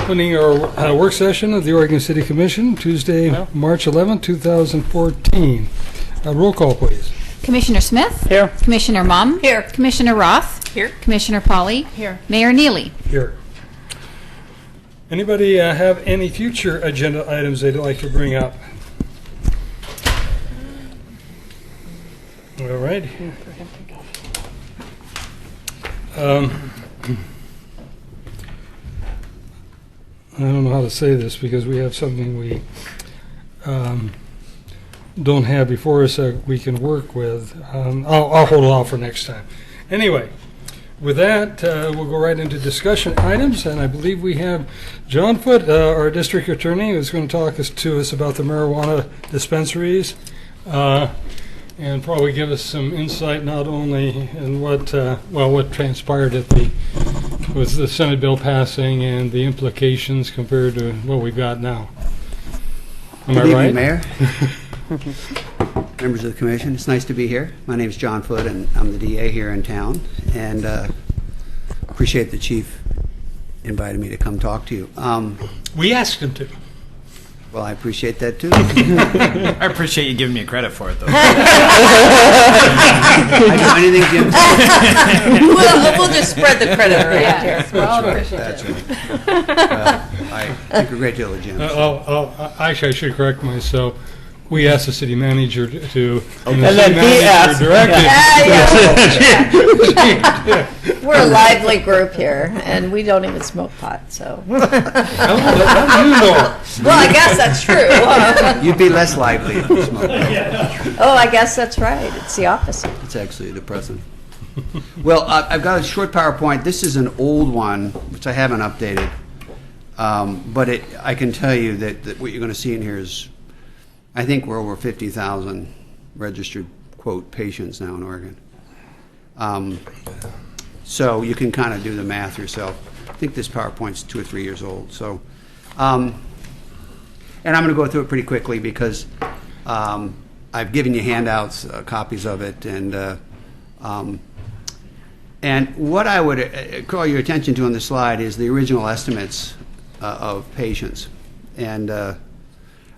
opening our work session of the Oregon City Commission, Tuesday, March 11, 2014. Roll call, please. Commissioner Smith? Here. Commissioner Mum? Here. Commissioner Roth? Here. Commissioner Pauly? Here. Mayor Neely? Here. Anybody have any future agenda items they'd like to bring up? All right. I don't know how to say this because we have something we don't have before us that we can work with. I'll hold off for next time. Anyway, with that, we'll go right into discussion items, and I believe we have John Foote, our district attorney, who's going to talk to us about the marijuana dispensaries, and probably give us some insight not only in what transpired with the Senate bill passing and the implications compared to what we've got now. Am I right? Good evening, Mayor. Members of the Commission, it's nice to be here. My name is John Foote, and I'm the DA here in town, and appreciate the Chief invited me to come talk to you. We asked him to. Well, I appreciate that, too. I appreciate you giving me credit for it, though. I do anything Jim says. We'll just spread the credit around here. That's right. I think a great deal of Jim. Actually, I should correct myself. We asked the city manager to, and And then he asked. directed. We're a lively group here, and we don't even smoke pot, so. How do you know? Well, I guess that's true. You'd be less lively if you smoked. Oh, I guess that's right. It's the opposite. It's actually depressing. Well, I've got a short PowerPoint. This is an old one, which I haven't updated. But I can tell you that what you're going to see in here is, I think we're over 50,000 registered, quote, patients now in Oregon. So you can kind of do the math yourself. I think this PowerPoint's 2 or 3 years old. So, and I'm going to go through it pretty quickly because I've given you handouts, copies of it, and what I would call your attention to on the slide is the original estimates of patients. And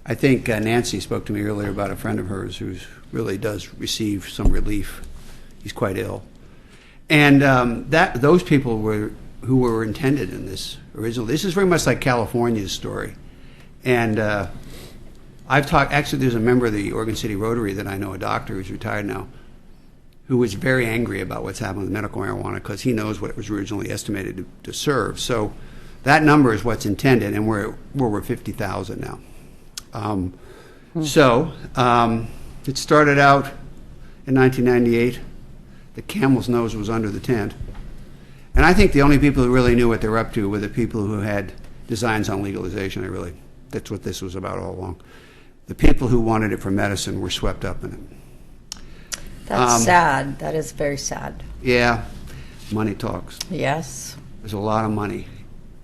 I think Nancy spoke to me earlier about a friend of hers who really does receive some relief. He's quite ill. And those people who were intended in this original. This is very much like California's story. And I've talked, actually there's a member of the Oregon City Rotary that I know, a doctor who's retired now, who was very angry about what's happened with medical marijuana because he knows what it was originally estimated to serve. So that number is what's intended, and we're over 50,000 now. It started out in 1998. The camel's nose was under the tent. And I think the only people who really knew what they were up to were the people who had designs on legalization. That's what this was about all along. The people who wanted it for medicine were swept up in it. That's sad. That is very sad. Yeah, money talks. Yes. There's a lot of money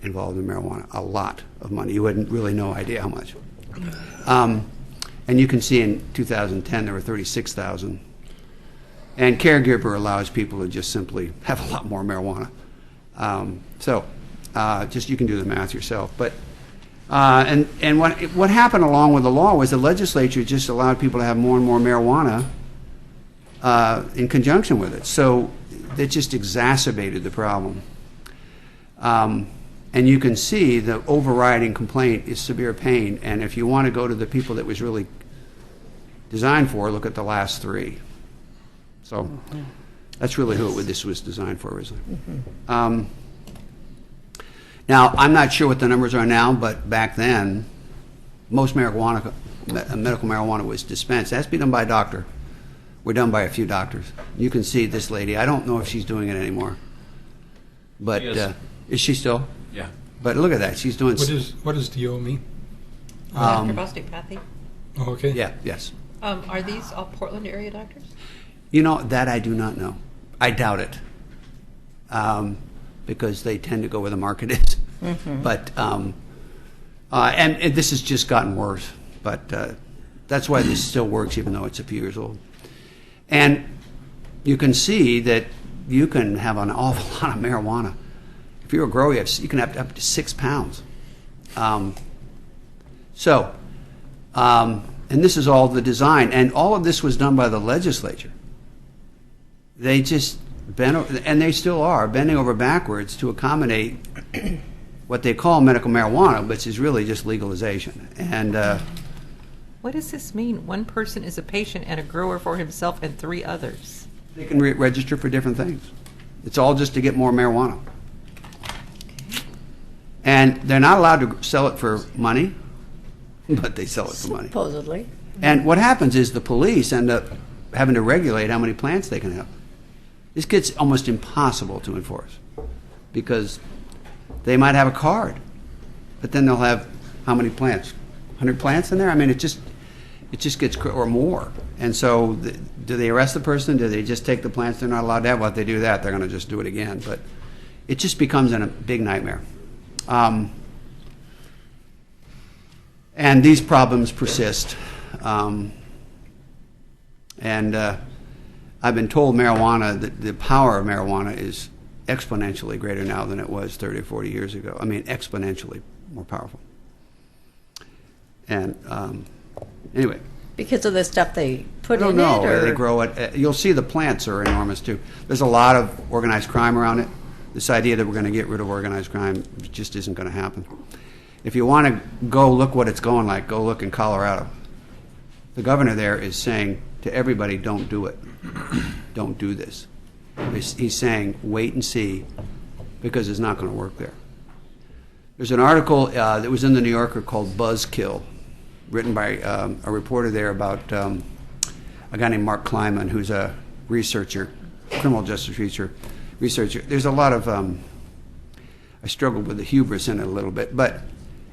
involved in marijuana, a lot of money. You wouldn't really no idea how much. And you can see in 2010 there were 36,000. And Caregiver allows people to just simply have a lot more marijuana. Just you can do the math yourself. But and what happened along with the law was the legislature just allowed people to have more and more marijuana in conjunction with it. So it just exacerbated the problem. And you can see the overriding complaint is severe pain. And if you want to go to the people that was really designed for, look at the last three. So that's really who this was designed for originally. Now, I'm not sure what the numbers are now, but back then, most medical marijuana was dispensed. It has to be done by a doctor. We're done by a few doctors. You can see this lady. I don't know if she's doing it anymore. But is she still? Yeah. But look at that. She's doing... What does DO mean? Dr. Osteopathy. Oh, okay. Yeah, yes. Are these all Portland area doctors? You know, that I do not know. I doubt it. Because they tend to go where the market is. But, and this has just gotten worse. But that's why this still works, even though it's a few years old. And you can see that you can have an awful lot of marijuana. If you're a grower, you can have up to 6 pounds. And this is all the design, and all of this was done by the legislature. They just and they still are, bending over backwards to accommodate what they call medical marijuana, which is really just legalization. And What does this mean? One person is a patient and a grower for himself and 3 others. they can register for different things. It's all just to get more marijuana. And they're not allowed to sell it for money, but they sell it for money. Supposedly. And what happens is the police end up having to regulate how many plants they can have. This gets almost impossible to enforce because they might have a card, but then they'll have how many plants? 100 plants in there? I mean, it just gets, or more. And so do they arrest the person? Do they just take the plants they're not allowed to have? Well, if they do that, they're going to just do it again. But it just becomes a big nightmare. And these problems persist. I've been told marijuana, that the power of marijuana is exponentially greater now than it was 30 or 40 years ago. I mean, exponentially more powerful. And anyway. Because of the stuff they put I don't in know it? where Or? they grow it. You'll see the plants are enormous, too. There's a lot of organized crime around it. This idea that we're going to get rid of organized crime just isn't going to happen. If you want to go look what it's going like, go look in Colorado. The governor there is saying to everybody, don't do it. Don't do this. He's saying, wait and see, because it's not going to work there. There's an article that was in the New Yorker called Buzzkill, written by a reporter there about a guy named Mark Kleiman, who's a researcher, criminal justice researcher. There's a lot of, I struggled with the hubris in it a little bit, but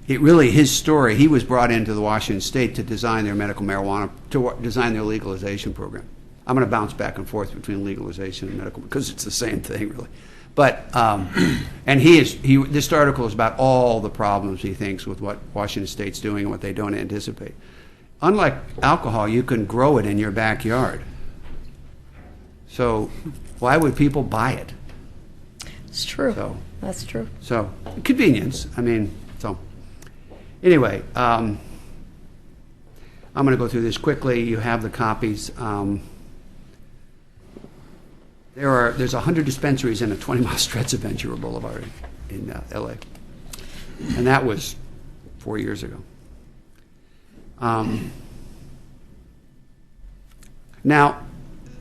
it really, his story, he was brought into the Washington State to design their medical marijuana, to design their legalization program. I'm going to bounce back and forth between legalization and medical, because it's the same thing, really. But, and this article is about all the problems he thinks with what Washington State's doing and what they don't anticipate. Unlike alcohol, you can grow it in your backyard. So why would people buy it? It's true. So- That's true. So, convenience, I mean, so. Anyway, I'm going to go through this quickly. You have the copies. There's 100 dispensaries in a 20-mile stretch of Ventura Boulevard in L.A. And that was 4 years ago. Now,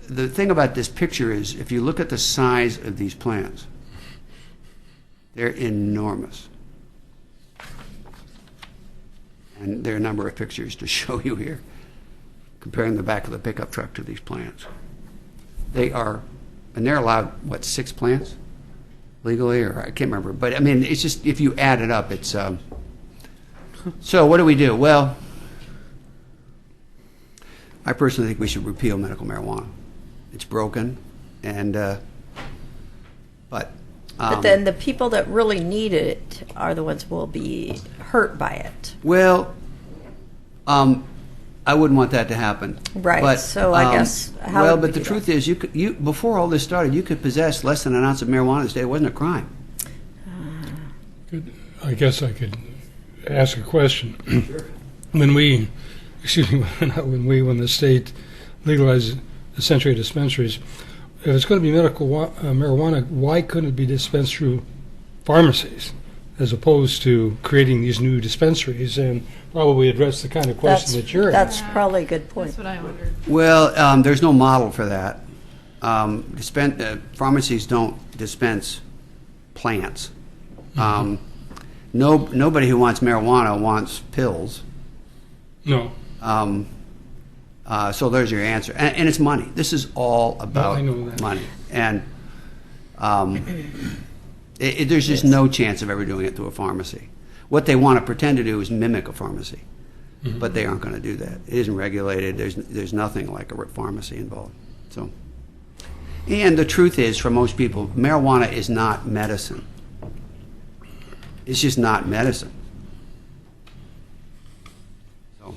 the thing about this picture is, if you look at the size of these plants, they're enormous. And there are a number of pictures to show you here, comparing the back of the pickup truck to these plants. They are, and they're allowed, what, 6 plants legally, or I can't remember. But I mean, it's just, if you add it up, it's, so what do we do? Well, I personally think we should repeal medical marijuana. It's broken, and, but then the people that really need it are the ones who will be hurt by it. well, I wouldn't want that to happen. Right, But, so I guess, how well, would we but the do truth that? is, you before all this started, you could possess less than an ounce of marijuana this day. It wasn't a crime. I guess I could ask a question. When the state legalized essentially dispensaries, if it's going to be medical marijuana, why couldn't it be dispensed through pharmacies as opposed to creating these new dispensaries, and probably address the kind of question that you're That's asking? probably a good point. That's what I wondered. Well, there's no model for that. Pharmacies don't dispense plants. Nobody who wants marijuana wants pills. No. So there's your answer. And it's money. This is all about I know that. money. And there's just no chance of ever doing it through a pharmacy. What they want to pretend to do is mimic a pharmacy. But they aren't going to do that. It isn't regulated. There's nothing like a pharmacy involved. So, and the truth is, for most people, marijuana is not medicine. It's just not medicine. So,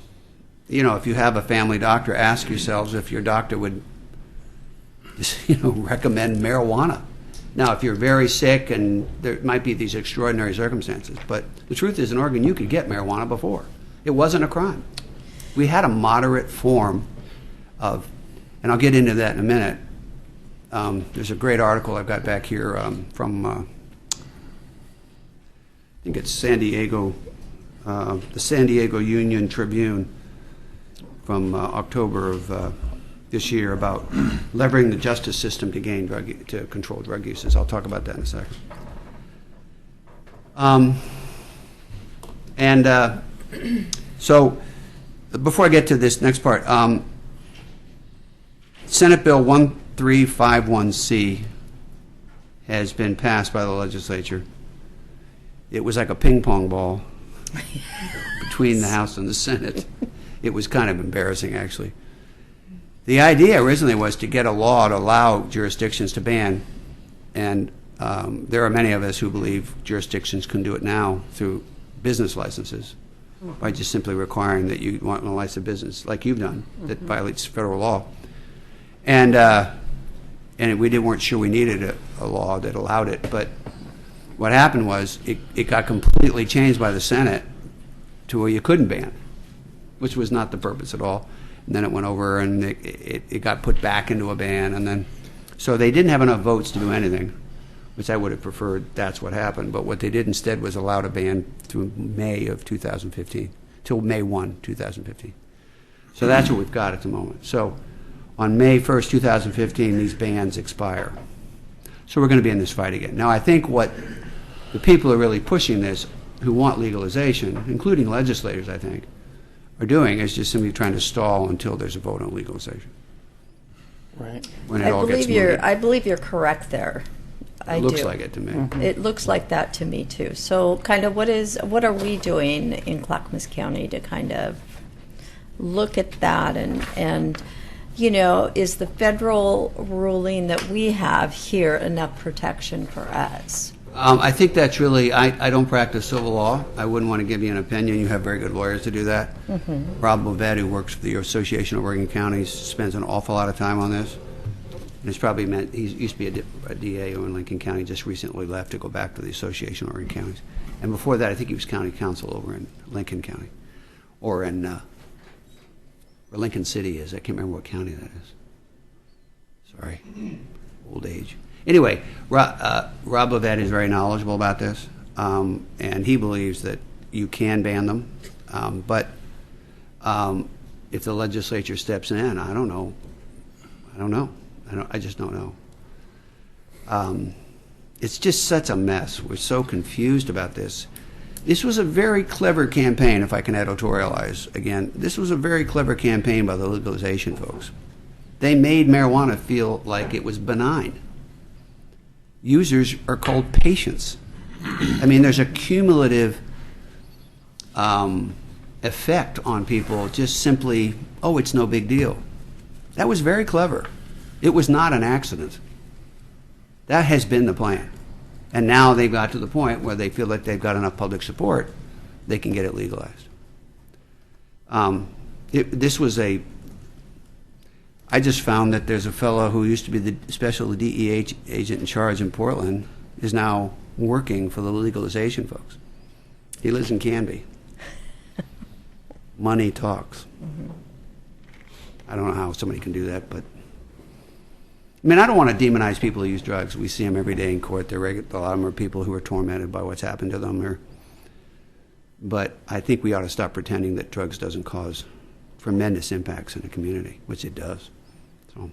if you have a family doctor, ask yourselves if your doctor would, recommend marijuana. Now, if you're very sick and there might be these extraordinary circumstances, but the truth is in Oregon you could get marijuana before. It wasn't a crime. We had a moderate form of, and I'll get into that in a minute. There's a great article I've got back here from, I think it's San Diego, the San Diego Union Tribune from October of this year about leveraging the justice system to control drug uses. I'll talk about that in a second. So before I get to this next part, Senate Bill 1351C has been passed by the legislature. It was like a ping pong ball between the House and the Senate. It was kind of embarrassing, actually. The idea originally was to get a law to allow jurisdictions to ban, and there are many of us who believe jurisdictions can do it now through business licenses by just simply requiring that you want to license a business, like you've done, that violates federal law. And we weren't sure we needed a law that allowed it, but what happened was it got completely changed by the Senate to where you couldn't ban, which was not the purpose at all. And then it went over and it got put back into a ban, and then so they didn't have enough votes to do anything, which I would have preferred that's what happened. But what they did instead was allow a ban through May of 2015, till May 1, 2015. So that's what we've got at the moment. So on May 1st, 2015, these bans expire. So we're going to be in this fight again. Now, I think what the people are really pushing this, who want legalization, including legislators, I think, are doing is just simply trying to stall until there's a vote on legalization. Right. When it all gets moving. I believe you're correct there. It looks like it to me. It looks like that to me too. So kind of what are we doing in Clackamas County to kind of look at that and you know, is the federal ruling that we have here enough protection for us? I think that's really, I don't practice civil law. I wouldn't want to give you an opinion. You have very good lawyers to do that. Rob Bovet, who works for the Association of Oregon Counties, spends an awful lot of time on this. And it's probably meant, he used to be a DA in Lincoln County, just recently left to go back to the Association of Oregon Counties. And before that, I think he was county counsel over in Lincoln County, or in where Lincoln City is. I can't remember what county that is. Sorry, old age. Anyway, Rob Bovet is very knowledgeable about this, and he believes that you can ban them. But if the legislature steps in, I don't know. I just don't know. It's just such a mess. We're so confused about this. This was a very clever campaign, if I can editorialize again. This was a very clever campaign by the legalization folks. They made marijuana feel like it was benign. Users are called patients. I mean, there's a cumulative effect on people just simply, oh, it's no big deal. That was very clever. It was not an accident. That has been the plan. And now they've got to the point where they feel like they've got enough public support, they can get it legalized. I just found that there's a fellow who used to be the special DEA agent in charge in Portland is now working for the legalization folks. He lives in Canby. Money talks. I don't know how somebody can do that, but I mean, I don't want to demonize people who use drugs. We see them every day in court. A lot of them are people who are tormented by what's happened to them. But I think we ought to stop pretending that drugs doesn't cause tremendous impacts in the community, which it does. So,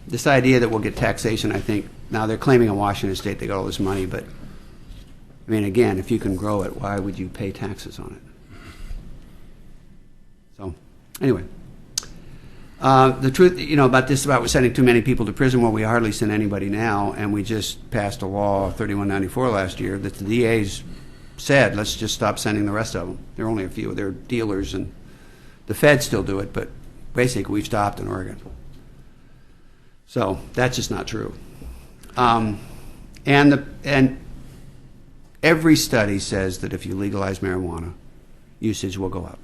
this idea that we'll get taxation, I think, now they're claiming in Washington State they got all this money, but I mean, again, if you can grow it, why would you pay taxes on it? So, anyway. The truth, about this, about we're sending too many people to prison, well, we hardly send anybody now, and we just passed a law, 3194 last year, that the DAs said, let's just stop sending the rest of them. There are only a few. They're dealers, and the feds still do it, but basically we've stopped in Oregon. So that's just not true. And every study says that if you legalize marijuana, usage will go up,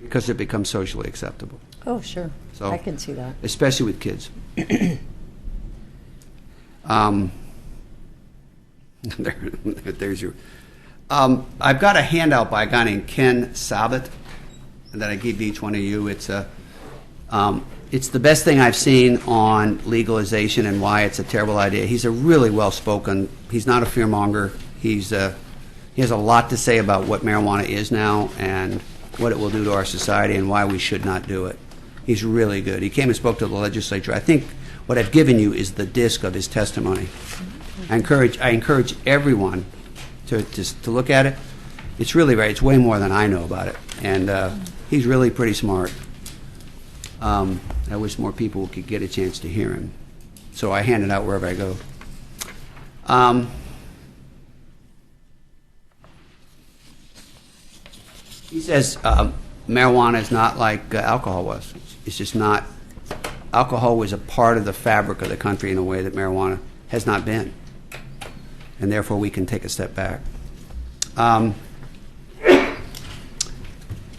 because it becomes socially acceptable. Oh, sure. So- I can see that. especially with kids. There's your. I've got a handout by a guy named Ken Sabat that I gave to each one of you. It's the best thing I've seen on legalization and why it's a terrible idea. He's a really well-spoken. He's not a fearmonger. He has a lot to say about what marijuana is now and what it will do to our society and why we should not do it. He's really good. He came and spoke to the legislature. I think what I've given you is the disc of his testimony. I encourage everyone to look at it. It's really right. It's way more than I know about it, and he's really pretty smart. I wish more people could get a chance to hear him. So I hand it out wherever I go. He says marijuana is not like alcohol was. It's just not. Alcohol was a part of the fabric of the country in a way that marijuana has not been. And therefore we can take a step back. And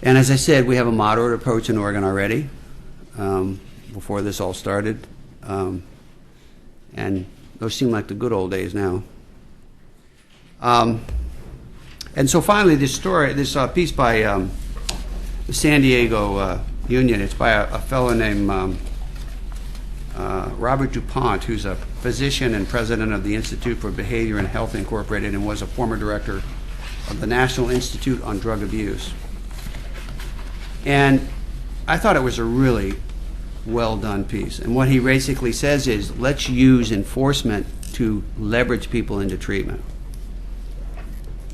as I said, we have a moderate approach in Oregon already, before this all started. And those seem like the good old days now. And so finally, this piece by the San Diego Union, it's by a fellow named Robert DuPont, who's a physician and president of the Institute for Behavior and Health Incorporated and was a former director of the National Institute on Drug Abuse. And I thought it was a really well done piece. And what he basically says is, let's use enforcement to leverage people into treatment.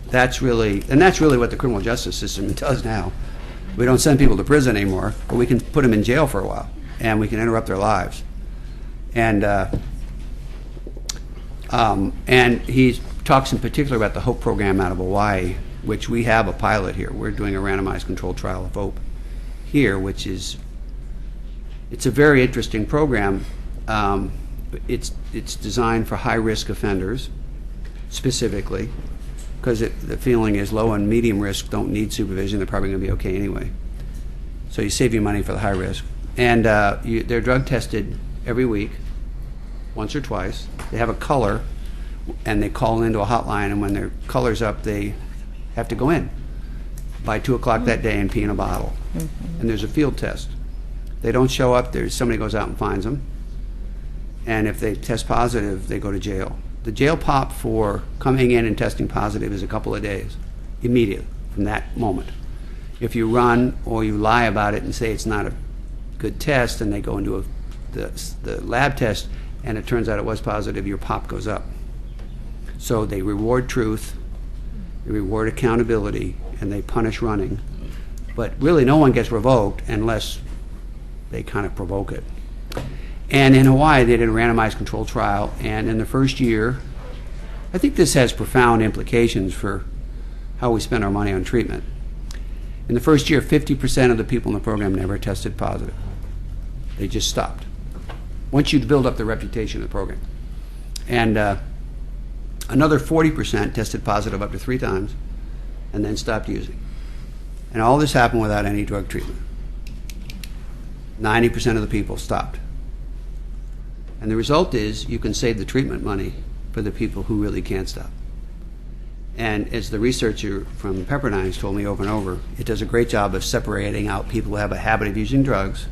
That's really what the criminal justice system does now. We don't send people to prison anymore, but we can put them in jail for a while, and we can interrupt their lives. And he talks in particular about the HOPE program out of Hawaii, which we have a pilot here. We're doing a randomized controlled trial of HOPE here, which is, it's a very interesting program. It's designed for high-risk offenders, specifically, because the feeling is low and medium risk don't need supervision. They're probably going to be okay anyway. So you save your money for the high risk. And they're drug tested every week, once or twice. They have a color, and they call into a hotline, and when their color's up, they have to go in by 2 o'clock that day and pee in a bottle. And there's a field test. They don't show up, somebody goes out and finds them. And if they test positive, they go to jail. The jail pop for coming in and testing positive is a couple of days, immediate, from that moment. If you run or you lie about it and say it's not a good test, and they go into the lab test, and it turns out it was positive, your pop goes up. So they reward truth, they reward accountability, and they punish running. But really no one gets revoked unless they kind of provoke it. And in Hawaii, they did a randomized controlled trial, and in the first year, I think this has profound implications for how we spend our money on treatment. In the first year, 50% of the people in the program never tested positive. They just stopped. Once you build up the reputation of the program. And another 40% tested positive up to 3 times and then stopped using. And all this happened without any drug treatment. 90% of the people stopped. And the result is you can save the treatment money for the people who really can't stop. And as the researcher from Pepperdine's told me over and over, it does a great job of separating out people who have a habit of using drugs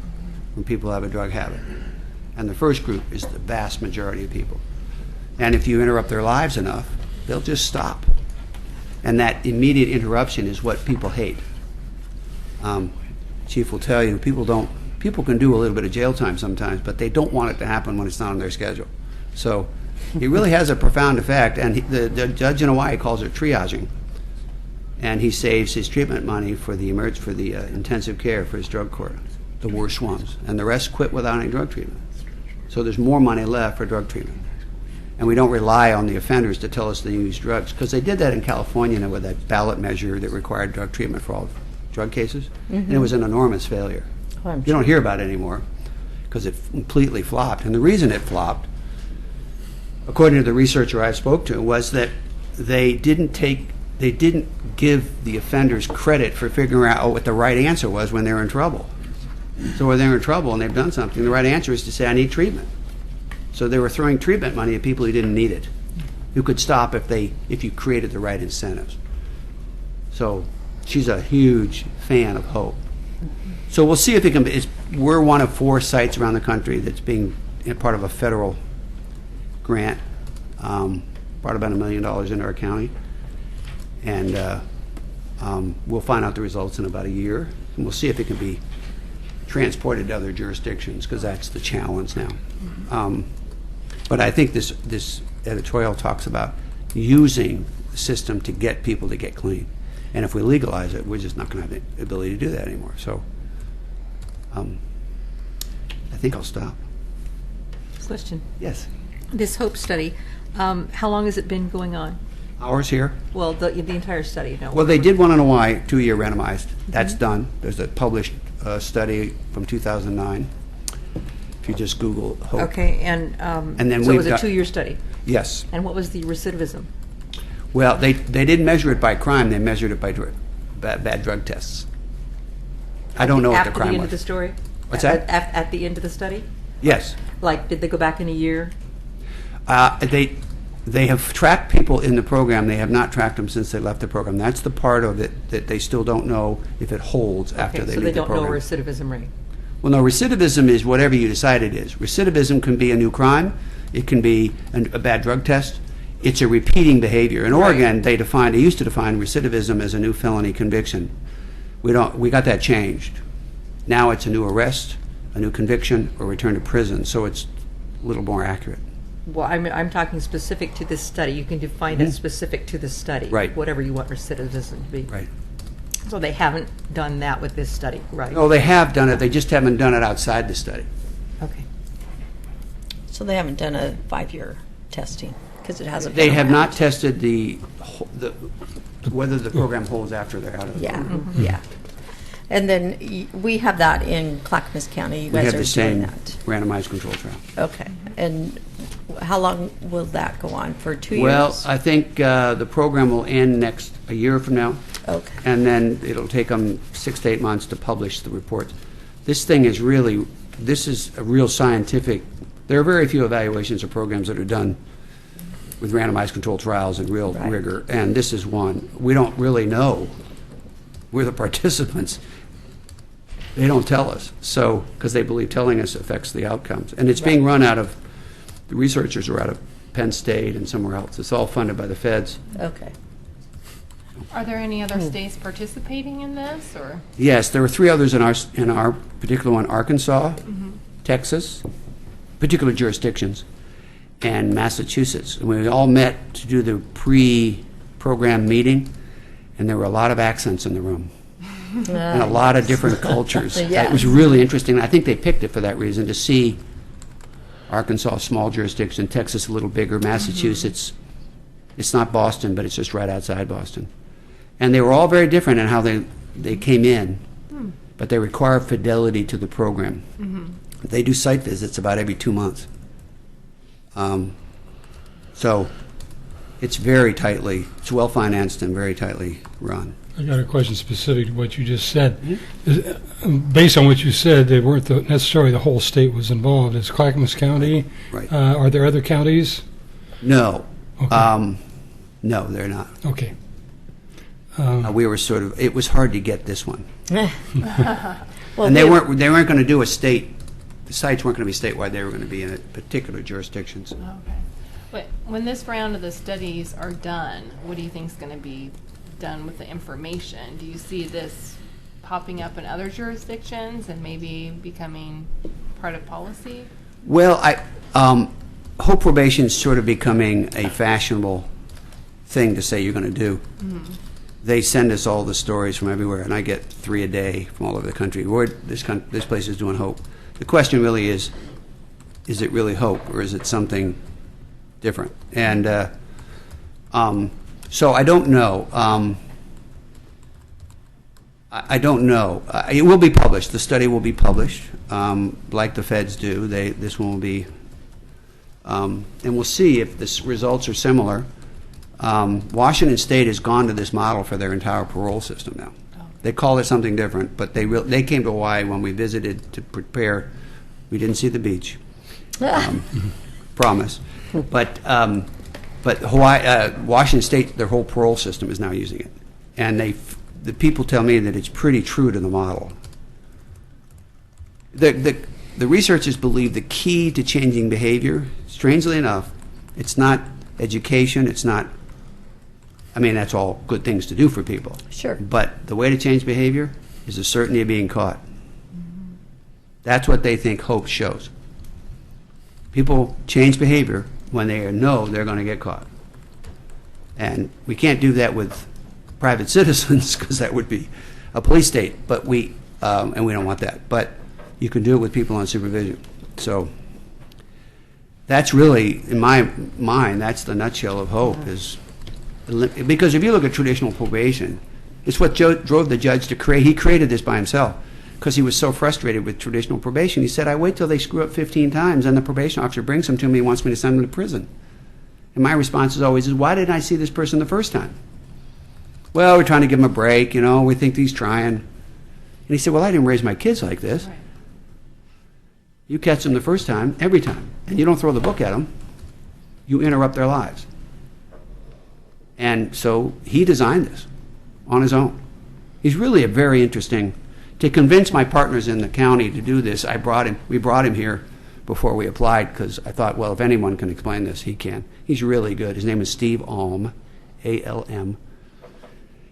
from people who have a drug habit. And the first group is the vast majority of people. And if you interrupt their lives enough, they'll just stop. And that immediate interruption is what people hate. Chief will tell you, people can do a little bit of jail time sometimes, but they don't want it to happen when it's not on their schedule. So it really has a profound effect, and the judge in Hawaii calls it triaging. And he saves his treatment money for the intensive care for his drug court, the worst ones. And the rest quit without any drug treatment. So there's more money left for drug treatment. And we don't rely on the offenders to tell us they use drugs, because they did that in California with that ballot measure that required drug treatment for all drug cases, and it was an enormous failure. You don't hear about it anymore because it completely flopped. And the reason it flopped, according to the researcher I spoke to, was that they didn't give the offenders credit for figuring out what the right answer was when they were in trouble. So when they're in trouble and they've done something, the right answer is to say, I need treatment. So they were throwing treatment money at people who didn't need it, who could stop if you created the right incentives. So she's a huge fan of HOPE. So we'll see if it can be. We're one of 4 sites around the country that's being part of a federal grant, brought about $1 million into our county. And we'll find out the results in about a year, and we'll see if it can be transported to other jurisdictions, because that's the challenge now. But I think this editorial talks about using the system to get people to get clean. And if we legalize it, we're just not going to have the ability to do that anymore. So I think I'll stop. Question. Yes. This HOPE study, how long has it been going on? Ours here? Well, the entire study, no. Well, they did one in Hawaii, 2-year randomized. That's done. There's a published study from 2009. If you just Google HOPE. Okay, and then so it we've was a got- 2-year study. Yes. And what was the recidivism? Well, they didn't measure it by crime. They measured it by bad drug tests. I don't know what the After crime the end of the was. story? What's that? At the end of the study? Yes. Like, did they go back in a year? They have tracked people in the program. They have not tracked them since they left the program. That's the part of it that they still don't know if it holds after Okay, they so leave they the don't know program. recidivism rate. Well, no, recidivism is whatever you decide it is. Recidivism can be a new crime. It can be a bad drug test. It's a repeating behavior. In Oregon, they used to define recidivism as a new felony conviction. We got that changed. Now it's a new arrest, a new conviction, or return to prison. So it's a little more accurate. Well, I'm talking specific to this study. You can define it specific to the study. Right. Whatever you want recidivism to be. Right. So they haven't done that with this study, right? No, they have done it. They just haven't done it outside the study. Okay. So they haven't done a 5-year testing because it hasn't. They been have around. not tested whether the program holds after they're out of the Yeah, program. yeah. And then we have that in Clackamas County. You We guys have are the same doing that. randomized control trial. Okay. And how long will that go on? For 2 years? Well, I think the program will end a year from now. Okay. And then it'll take them 6 to 8 months to publish the report. This thing is this is a real scientific, there are very few evaluations of programs that are done with randomized controlled trials and real Right. rigor, and this is one. We don't really know. We're the participants. They don't tell us, so, because they believe telling us affects the outcomes. And it's being run out of, the researchers are out of Penn State and somewhere else. It's all funded by the feds. Okay. Are there any other states participating in this, or? Yes, there were 3 others in our particular one: Arkansas, Texas, particular jurisdictions, and Massachusetts. And we all met to do the pre-program meeting, and there were a lot of accents in the room and a lot of different cultures. Yeah. It was really interesting. I think they picked it for that reason, to see Arkansas, a small jurisdiction, Texas, a little bigger, Massachusetts. It's not Boston, but it's just right outside Boston. And they were all very different in how they came in, but they require fidelity to the program. They do site visits about every 2 months. So it's very tightly, it's well-financed and very tightly run. I got a question specific to what you just said. Based on what you said, they weren't necessarily the whole state was involved. It's Clackamas County. Right. Are there other counties? No. Okay. No, they're not. Okay. We were sort of, it was hard to get this one. Well, And they we- weren't going to do a state, the sites weren't going to be statewide, they were going to be in particular jurisdictions. Okay. But when this round of the studies are done, what do you think is going to be done with the information? Do you see this popping up in other jurisdictions and maybe becoming part of policy? Well, Hope probation is sort of becoming a fashionable thing to say you're going to do. They send us all the stories from everywhere, and I get 3 a day from all over the country. This place is doing Hope. The question really is it really Hope, or is it something different? And so I don't know. I don't know. It will be published. The study will be published, like the feds do. This one will be, and we'll see if the results are similar. Washington State has gone to this model for their entire parole system now. They call it something different, but they came to Hawaii when we visited to prepare. We didn't see the beach, promise. But Hawaii, Washington State, their whole parole system is now using it, and the people tell me that it's pretty true to the model. The researchers believe the key to changing behavior, strangely enough, it's not education, it's not. I mean, that's all good things to do for people. Sure. But the way to change behavior is the certainty of being caught. That's what they think HOPE shows. People change behavior when they know they're going to get caught. And we can't do that with private citizens because that would be a police state. But and we don't want that. But you can do it with people on supervision. So that's really, in my mind, that's the nutshell of HOPE. Because if you look at traditional probation, it's what drove the judge to create. He created this by himself because he was so frustrated with traditional probation. He said, I wait till they screw up 15 times and the probation officer brings them to me and wants me to send them to prison. And my response is always, why didn't I see this person the first time? Well, we're trying to give him a break, we think he's trying. And he said, well, I didn't raise my kids like this. Right. You catch them the first time, every time, and you don't throw the book at them. You interrupt their lives. And so he designed this on his own. He's really a very interesting. To convince my partners in the county to do this, we brought him here before we applied because I thought, well, if anyone can explain this, he can. He's really good. His name is Steve Alm, A-L-M.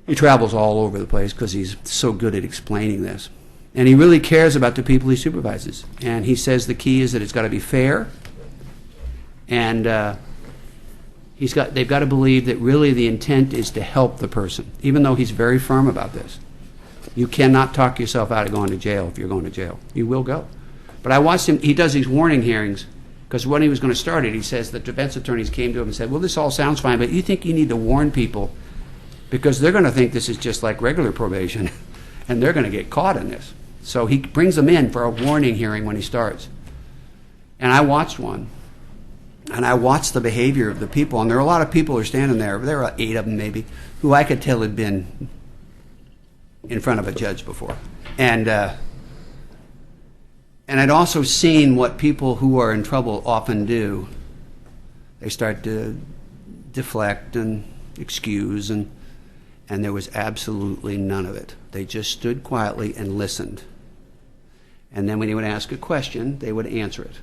He travels all over the place because he's so good at explaining this. And he really cares about the people he supervises. And he says the key is that it's got to be fair, and they've got to believe that really the intent is to help the person, even though he's very firm about this. You cannot talk yourself out of going to jail if you're going to jail. You will go. But I watched him, he does these warning hearings, because when he was going to start it, he says the defense attorneys came to him and said, well, this all sounds fine, but you think you need to warn people because they're going to think this is just like regular probation, and they're going to get caught in this. So he brings them in for a warning hearing when he starts. And I watched one. And I watched the behavior of the people, and there were a lot of people who are standing there. There were 8 of them maybe, who I could tell had been in front of a judge before. And I'd also seen what people who are in trouble often do. They start to deflect and excuse, and there was absolutely none of it. They just stood quietly and listened. And then when he would ask a question, they would answer it.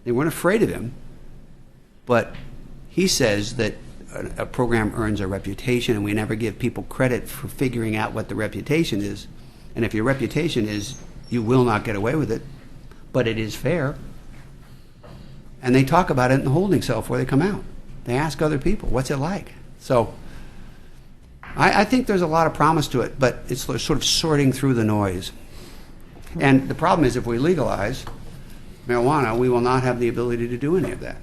They weren't afraid of him. But he says that a program earns a reputation, and we never give people credit for figuring out what the reputation is. And if your reputation is you will not get away with it, but it is fair, and they talk about it in the holding cell before they come out. They ask other people, what's it like? So I think there's a lot of promise to it, but it's sort of sorting through the noise. And the problem is if we legalize marijuana, we will not have the ability to do any of that,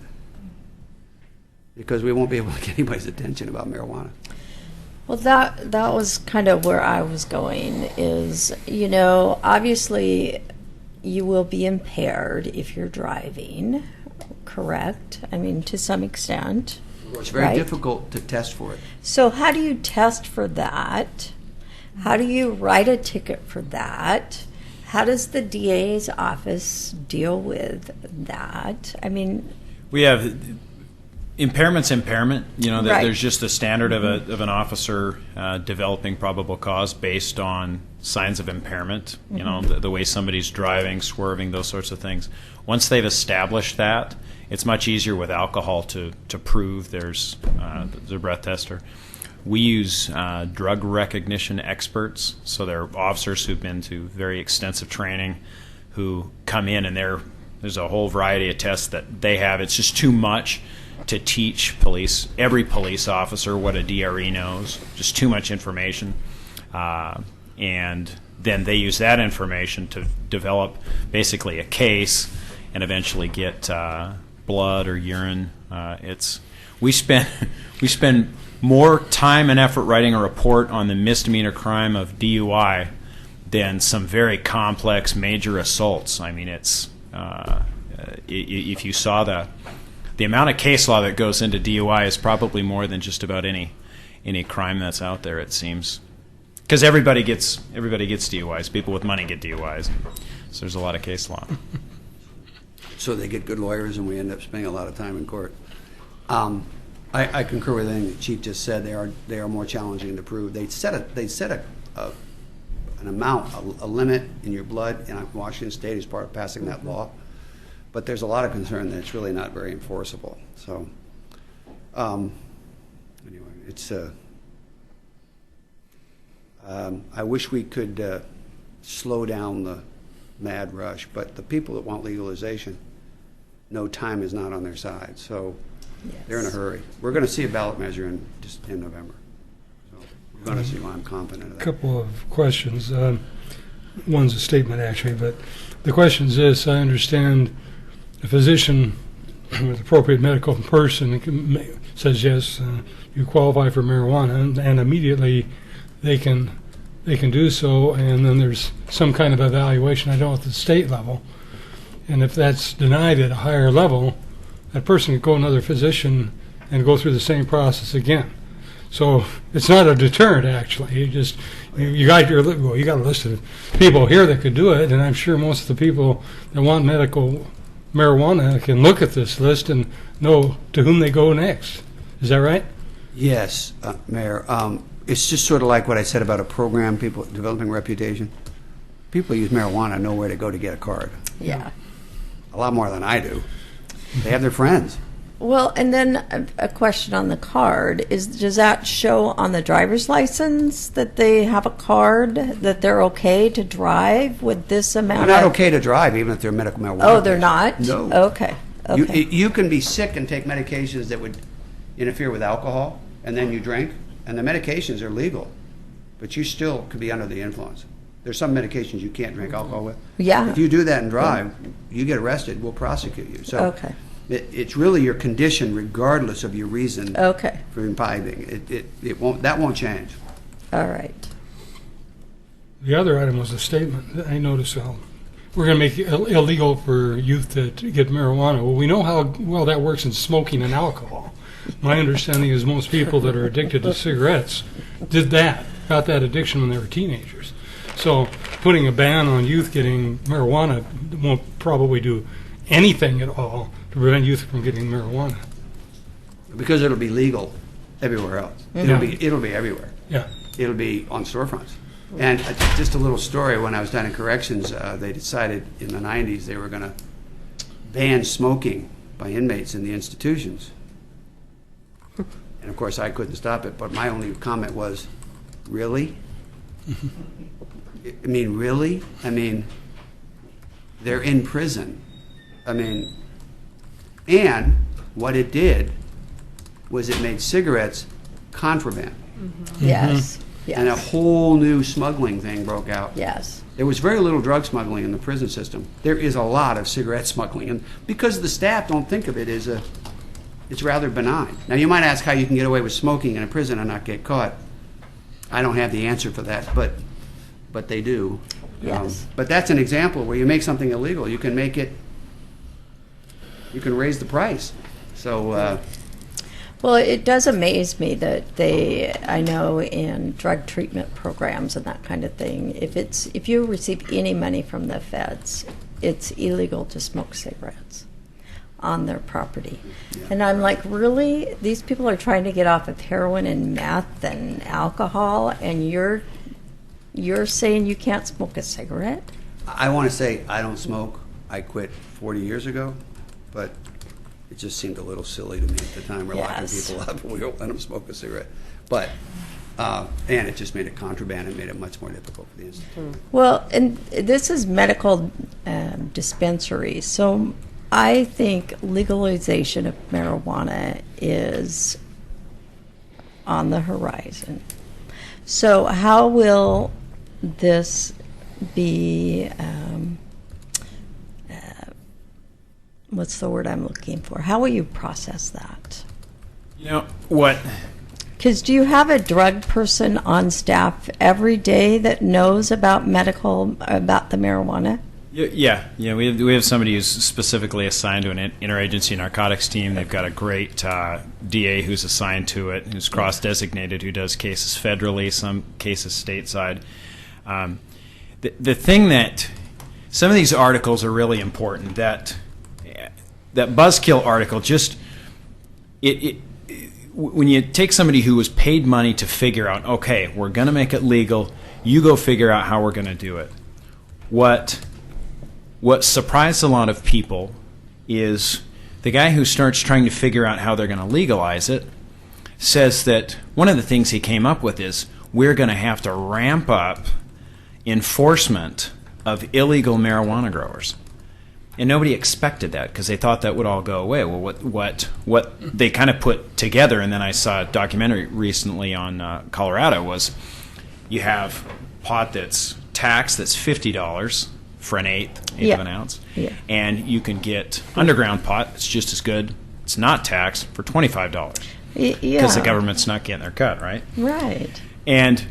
because we won't be able to get anybody's attention about marijuana. Well, that was kind of where I was going is, obviously you will be impaired if you're driving, correct? I mean, to some extent. It's very right? difficult to test for it. So how do you test for that? How do you write a ticket for that? How does the DA's office deal with that? I mean, we have impairment's impairment. Right. There's just a standard of an officer developing probable cause based on signs of impairment. The way somebody's driving, swerving, those sorts of things. Once they've established that, it's much easier with alcohol to prove there's the breath tester. We use drug recognition experts, so they're officers who've been to very extensive training who come in, and there's a whole variety of tests that they have. It's just too much to teach every police officer what a DRE knows, just too much information. And then they use that information to develop basically a case and eventually get blood or urine. We spend more time and effort writing a report on the misdemeanor crime of DUI than some very complex major assaults. I mean, it's if you saw the amount of case law that goes into DUI is probably more than just about any crime that's out there, it seems. Because everybody gets DUIs. People with money get DUIs. So there's a lot of case law. So they get good lawyers, and we end up spending a lot of time in court. I concur with everything the chief just said. They are more challenging to prove. They set an amount, a limit in your blood in Washington State as part of passing that law. But there's a lot of concern that it's really not very enforceable. So anyway, it's I wish we could slow down the mad rush, but the people that want legalization know time is not on their side. So they're in a hurry. We're going to see a ballot measure in November. So we're going to see why I'm confident of A that. couple of questions. One's a statement, actually, but the question is this. I understand a physician with appropriate medical person says, yes, you qualify for marijuana, and immediately they can do so, and then there's some kind of evaluation, I know, at the state level. And if that's denied at a higher level, that person could go to another physician and go through the same process again. So it's not a deterrent, actually. You got a list of people here that could do it, and I'm sure most of the people that want medical marijuana can look at this list and know to whom they go next. Is that right? Yes, Mayor. It's just sort of like what I said about a program, people developing reputation. People use marijuana know where to go to get a card. Yeah. A lot more than I do. They have their friends. Well, and then a question on the card is: does that show on the driver's license that they have a card, that they're okay to drive with this amount? They're not okay to drive, even if they're medical marijuana. Oh, they're not? No. Okay. Okay. You can be sick and take medications that would interfere with alcohol, and then you drink, and the medications are legal, but you still could be under the influence. There's some medications you can't drink alcohol with. Yeah. If you do that and drive, you get arrested, we'll prosecute you. So Okay. it's really your condition, regardless of your reason Okay. for imbibing. That won't change. All right. The other item was a statement that I noticed. We're going to make it illegal for youth to get marijuana. Well, we know how well that works in smoking and alcohol. My understanding is most people that are addicted to cigarettes got that addiction when they were teenagers. So putting a ban on youth getting marijuana won't probably do anything at all to prevent youth from getting marijuana. Because it'll be legal everywhere else. Mm-hmm. It'll be everywhere. Yeah. It'll be on storefronts. And just a little story, when I was down in corrections, they decided in the 90s they were going to ban smoking by inmates in the institutions. And of course I couldn't stop it, but my only comment was, really? I mean, really? I mean, they're in prison. I mean, and what it did was it made cigarettes contraband. Yes. Yes. And a whole new smuggling thing broke out. Yes. There was very little drug smuggling in the prison system. There is a lot of cigarette smuggling. And because the staff don't think of it as it's rather benign. Now, you might ask how you can get away with smoking in a prison and not get caught. I don't have the answer for that, but they do. Yes. But that's an example where you make something illegal. You can make it, you can raise the price. So, Well, it does amaze me that I know in drug treatment programs and that kind of thing, if you receive any money from the feds, it's illegal to smoke cigarettes on their property. Yeah. And I'm like, really? These people are trying to get off of heroin and meth and alcohol, and you're saying you can't smoke a cigarette? I want to say I don't smoke. I quit 40 years ago, but it just seemed a little silly to me at the time. We're locking Yes. people up, we don't let them smoke a cigarette. But, and it just made it contraband and made it much more difficult for the institute. Well, and this is medical dispensaries, so I think legalization of marijuana is on the horizon. So how will this be, what's the word I'm looking for? How will you process that? You know what? Because do you have a drug person on staff every day that knows about the marijuana? Yeah. We have somebody who's specifically assigned to an interagency narcotics team. They've got a great DA who's assigned to it, who's cross-designated, who does cases federally, some cases stateside. The thing that some of these articles are really important. That Buzzkill article, just when you take somebody who was paid money to figure out, okay, we're going to make it legal, you go figure out how we're going to do it. What surprised a lot of people is the guy who starts trying to figure out how they're going to legalize it says that one of the things he came up with is we're going to have to ramp up enforcement of illegal marijuana growers. And nobody expected that because they thought that would all go away. Well, what they kind of put together, and then I saw a documentary recently on Colorado, was you have pot that's taxed, that's $50 for an eighth of an ounce. Yeah. And you can get underground pot that's just as good. It's not taxed for $25 because the government's not getting their cut, right? Right. And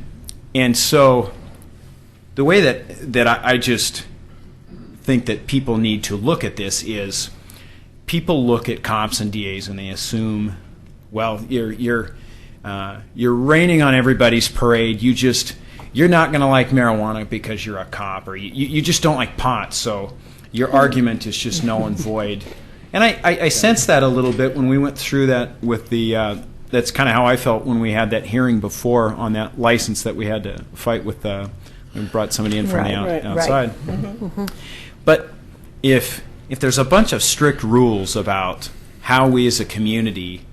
so the way that I just think that people need to look at this is people look at cops and DAs and they assume, well, you're raining on everybody's parade. You're not going to like marijuana because you're a cop, or you just don't like pot, so your argument is just null and void. And I sense that a little bit when we went through that with the that's kind of how I felt when we had that hearing before on that license that we had to fight with. We brought somebody in from the outside. Right. Mm-hmm. But if there's a bunch of strict rules about how we as a community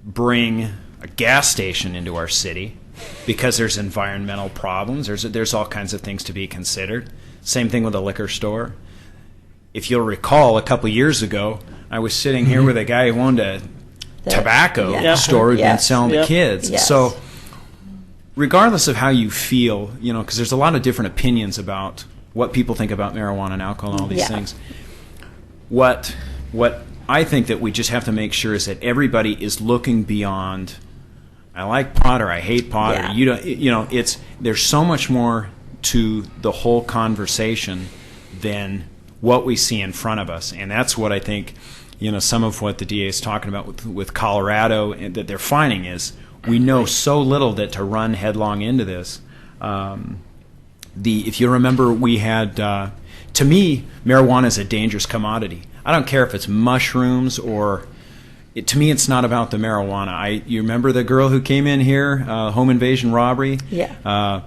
bring a gas station into our city, because there's environmental problems, there's all kinds of things to be considered. Same thing with a liquor store. If you'll recall, a couple years ago, I was sitting here with a guy who owned a tobacco store who'd been selling to kids. Yes. So regardless of how you feel, because there's a lot of different opinions about what people think about marijuana and alcohol and all these things. What I think that we just have to make sure is that everybody is looking beyond, I like pot or I hate pot, or you don't, there's so much more to the whole conversation than what we see in front of us. And that's what I think, some of what the DA is talking about with Colorado, and that they're finding is we know so little that to run headlong into this. If you remember, we had, to me, marijuana is a dangerous commodity. I don't care if it's mushrooms or, to me, it's not about the marijuana. You remember the girl who came in here, home invasion robbery? Yeah.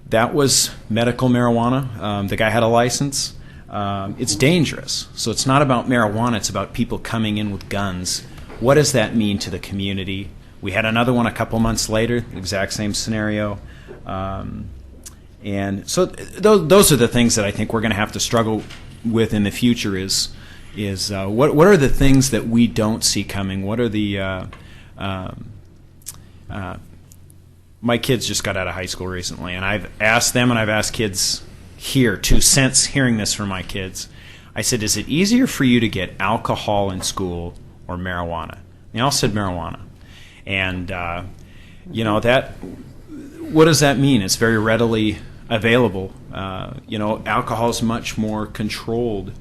That was medical marijuana. The guy had a license. It's dangerous. So it's not about marijuana. It's about people coming in with guns. What does that mean to the community? We had another one a couple months later, exact same scenario. And so those are the things that I think we're going to have to struggle with in the future is what are the things that we don't see coming? What are the my kids just got out of high school recently, and I've asked them, and I've asked kids here too, since hearing this from my kids. I said, is it easier for you to get alcohol in school or marijuana? They all said marijuana. And, that, what does that mean? It's very readily available. Alcohol is much more controlled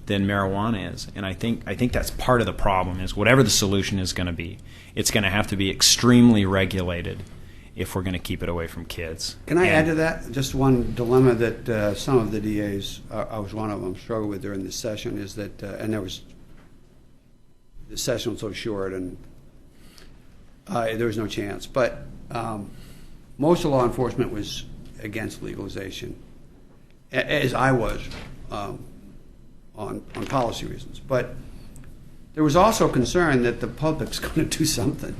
than marijuana is. And I think that's part of the problem is whatever the solution is going to be, it's going to have to be extremely regulated if we're going to keep it away from kids. Can I add to that? Just one dilemma that some of the DAs, I was one of them, struggled with during this session is that, and the session was so short and there was no chance. But most of law enforcement was against legalization, as I was on policy reasons. But there was also concern that the public's going to do something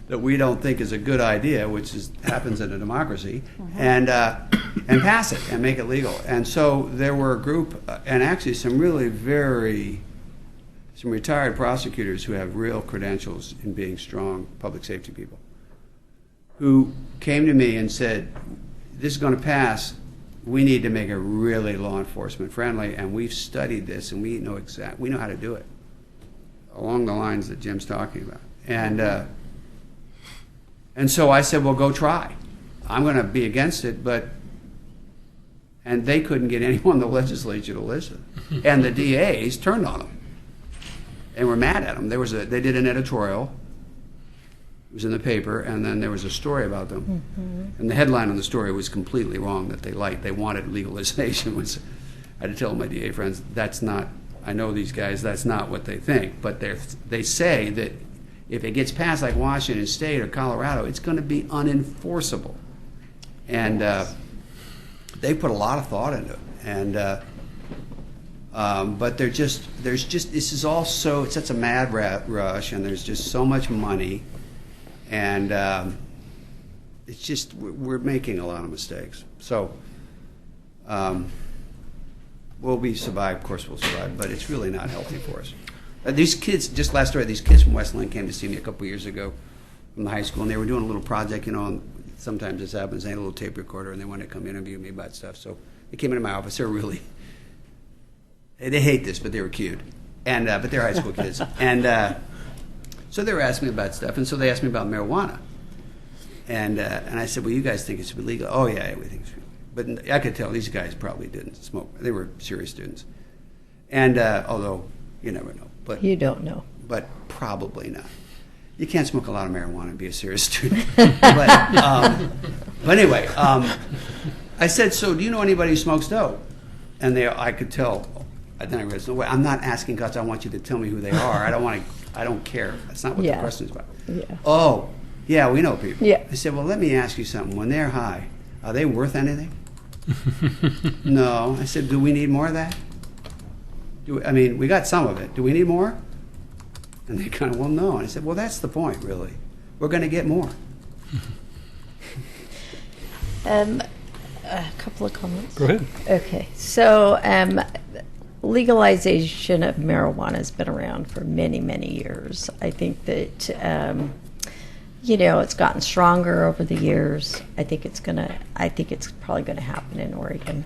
that we don't think is a good idea, which happens in a democracy, and pass it and make it legal. And so there were a group, and actually some retired prosecutors who have real credentials in being strong public safety people, who came to me and said, this is going to pass. We need to make it really law enforcement friendly, and we've studied this, and we know how to do it along the lines that Jim's talking about. And so I said, well, go try. I'm going to be against it, but And they couldn't get anyone in the legislature to listen. And the DAs turned on them and were mad at them. They did an editorial. It was in the paper, and then there was a story about them. And the headline on the story was completely wrong, that they wanted legalization. I had to tell my DA friends, that's not, I know these guys, that's not what they think. But they say that if it gets passed like Washington State or Colorado, it's going to be unenforceable. And they put a lot of thought into it. And but there's just this is all so, it's such a mad rush, and there's just so much money, and it's just, we're making a lot of mistakes. So we'll survive, of course we'll survive, but it's really not healthy for us. These kids, just last story, these kids from Westland came to see me a couple years ago from the high school, and they were doing a little project, and sometimes this happens, they had a little tape recorder, and they wanted to come interview me about stuff. So they came into my office. They were really, they hate this, but they were cute, and but they're high school kids, and so they were asking me about stuff, and so they asked me about marijuana, and I said, well, you guys think it should be legal? Oh yeah, we think it should be. But I could tell these guys probably didn't smoke. They were serious students, and although you never know, but You don't know. but probably not. You can't smoke a lot of marijuana and be a serious student. But anyway, I said, so do you know anybody who smokes dope? And I could tell. Then I realized, no way, I'm not asking because I want you to tell me who they are. I don't care. That's not what the Yeah. question is about. Yeah. Oh, yeah, we know people. Yeah. I said, well, let me ask you something. When they're high, are they worth anything? No. I said, do we need more of that? We got some of it. Do we need more? And they kind of, well, no. And I said, well, that's the point, really. We're going to get more. A couple of comments. Go ahead. Okay, so legalization of marijuana has been around for many, many years. I think that it's gotten stronger over the years. I think it's probably gonna happen in Oregon.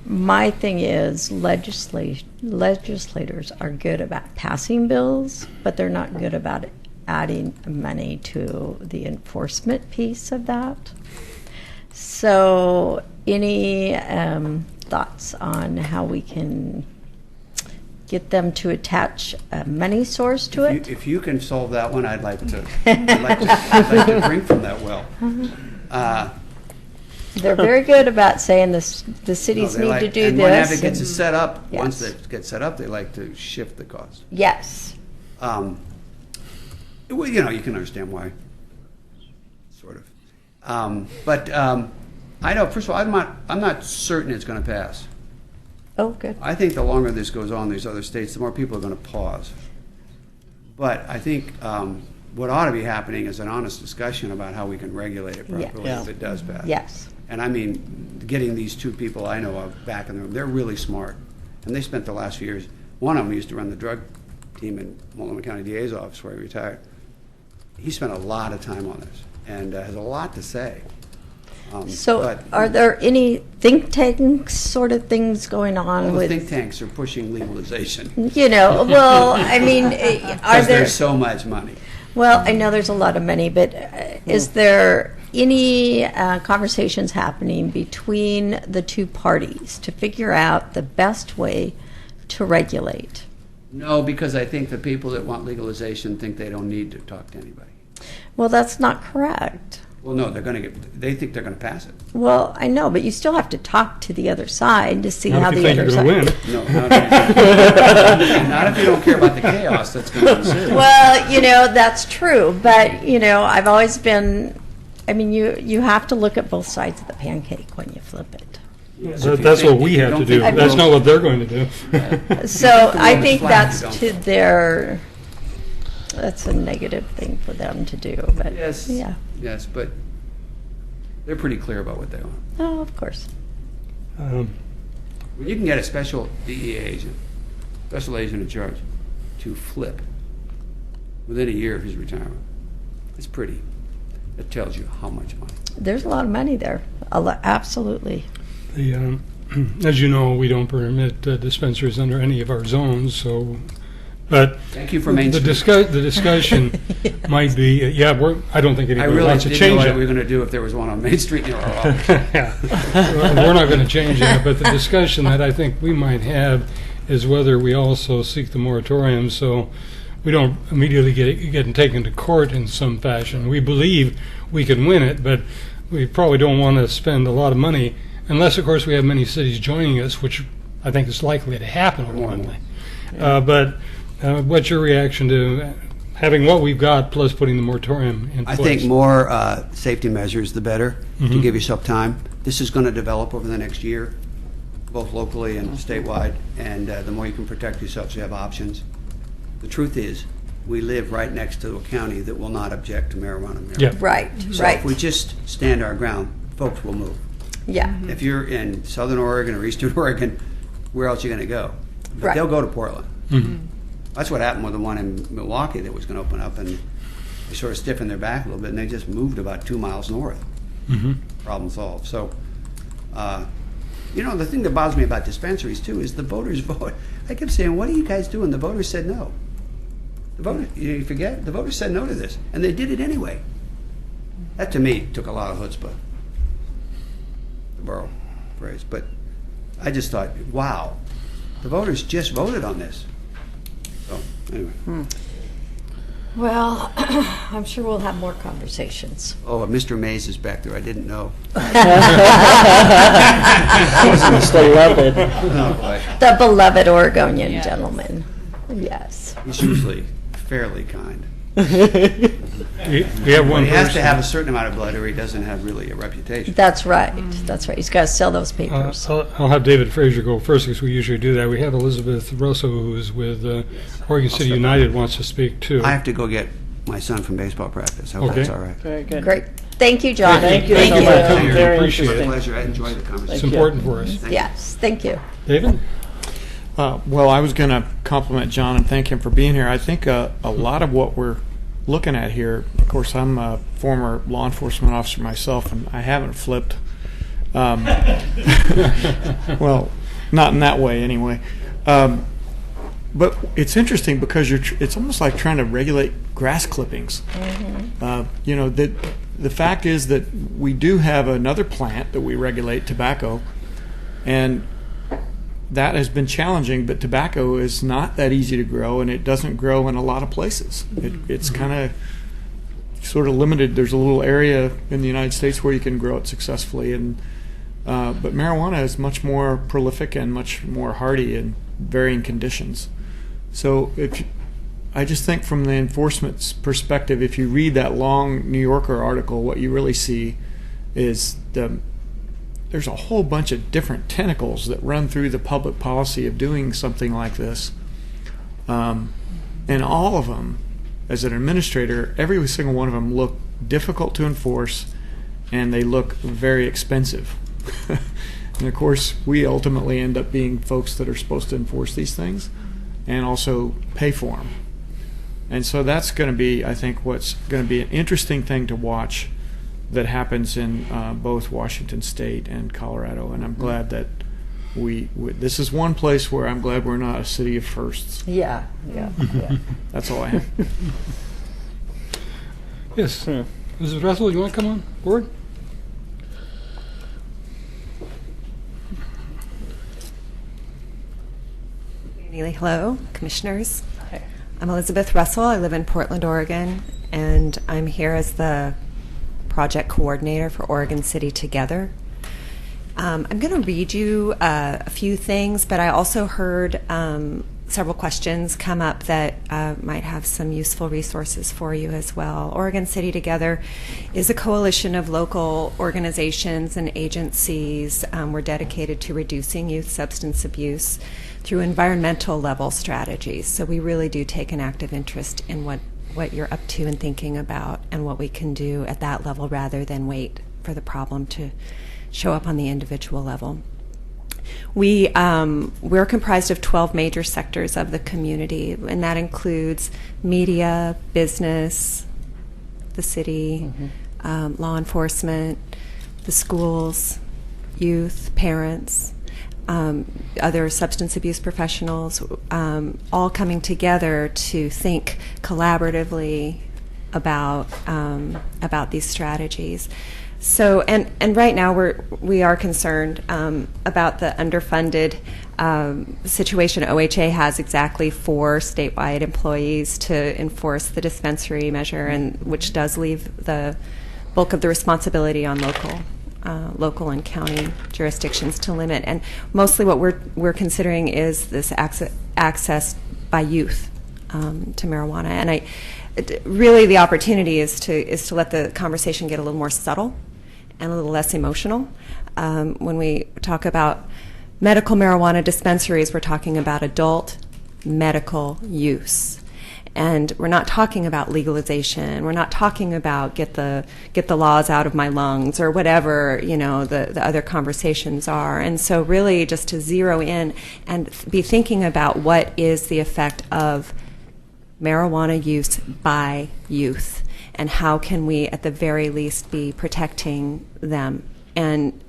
My thing is legislators are good about passing bills, but they're not good about adding money to the enforcement piece of that. So, any thoughts on how we can get them to attach a money source to it? If you can solve that one, I'd like to. I'd like to drink from that well. They're very good about saying the cities No, they need like- to do and this. when advocates is set up, Yes. once they get set up, they like to shift the cost. Yes. Well, you can understand why, sort of. But I know. First of all, I'm not certain it's going to pass. Oh, good. I think the longer this goes on in these other states, the more people are going to pause. But I think what ought to be happening is an honest discussion about how we can regulate it properly Yeah. if it does pass. Yes. And I mean, getting these two people I know of back in the room, they're really smart. And they spent the last few years, one of them used to run the drug team in Multnomah County DA's office where he retired. He spent a lot of time on this and has a lot to say. So, but are there any think tank sort of things going on all the with? think tanks are pushing legalization Well, I mean, are because there? there's so much money. Well, I know there's a lot of money, but is there any conversations happening between the two parties to figure out the best way to regulate? No, because I think the people that want legalization think they don't need to talk to anybody. Well, that's not correct. Well, no, they think they're going to pass it. Well, I know, but you still have to talk to the other side to see how Not if you the think other you're going to side. win. No, not if you don't care about the chaos that's going to ensue. Well, that's true, but I've always been. I mean, you have to look at both sides of the pancake when you flip it. That's what we have to do. think- That's not what they're going to do. So the I world is think flat, that's you don't. to their. That's a negative thing for them to do, but Yes. yeah. Yes, but they're pretty clear about what they want. Oh, of course. When you can get a special DEA agent, special agent in charge, to flip within a year of his retirement, it's pretty. It tells you how much money. There's a lot of money there. Absolutely. As you know, we don't permit dispensaries under any of our zones, so But Thank you for Main the Street. the discussion might be, I don't think I anybody really wants to didn't know change what it. we were going to do if there was one on Main Street near our office. Yeah. We're not going to change that, but the discussion that I think we might have is whether we also seek the moratorium so we don't immediately get taken to court in some fashion. We believe we can win it, but we probably don't want to spend a lot of money unless, of course, we have many cities joining us, which I think is likely to happen ultimately. But what's your reaction to having what we've got plus putting the moratorium in I place? think more safety measures, the better, Mm-hmm. to give yourself time. This is going to develop over the next year, both locally and statewide, and the more you can protect yourself, so you have options. The truth is, we live right next to a county that will not object to marijuana. Yeah. Right, So right. if we just stand our ground, folks will move. Yeah, If you're in Southern Oregon or Eastern Oregon, where else are you going to go? But Right. they'll go to Portland. Mhm. That's what happened with the one in Milwaukee that was going to open up, and they sort of stiffened their back a little bit, and they just moved about 2 miles north. Mhm. Problem solved. So, the thing that bothers me about dispensaries too is the voters vote. I kept saying, "What are you guys doing?" The voters said no. The voters, you forget, the voters said no to this, and they did it anyway. That to me took a lot of chutzpah, to borrow a phrase. But I just thought, wow, the voters just voted on this. So anyway. well, I'm sure we'll have more conversations. Oh, Mr. Mays is back there. I didn't know. It's beloved. Oh, boy. The beloved Oregonian Yes. gentleman. Yes. He's usually fairly kind. We have one He has person. to have a certain amount of blood, or he doesn't have really a reputation. That's right. That's right. He's got to sell those papers. I'll have David Frazier go first because we usually do that. We have Elizabeth Rosso, who's with Oregon City United, wants to speak too. I have to go get my son from baseball practice. I hope Okay. that's all right. Very good. Great. Thank you, John. Thank you Thank so you. much. Thank you. Very Appreciate it. It's a interesting. pleasure. I enjoyed the It's conversation. important for us. Yes. Thank you. David? Well, I was going to compliment John and thank him for being here. I think a lot of what we're looking at here, of course, I'm a former law enforcement officer myself, and I haven't flipped. Well, not in that way, anyway. But it's interesting because it's almost like trying to regulate grass clippings. The fact is that we do have another plant that we regulate, tobacco, and that has been challenging, but tobacco is not that easy to grow, and it doesn't grow in a lot of places. It's kind of sort of limited. There's a little area in the United States where you can grow it successfully, and but marijuana is much more prolific and much more hardy in varying conditions. So I just think from the enforcement's perspective, if you read that long New Yorker article, what you really see is there's a whole bunch of different tentacles that run through the public policy of doing something like this. And all of them, as an administrator, every single one of them look difficult to enforce, and they look very expensive. And of course, we ultimately end up being folks that are supposed to enforce these things and also pay for them. And so that's going to be, I think, what's going to be an interesting thing to watch that happens in both Washington State and Colorado. And I'm glad that this is one place where I'm glad we're not a city of firsts. Yeah. Yeah. That's all I have. Yes. Mrs. Russell, you want to come on board? Hello, commissioners. I'm Elizabeth Russell. I live in Portland, Oregon, and I'm here as the project coordinator for Oregon City Together. I'm going to read you a few things, but I also heard several questions come up that might have some useful resources for you as well. Oregon City Together is a coalition of local organizations and agencies. We're dedicated to reducing youth substance abuse through environmental level strategies. So we really do take an active interest in what you're up to and thinking about and what we can do at that level rather than wait for the problem to show up on the individual level. We're comprised of 12 major sectors of the community, and that includes media, business, the city, law enforcement, the schools, youth, parents. other substance abuse professionals, all coming together to think collaboratively about these strategies. So, and right now we are concerned about the underfunded situation OHA has exactly 4 statewide employees to enforce the dispensary measure, and which does leave the bulk of the responsibility on local and county jurisdictions to limit. And mostly what we're considering is this access by youth to marijuana. And really the opportunity is to let the conversation get a little more subtle and a little less emotional. When we talk about medical marijuana dispensaries, we're talking about adult medical use. And we're not talking about legalization. We're not talking about get the laws out of my lungs or whatever, the other conversations are. And so really just to zero in and be thinking about what is the effect of marijuana use by youth, and how can we at the very least be protecting them. And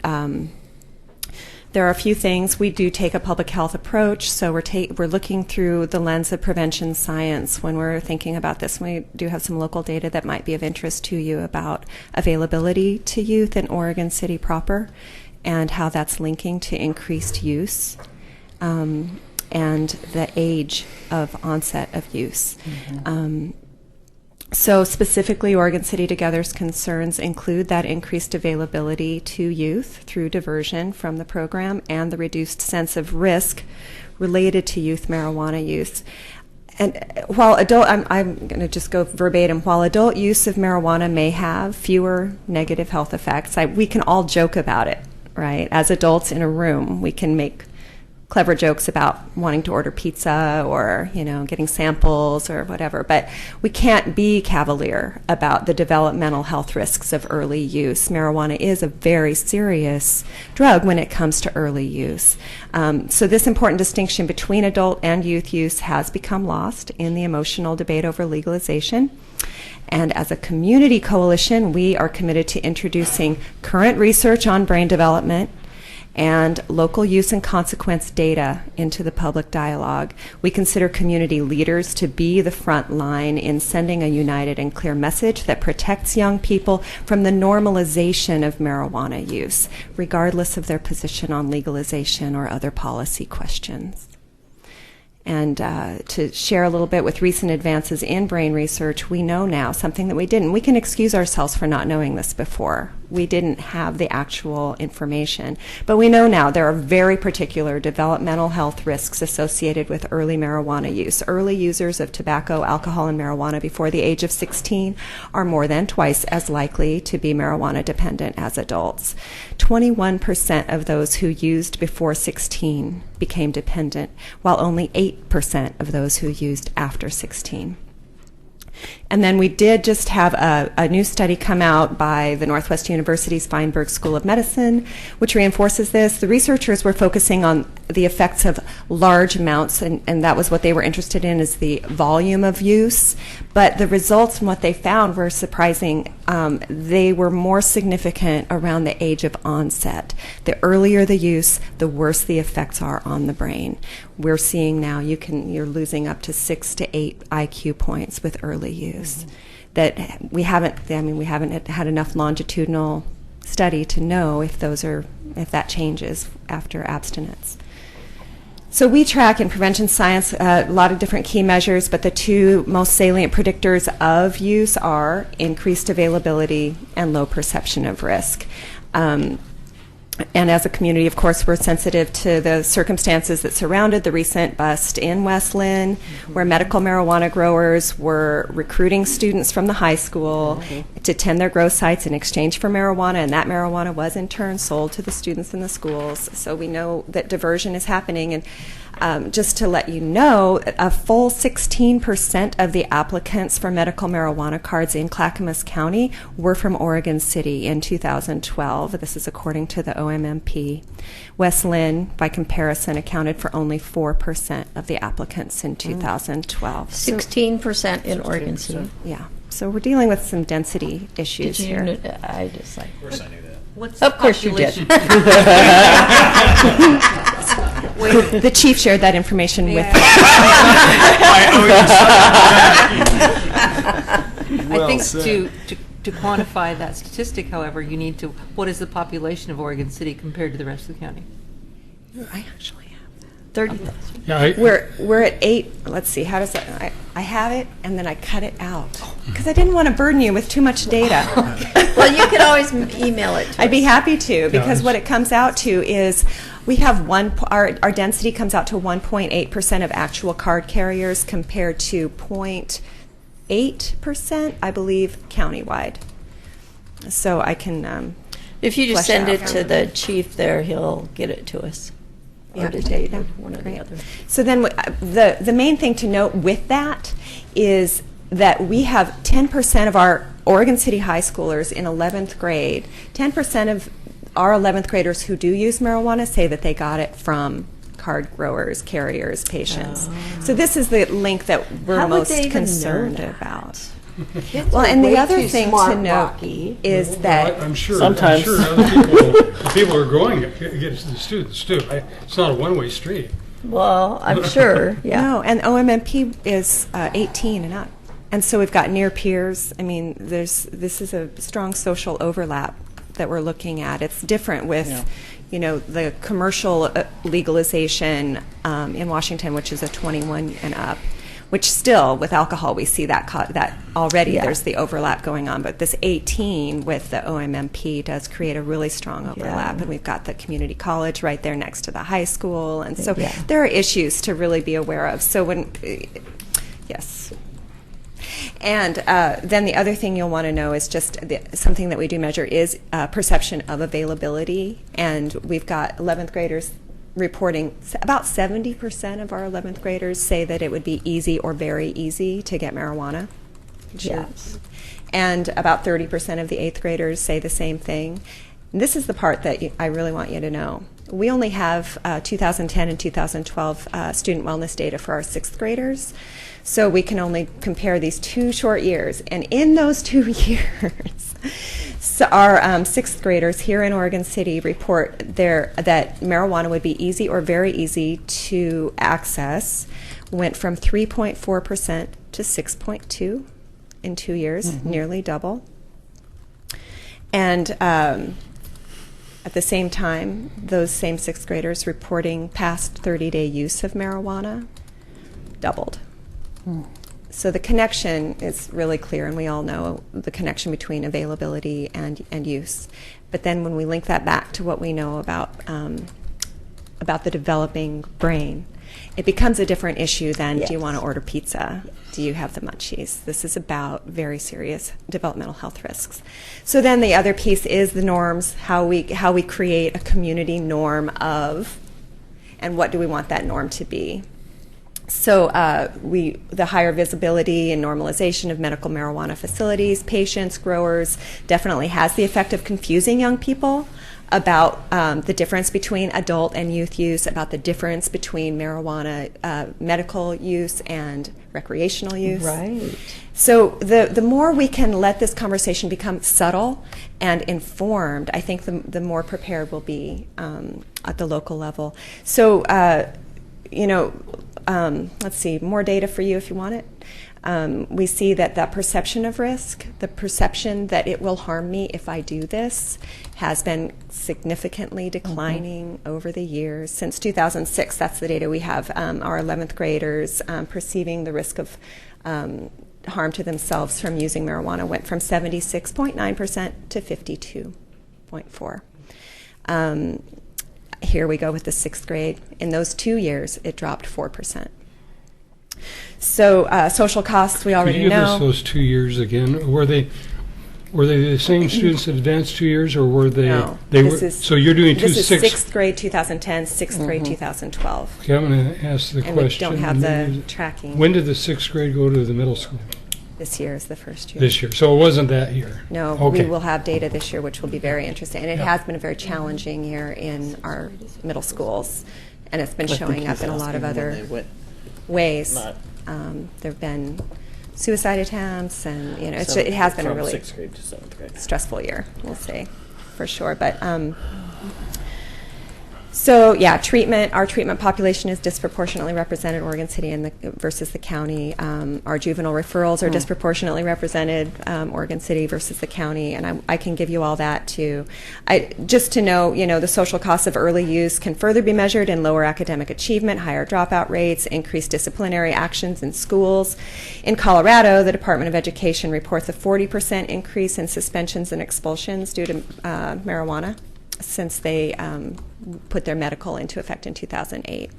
there are a few things. We do take a public health approach, so we're looking through the lens of prevention science when we're thinking about this. We do have some local data that might be of interest to you about availability to youth in Oregon City proper, and how that's linking to increased use, and the age of onset of use. So specifically, Oregon City Together's concerns include that increased availability to youth through diversion from the program and the reduced sense of risk related to youth marijuana use. And while I'm going to just go verbatim, while adult use of marijuana may have fewer negative health effects, we can all joke about it, right? As adults in a room, we can make clever jokes about wanting to order pizza or, getting samples or whatever. But we can't be cavalier about the developmental health risks of early use. Marijuana is a very serious drug when it comes to early use. So this important distinction between adult and youth use has become lost in the emotional debate over legalization. And as a community coalition, we are committed to introducing current research on brain development and local use and consequence data into the public dialogue. We consider community leaders to be the front line in sending a united and clear message that protects young people from the normalization of marijuana use, regardless of their position on legalization or other policy questions. And to share a little bit with recent advances in brain research, we know now something that we didn't. We can excuse ourselves for not knowing this before. We didn't have the actual information. But we know now there are very particular developmental health risks associated with early marijuana use. Early users of tobacco, alcohol, and marijuana before the age of 16 are more than twice as likely to be marijuana dependent as adults. 21% of those who used before 16 became dependent, while only 8% of those who used after 16. And then we did just have a new study come out by the Northwest University's Feinberg School of Medicine, which reinforces this. The researchers were focusing on the effects of large amounts, and that was what they were interested in, is the volume of use. But the results and what they found were surprising. They were more significant around the age of onset. The earlier the use, the worse the effects are on the brain. We're seeing now you're losing up to 6 to 8 IQ points with early use. That we haven't had enough longitudinal study to know if that changes after abstinence. So we track in prevention science a lot of different key measures, but the two most salient predictors of use are increased availability and low perception of risk. And as a community, of course, we're sensitive to the circumstances that surrounded the recent bust in West Linn, where medical marijuana growers were recruiting students from the high school to tend their grow sites in exchange for marijuana, and that marijuana was in turn sold to the students in the schools. So we know that diversion is happening. And just to let you know, a full 16% of the applicants for medical marijuana cards in Clackamas County were from Oregon City in 2012. This is according to the OMMP. West Linn, by comparison, accounted for only 4% of the applicants in 2012. 16% in Oregon City. Yeah. So we're dealing with some density issues here. I just like. Of course I knew that. What's Of the course you did. population? The chief shared that information with me. I think to quantify that statistic, however, you need to, what is the population of Oregon City compared to the rest of the county? I actually have 30,000. Yeah, We're at 8. Let's see. How does that? I have it, and then I cut it out because I didn't want to burden you with too much data. Well, you could always email it to I'd be us. happy to, because it's- what it comes out to is we have our density comes out to 1.8% of actual card carriers compared to 0.8%, I believe, countywide. So I can. If you just flesh send out. it to the chief there, he'll get it to us. Or Yeah. to David, Yeah. one or the Great. other. So then the main thing to note with that is that we have 10% of our Oregon City high schoolers in 11th grade, 10% of our 11th graders who do use marijuana say that they got it from card growers, carriers, patients. So this is the link that we're How would most they even know concerned that? about. Kids Well, are and the way other too thing smart, to note Rocky. is Well, that I'm sure. Sometimes. I'm sure other people, the people who are growing it get the students too. It's not a one-way street. Well, I'm sure, yeah. No, and OMMP is 18 and up. And so we've got near peers. I mean, this is a strong social overlap that we're looking at. It's different with, the commercial legalization in Washington, which is a 21 and up, which still, with alcohol, we see that already Yeah. there's the overlap going on. But this 18 with the OMMP does create a really strong overlap. Yeah. And we've got the community college right there next to the high school. And so Yeah. there are issues to really be aware of. So yes. And then the other thing you'll want to know is just something that we do measure is perception of availability. And we've got 11th graders reporting about 70% of our 11th graders say that it would be easy or very easy to get marijuana. Yes. And about 30% of the 8th graders say the same thing. And this is the part that I really want you to know. We only have 2010 and 2012 student wellness data for our 6th graders. So we can only compare these 2 short years. And in those 2 years, so our 6th graders here in Oregon City report that marijuana would be easy or very easy to access, went from 3.4% to 6.2% in 2 years, nearly double. And at the same time, those same 6th graders reporting past 30-day use of marijuana doubled. So the connection is really clear, and we all know the connection between availability and use. But then when we link that back to what we know about the developing brain, it becomes a different issue than do you want to order pizza? Do you have the munchies? This is about very serious developmental health risks. So then the other piece is the norms, how we create a community norm of, and what do we want that norm to be? So the higher visibility and normalization of medical marijuana facilities, patients, growers, definitely has the effect of confusing young people about the difference between adult and youth use, about the difference between marijuana medical use and recreational use. Right. So the more we can let this conversation become subtle and informed, I think the more prepared we'll be at the local level. So, let's see, more data for you if you want it. We see that perception of risk, the perception that it will harm me if I do this, has been significantly declining over the years. Since 2006, that's the data we have, our 11th graders perceiving the risk of harm to themselves from using marijuana went from 76.9% to 52.4%. Here we go with the 6th grade. In those 2 years, it dropped 4%. So social costs, we Could already you give us know. those 2 years again? Were they the same students that advanced 2 years, or were they? No. They This were. is- So you're doing This is 6th. 6th grade 2010, 6th grade 2012. Okay, I'm going to ask the And we question. don't have the tracking. When did the 6th grade go to the middle school? This year is the first year. This year. So it wasn't that year. No, Okay. we will have data this year, which will be very interesting. And it has been a very challenging year in our middle schools, and it's been I think showing up he's in a lot of asking when other they went ways. not- There have been suicide attempts, and it has been a from really 6th grade to 7th grade. stressful year, we'll say, for sure. But So yeah, our treatment population is disproportionately represented Oregon City versus the county. Our juvenile referrals are disproportionately represented Oregon City versus the county, and I can give you all that too. Just to know, the social costs of early use can further be measured in lower academic achievement, higher dropout rates, increased disciplinary actions in schools. In Colorado, the Department of Education reports a 40% increase in suspensions and expulsions due to marijuana since they put their medical into effect in 2008,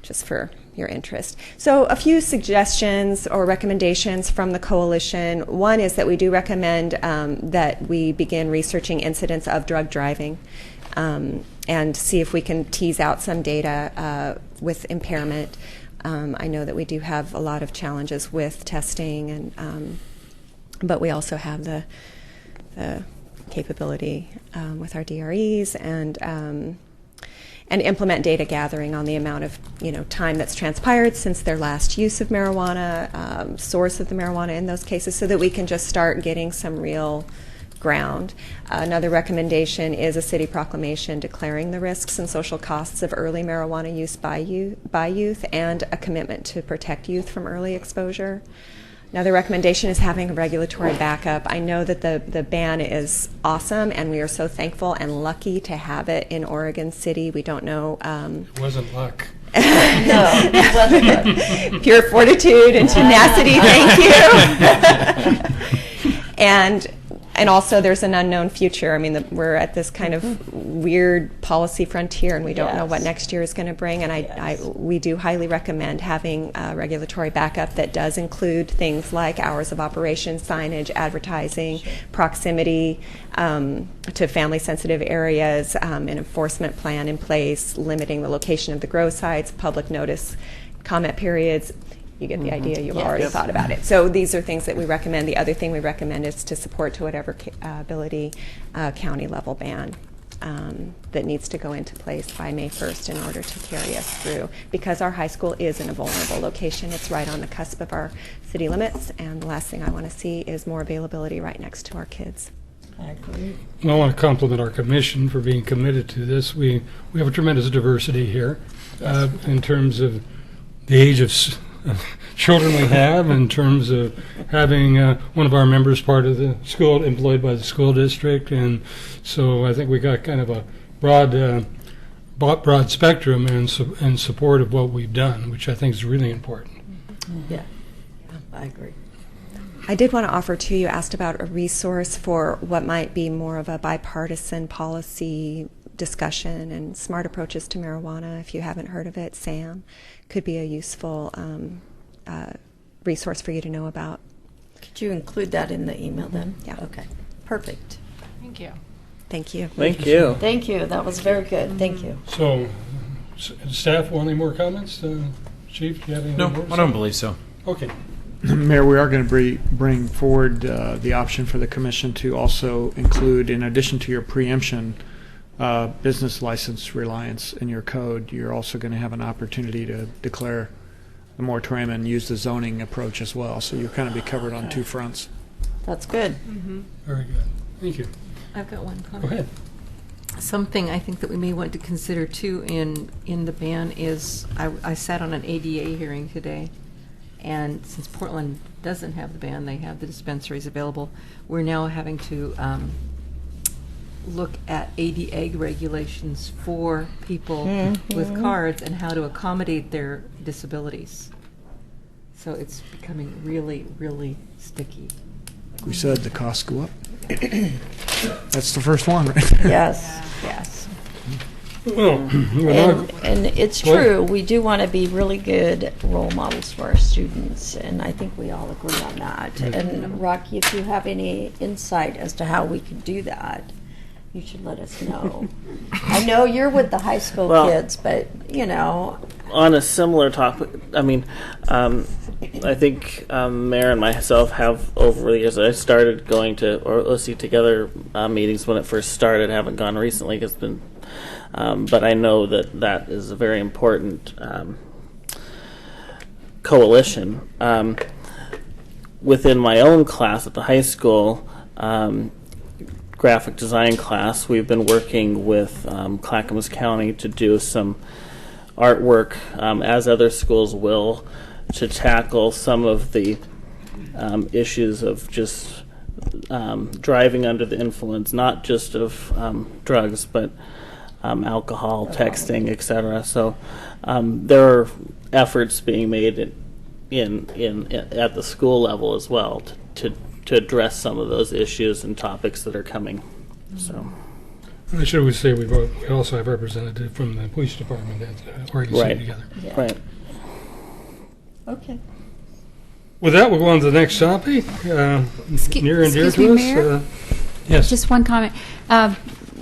just for your interest. So a few suggestions or recommendations from the coalition. One is that we do recommend that we begin researching incidents of drug driving and see if we can tease out some data with impairment. I know that we do have a lot of challenges with testing, but we also have the capability with our DREs and implement data gathering on the amount of time that's transpired since their last use of marijuana, source of the marijuana in those cases, so that we can just start getting some real ground. Another recommendation is a city proclamation declaring the risks and social costs of early marijuana use by youth and a commitment to protect youth from early exposure. Another recommendation is having a regulatory backup. I know that the ban is awesome, and we are so thankful and lucky to have it in Oregon City. We don't know. It wasn't luck. No, it wasn't luck. Pure fortitude and tenacity, thank you. And also there's an unknown future. I mean, we're at this kind of weird policy frontier, and we don't know what next year is going to bring. And we do highly recommend having a regulatory backup that does include things like hours of operation, signage, advertising, proximity to family-sensitive areas, an enforcement plan in place, limiting the location of the grow sites, public notice, comment periods. You get the idea. You've already thought about it. So these are things that we recommend. The other thing we recommend is to support to whatever ability county level ban that needs to go into place by May 1st in order to carry us through. Because our high school is in a vulnerable location. It's right on the cusp of our city limits, and the last thing I want to see is more availability right next to our kids. I agree. Well, I want to compliment our commission for being committed to this. We have a tremendous diversity here in terms of the age of children we have, in terms of having one of our members part of the school, employed by the school district, and so I think we got kind of a broad spectrum in support of what we've done, which I think is really important. Yeah, I agree. I did want to offer too, you asked about a resource for what might be more of a bipartisan policy discussion and smart approaches to marijuana. If you haven't heard of it, SAM could be a useful resource for you to know about. Could you include that in the email then? Yeah. Okay. Perfect. Thank you. Thank you. Thank you. Thank you. That was very good. Thank you. So, staff, want any more comments? Chief, do you have any No, more? I don't believe so. Okay. Mayor, we are going to bring forward the option for the commission to also include, in addition to your preemption, business license reliance in your code. You're also going to have an opportunity to declare the moratorium and use the zoning approach as well. So you'll kind of be covered on two fronts. That's good. Very good. Thank you. I've got one comment. Go ahead. Something I think that we may want to consider too in the ban is I sat on an ADA hearing today, and since Portland doesn't have the ban, they have the dispensaries available. We're now having to look at ADA regulations for people with cards and how to accommodate their disabilities. So it's becoming really, really sticky. We said the costs go up. That's the first one, right there. Yes. Yes. Well, And it's Go ahead. true. We do want to be really good role models for our students, and I think we all agree on that. And Rocky, if you have any insight as to how we could do that, you should let us know. I know you're with the high school Well, kids, but On a similar topic, I mean, I think Mayor and myself have over the years. I started going to OC Together meetings when it first started. Haven't gone recently. It's been, but I know that is a very important coalition. Within my own class at the high school, graphic design class, we've been working with Clackamas County to do some artwork, as other schools will, to tackle some of the issues of just driving under the influence, not just of drugs, but alcohol, texting, etc. So there are efforts being made at the school level as well to address some of those issues and topics that are coming. So. I should always say we also have representative from the police department at Oregon City Right. together. Yeah. Right. Okay. With that, we'll go on to the next topic. Near and dear excuse to me, us. Mayor? Yes. Just one comment.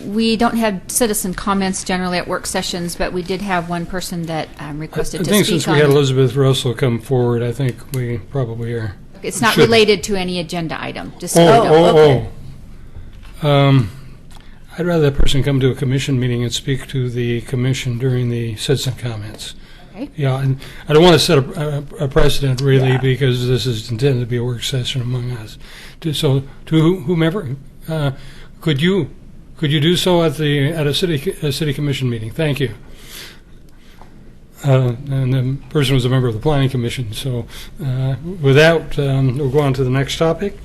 We don't have citizen comments generally at work sessions, but we did have one person that requested I to think speak since on we had it. Elizabeth Russell come forward, I think we probably are. It's not should- related to any agenda item, just so you know. okay. I'd rather that person come to a commission meeting and speak to the commission during the citizen comments. Okay. Yeah, and I don't want to set a precedent really, Yeah. because this is intended to be a work session among us. So to whomever, could you do so at a city commission meeting? Thank you. And the person was a member of the planning commission. So with that, we'll go on to the next topic,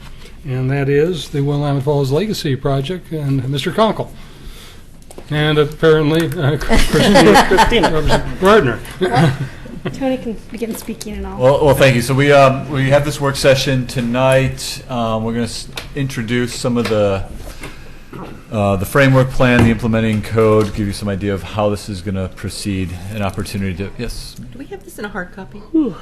and that is the Willamette Falls Legacy Project and Mr. Conkle. And apparently, Christina Gardner. Tony can begin speaking and all. Well, thank you. So we have this work session tonight. We're going to introduce some of the framework plan, the implementing code, give you some idea of how this is going to proceed, an opportunity to, yes? Do we have this in a hard copy? Do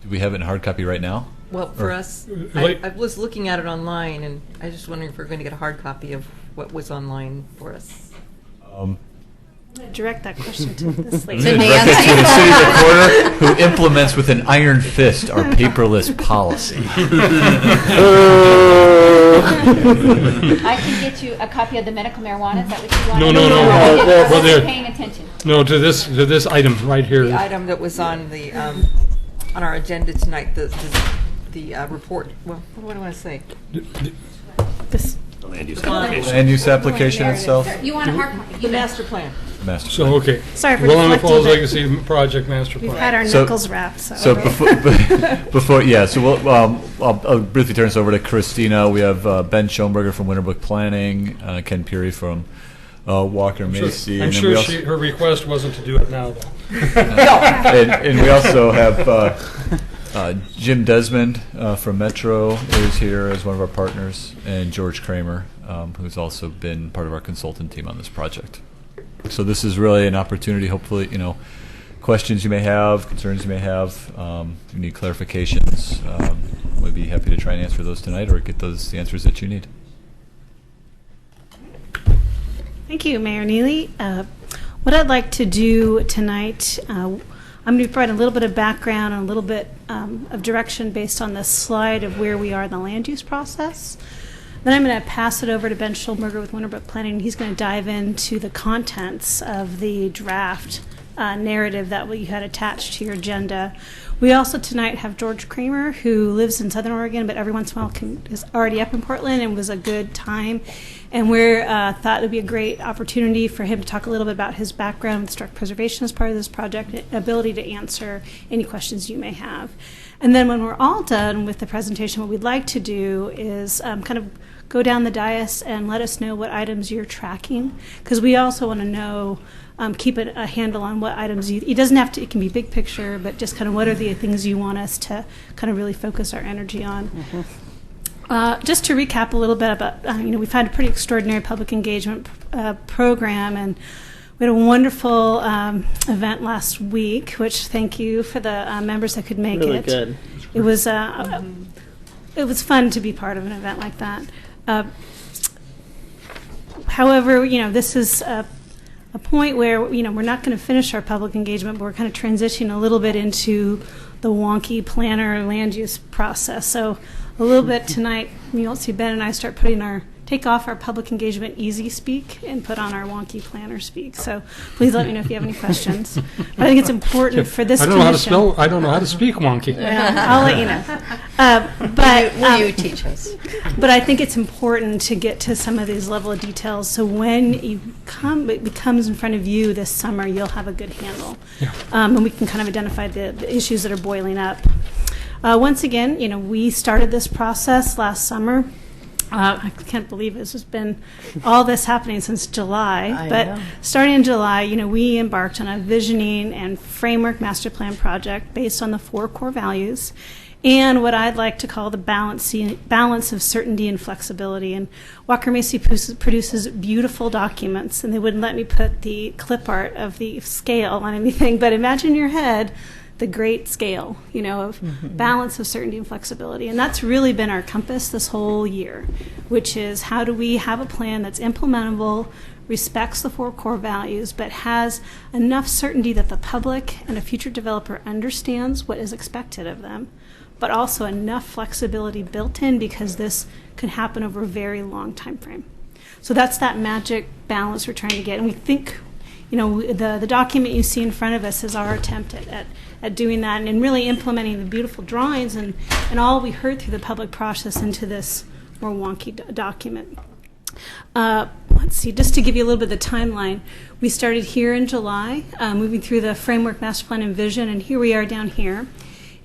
we have it in hard copy right now? Well, for us, I was looking at it online, and I was just wondering if we're going to get a hard copy of what was online for us. I'm going to direct that question to this lady. To Direct it to the city recorder, who implements with an iron fist our paperless policy. I can get you a copy of the medical marijuana. Is that what you want? No. I Well, wasn't there- paying attention. No, to this item right here. The item that was on the on our agenda tonight, the report. Well, what do I want to say? This, Land use application itself? You want a hard copy? The master plan. Master So, okay. Sorry for Willamette deflecting, Falls but Legacy Project Master we've Plan. had our So- knuckles wrapped. So, So before, yeah. So I'll briefly turn this over to Christina. We have Ben Schoenberger from Winterbrook Planning, Ken Peary from Walker Macy, I'm and then sure we also, her request wasn't to do it now, though. and we also have Jim Desmond from Metro is here as one of our partners, and George Kramer, who's also been part of our consultant team on this project. So this is really an opportunity, hopefully, questions you may have, concerns you may have, if you need clarifications, we'd be happy to try and answer those tonight or get the answers that you need. thank you, Mayor Neely. What I'd like to do tonight, I'm going to provide a little bit of background and a little bit of direction based on this slide of where we are in the land use process. Then I'm going to pass it over to Ben Schulberger with Winterbrook Planning, and he's going to dive into the contents of the draft narrative that you had attached to your agenda. We also tonight have George Kramer, who lives in Southern Oregon, but every once in a while is already up in Portland, and was a good time. And we thought it would be a great opportunity for him to talk a little bit about his background with historic preservation as part of this project, and ability to answer any questions you may have. And then when we're all done with the presentation, what we'd like to do is kind of go down the dais and let us know what items you're tracking, because we also want to know, keep a handle on what items it doesn't have to, it can be big picture, but just kind of what are the things you want us to kind of really focus our energy on. Mm-hmm. Just to recap a little bit about, we've had a pretty extraordinary public engagement program, and we had a wonderful event last week, which thank you for the members that could make Really it. good. It was it was fun to be part of an event like that. However, this is a point where we're not going to finish our public engagement, but we're kind of transitioning a little bit into the wonky planner land use process. So a little bit tonight, you'll see Ben and I start putting our take off our public engagement easy speak and put on our wonky planner speak. So please let me know if you have any questions. But I think it's important for this I don't know how to commission- spell. I don't know how to speak wonky. I'll let you know. But Will you teach us? But I think it's important to get to some of these level of details, so when it becomes in front of you this summer, you'll have a good handle. Yeah. And we can kind of identify the issues that are boiling up. Once again, we started this process last summer. I can't believe this has been all this happening since July. I But know. starting in July, we embarked on a visioning and framework master plan project based on the 4 core values and what I'd like to call the balance of certainty and flexibility. And Walker Macy produces beautiful documents, and they wouldn't let me put the clip art of the scale on anything, but imagine in your head the great scale, of balance of certainty and flexibility. And that's really been our compass this whole year, which is how do we have a plan that's implementable, respects the 4 core values, but has enough certainty that the public and a future developer understands what is expected of them, but also enough flexibility built in because this could happen over a very long time frame. So that's that magic balance we're trying to get. And we think, the document you see in front of us is our attempt at doing that and really implementing the beautiful drawings and all we heard through the public process into this more wonky document. Let's see, just to give you a little bit of the timeline, we started here in July, moving through the framework master plan and vision, and here we are down here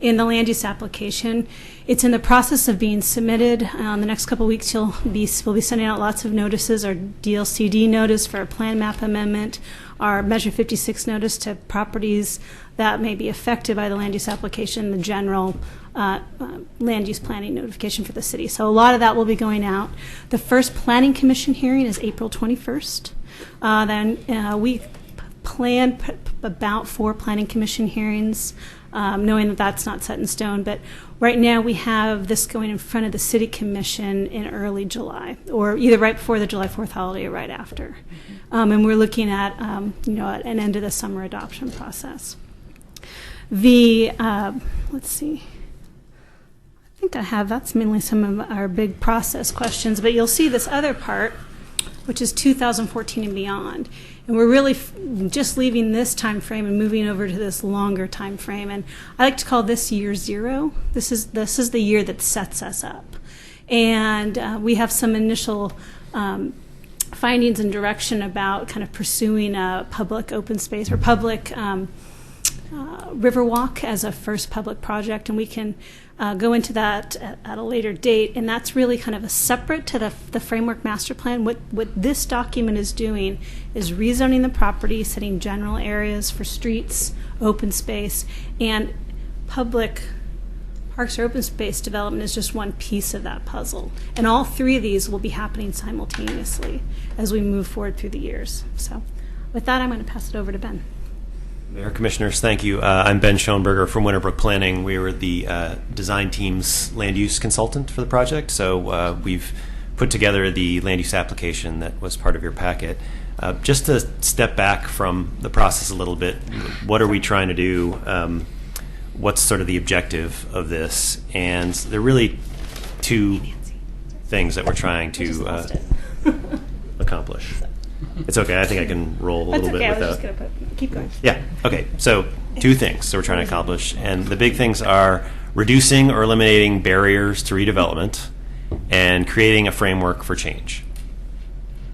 in the land use application. It's in the process of being submitted. The next couple of weeks, we'll be sending out lots of notices, our DLCD notice for a plan map amendment, our Measure 56 notice to properties that may be affected by the land use application, the general land use planning notification for the city. So a lot of that will be going out. The first planning commission hearing is April 21st. Then we plan about 4 planning commission hearings, knowing that that's not set in stone. But right now we have this going in front of the city commission in early July, or either right before the July 4th holiday or right after. And we're looking at, an end of the summer adoption process. Let's see. I think that's mainly some of our big process questions, but you'll see this other part, which is 2014 and beyond. And we're really just leaving this time frame and moving over to this longer time frame. And I like to call this year 0. This is the year that sets us up. And we have some initial findings and direction about kind of pursuing a public open space or public Riverwalk as a first public project, and we can go into that at a later date. And that's really kind of a separate to the framework master plan. What this document is doing is rezoning the property, setting general areas for streets, open space, and public parks or open space development is just one piece of that puzzle. And all 3 of these will be happening simultaneously as we move forward through the years. So with that, I'm going to pass it over to Ben. Mayor, Commissioners, thank you. I'm Ben Schoenberger from Winterbrook Planning. We were the design team's land use consultant for the project, so we've put together the land use application that was part of your packet. Just to step back from the process a little bit, what are we trying to do? What's sort of the objective of this? And there are really 2 things that we're trying to accomplish. It's okay. I think I can roll a little bit okay. with I was that. just going to keep going. Yeah. Okay. So 2 things that we're trying to accomplish, and the big things are reducing or eliminating barriers to redevelopment and creating a framework for change.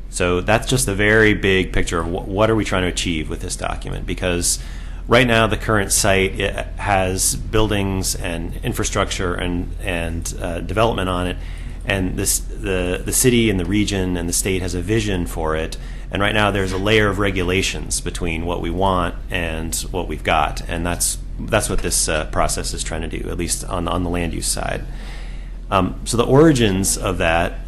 So that's just a very big picture of what are we trying to achieve with this document, because right now the current site has buildings and infrastructure and development on it, and the city and the region and the state has a vision for it. And right now there's a layer of regulations between what we want and what we've got, and that's what this process is trying to do, at least on the land use side. So the origins of that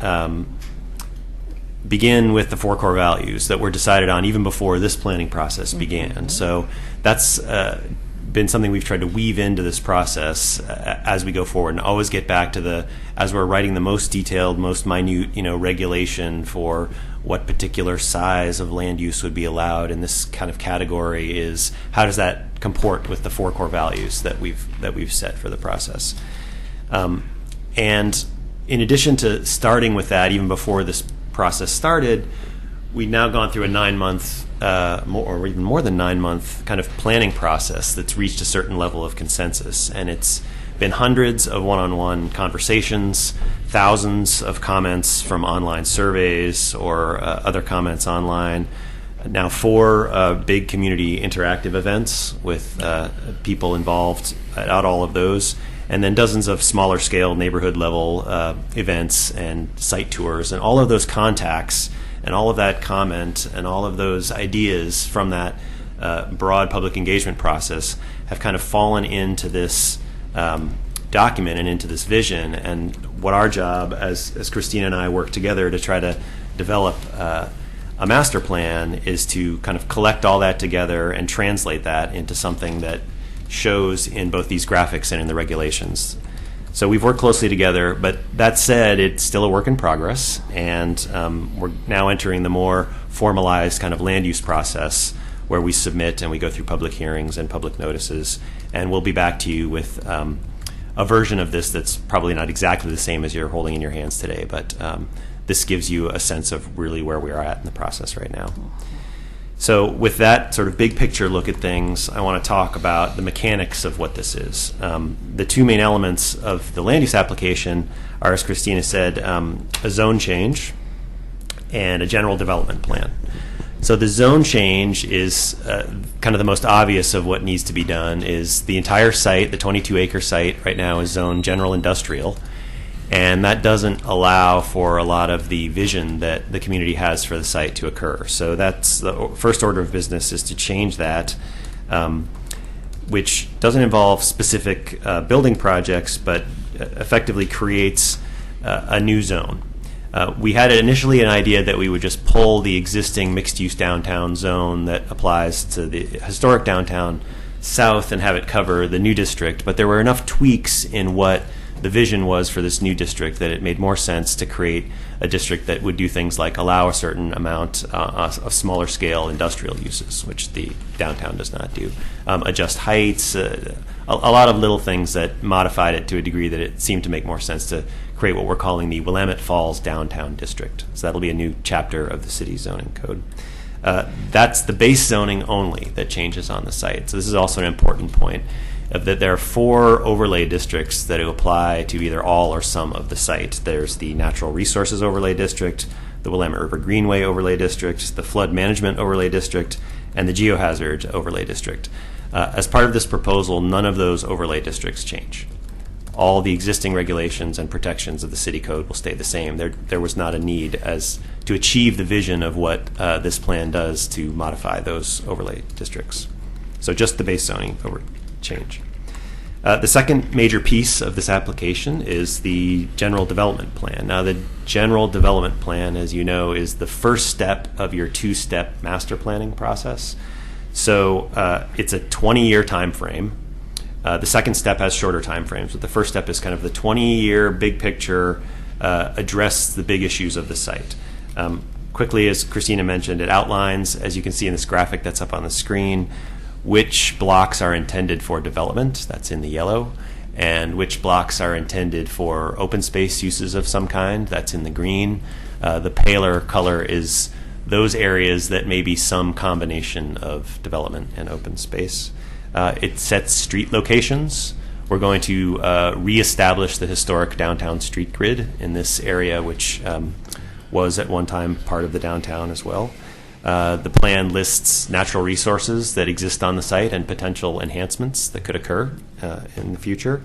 begin with the 4 core values that were decided on even before this planning process began. So that's been something we've tried to weave into this process as we go forward, and always get back to as we're writing the most detailed, most minute, regulation for what particular size of land use would be allowed in this kind of category, is how does that comport with the 4 core values that we've set for the process. And in addition to starting with that, even before this process started, we've now gone through a 9-month, or even more than 9-month kind of planning process that's reached a certain level of consensus. And it's been hundreds of one-on-one conversations, thousands of comments from online surveys or other comments online. Now 4 big community interactive events with people involved at all of those, and then dozens of smaller scale neighborhood level events and site tours, and all of those contacts and all of that comment and all of those ideas from that broad public engagement process have kind of fallen into this document and into this vision. And what our job as Christina and I work together to try to develop a master plan is to kind of collect all that together and translate that into something that shows in both these graphics and in the regulations. So we've worked closely together, but that said, it's still a work in progress, and we're now entering the more formalized kind of land use process where we submit and we go through public hearings and public notices, and we'll be back to you with a version of this that's probably not exactly the same as you're holding in your hands today, but this gives you a sense of really where we are at in the process right now. So with that sort of big picture look at things, I want to talk about the mechanics of what this is. The 2 main elements of the land use application are, as Christina said, a zone change and a general development plan. So the zone change is kind of the most obvious of what needs to be done. Is the entire site, the 22-acre site right now, is zoned general industrial, and that doesn't allow for a lot of the vision that the community has for the site to occur. So that's the first order of business, is to change that, which doesn't involve specific building projects, but effectively creates a new zone. We had initially an idea that we would just pull the existing mixed-use downtown zone that applies to the historic downtown south and have it cover the new district, but there were enough tweaks in what the vision was for this new district that it made more sense to create a district that would do things like allow a certain amount of smaller scale industrial uses, which the downtown does not do. Adjust heights, a lot of little things that modified it to a degree that it seemed to make more sense to create what we're calling the Willamette Falls Downtown District. So that'll be a new chapter of the city's zoning code. That's the base zoning only that changes on the site. So this is also an important point, that there are 4 overlay districts that apply to either all or some of the site. There's the Natural Resources Overlay District, the Willamette River Greenway Overlay District, the Flood Management Overlay District, and the Geohazard Overlay District. As part of this proposal, none of those overlay districts change. All the existing regulations and protections of the city code will stay the same. There was not a need to achieve the vision of what this plan does to modify those overlay districts. So just the base zoning change. The second major piece of this application is the general development plan. Now, the general development plan, as you know, is the first step of your 2-step master planning process. So it's a 20-year time frame. The second step has shorter time frames, but the first step is kind of the 20-year big picture, address the big issues of the site. Quickly, as Christina mentioned, it outlines, as you can see in this graphic that's up on the screen, which blocks are intended for development, that's in the yellow, and which blocks are intended for open space uses of some kind, that's in the green. The paler color is those areas that may be some combination of development and open space. It sets street locations. We're going to reestablish the historic downtown street grid in this area, which was at one time part of the downtown as well. The plan lists natural resources that exist on the site and potential enhancements that could occur in the future.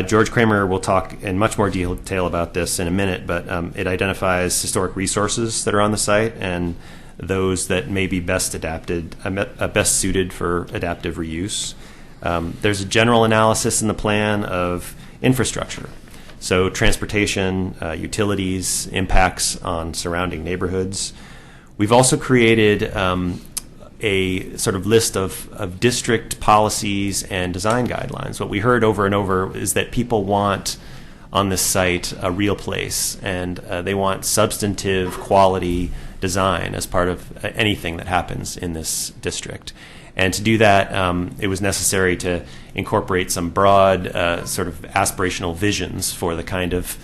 George Kramer will talk in much more detail about this in a minute, but it identifies historic resources that are on the site and those that may be best suited for adaptive reuse. There's a general analysis in the plan of infrastructure. So transportation, utilities, impacts on surrounding neighborhoods. We've also created a sort of list of district policies and design guidelines. What we heard over and over is that people want on this site a real place, and they want substantive quality design as part of anything that happens in this district. And to do that, it was necessary to incorporate some broad sort of aspirational visions for the kind of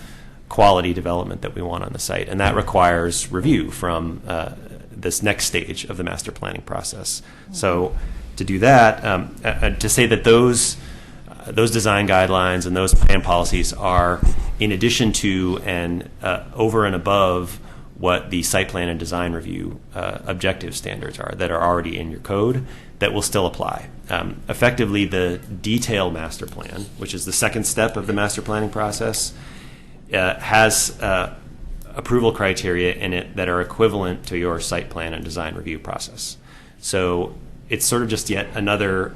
quality development that we want on the site. And that requires review from this next stage of the master planning process. So to do that, to say that those design guidelines and those plan policies are in addition to and over and above what the site plan and design review objective standards are that are already in your code, that will still apply. Effectively, the detailed master plan, which is the second step of the master planning process, has approval criteria in it that are equivalent to your site plan and design review process. So it's sort of just yet another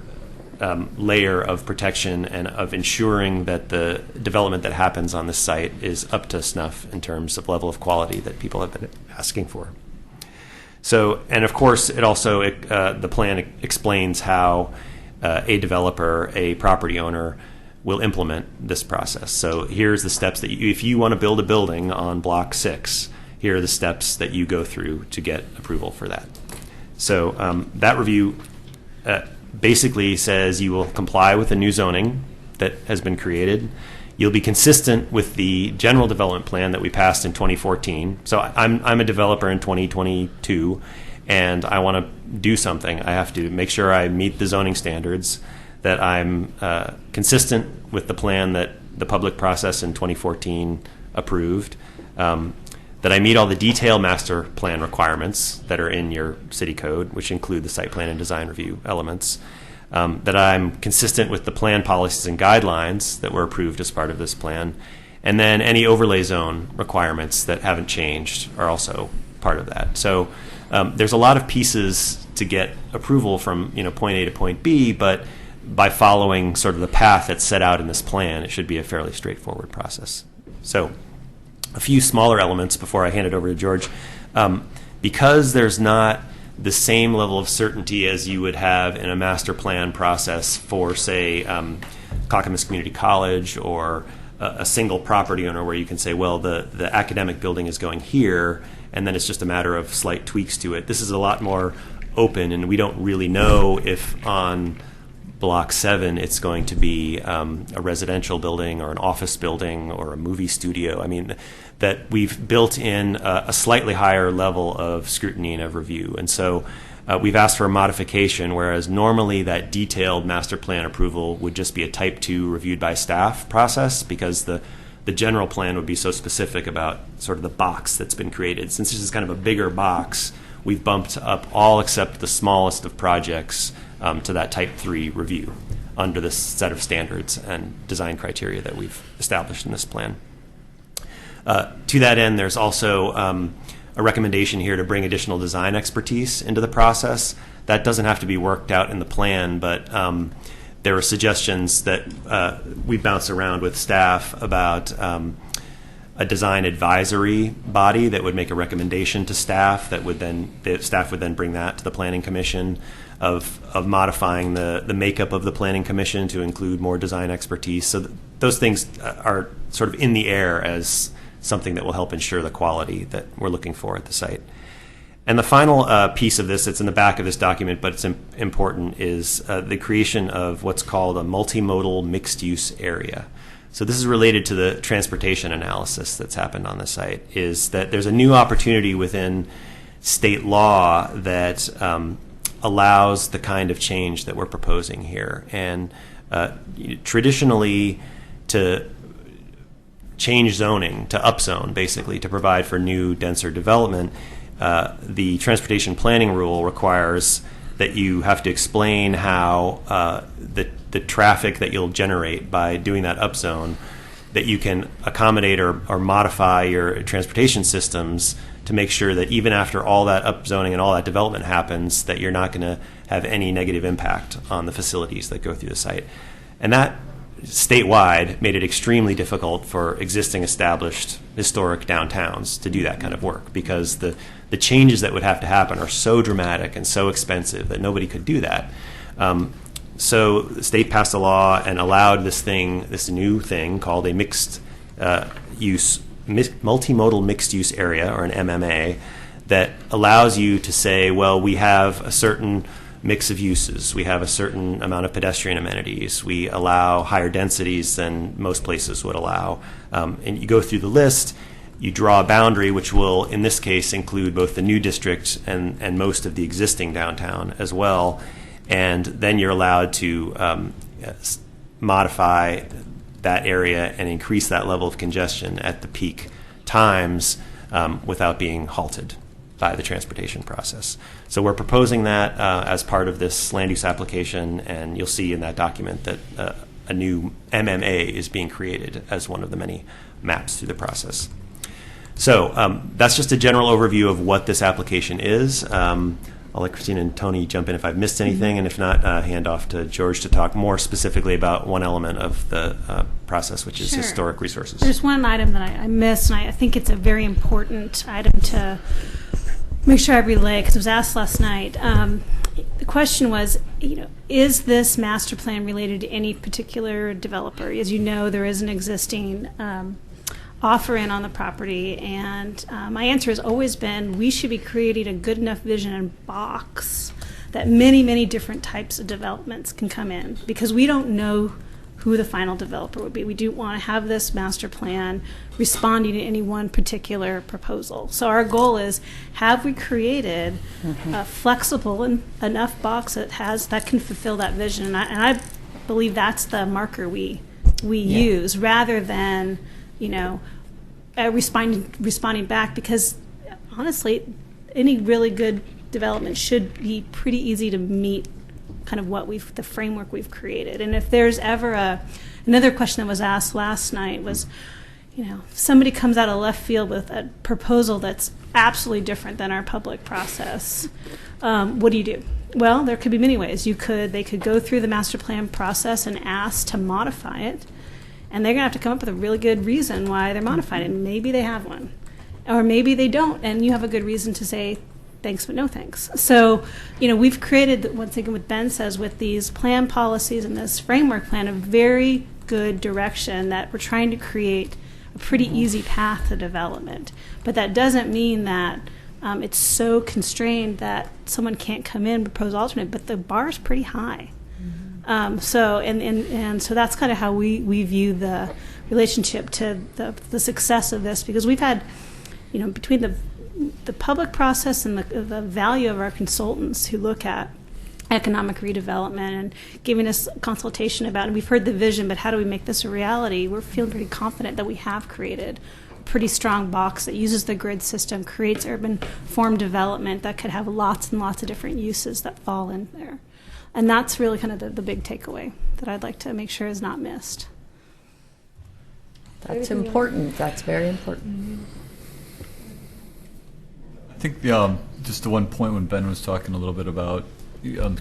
layer of protection and of ensuring that the development that happens on this site is up to snuff in terms of level of quality that people have been asking for. So, and of course, it also the plan explains how a developer, a property owner, will implement this process. So here's the steps that if you want to build a building on block 6, here are the steps that you go through to get approval for that. So that review basically says you will comply with the new zoning that has been created. You'll be consistent with the general development plan that we passed in 2014. So I'm a developer in 2022, and I want to do something. I have to make sure I meet the zoning standards, that I'm consistent with the plan that the public process in 2014 approved, that I meet all the detailed master plan requirements that are in your city code, which include the site plan and design review elements, that I'm consistent with the plan policies and guidelines that were approved as part of this plan, and then any overlay zone requirements that haven't changed are also part of that. So there's a lot of pieces to get approval from point A to point B, but by following sort of the path that's set out in this plan, it should be a fairly straightforward process. So a few smaller elements before I hand it over to George. Because there's not the same level of certainty as you would have in a master plan process for, say, Clackamas Community College or a single property owner where you can say, well, the academic building is going here, and then it's just a matter of slight tweaks to it. This is a lot more open, and we don't really know if on Block 7 it's going to be a residential building or an office building or a movie studio. I mean, that we've built in a slightly higher level of scrutiny and of review. And so we've asked for a modification, whereas normally that detailed master plan approval would just be a type 2 reviewed by staff process, because the general plan would be so specific about sort of the box that's been created. Since this is kind of a bigger box, we've bumped up all except the smallest of projects to that type 3 review under this set of standards and design criteria that we've established in this plan. To that end, there's also a recommendation here to bring additional design expertise into the process. That doesn't have to be worked out in the plan, but there are suggestions that we bounce around with staff about a design advisory body that would make a recommendation to staff that would then staff would then bring that to the Planning Commission, of modifying the makeup of the Planning Commission to include more design expertise. So those things are sort of in the air as something that will help ensure the quality that we're looking for at the site. And the final piece of this, it's in the back of this document, but it's important, is the creation of what's called a multimodal mixed-use area. So this is related to the transportation analysis that's happened on the site, is that there's a new opportunity within state law that allows the kind of change that we're proposing here. And traditionally, to change zoning, to upzone, basically, to provide for new, denser development, the transportation planning rule requires that you have to explain how the traffic that you'll generate by doing that upzone, that you can accommodate or modify your transportation systems to make sure that even after all that upzoning and all that development happens, that you're not going to have any negative impact on the facilities that go through the site. And that statewide made it extremely difficult for existing established historic downtowns to do that kind of work, because the changes that would have to happen are so dramatic and so expensive that nobody could do that. So the state passed a law and allowed this new thing called a multimodal mixed-use area, or an MMA, that allows you to say, well, we have a certain mix of uses. We have a certain amount of pedestrian amenities. We allow higher densities than most places would allow. And you go through the list, you draw a boundary, which will, in this case, include both the new district and most of the existing downtown as well. And then you're allowed to modify that area and increase that level of congestion at the peak times without being halted by the transportation process. So we're proposing that as part of this land use application, and you'll see in that document that a new MMA is being created as one of the many maps through the process. So that's just a general overview of what this application is. I'll let Christina and Tony jump in if I've missed anything, and if not, hand off to George to talk more specifically about one element of the process, which is Sure. historic resources. There's one item that I missed, and I think it's a very important item to make sure I relay, because it was asked last night. The question was, is this master plan related to any particular developer? As you know, there is an existing offer in on the property, and my answer has always been we should be creating a good enough vision and box that many, many different types of developments can come in, because we don't know who the final developer would be. We do want to have this master plan responding to any one particular proposal. So our goal is, have we created a flexible enough box that can fulfill that vision? And I believe that's the marker we use, rather than responding back, because honestly, any really good development should be pretty easy to meet kind of the framework we've created. And if there's ever another question that was asked last night was, somebody comes out of left field with a proposal that's absolutely different than our public process, what do you do? Well, there could be many ways. They could go through the master plan process and ask to modify it, and they're going to have to come up with a really good reason why they're modifying it. Maybe they have one, or maybe they don't, and you have a good reason to say thanks but no thanks. So, we've created, once again, what Ben says, with these plan policies and this framework plan, a very good direction that we're trying to create a pretty easy path to development. But that doesn't mean that it's so constrained that someone can't come in and propose alternate, but the bar is pretty high. So that's kind of how we view the relationship to the success of this, because we've had, between the public process and the value of our consultants who look at economic redevelopment and giving us consultation about, and we've heard the vision, but how do we make this a reality? We're feeling pretty confident that we have created a pretty strong box that uses the grid system, creates urban form development that could have lots and lots of different uses that fall in there. And that's really kind of the big takeaway that I'd like to make sure is not missed. That's important. That's very important. I think just the one point when Ben was talking a little bit about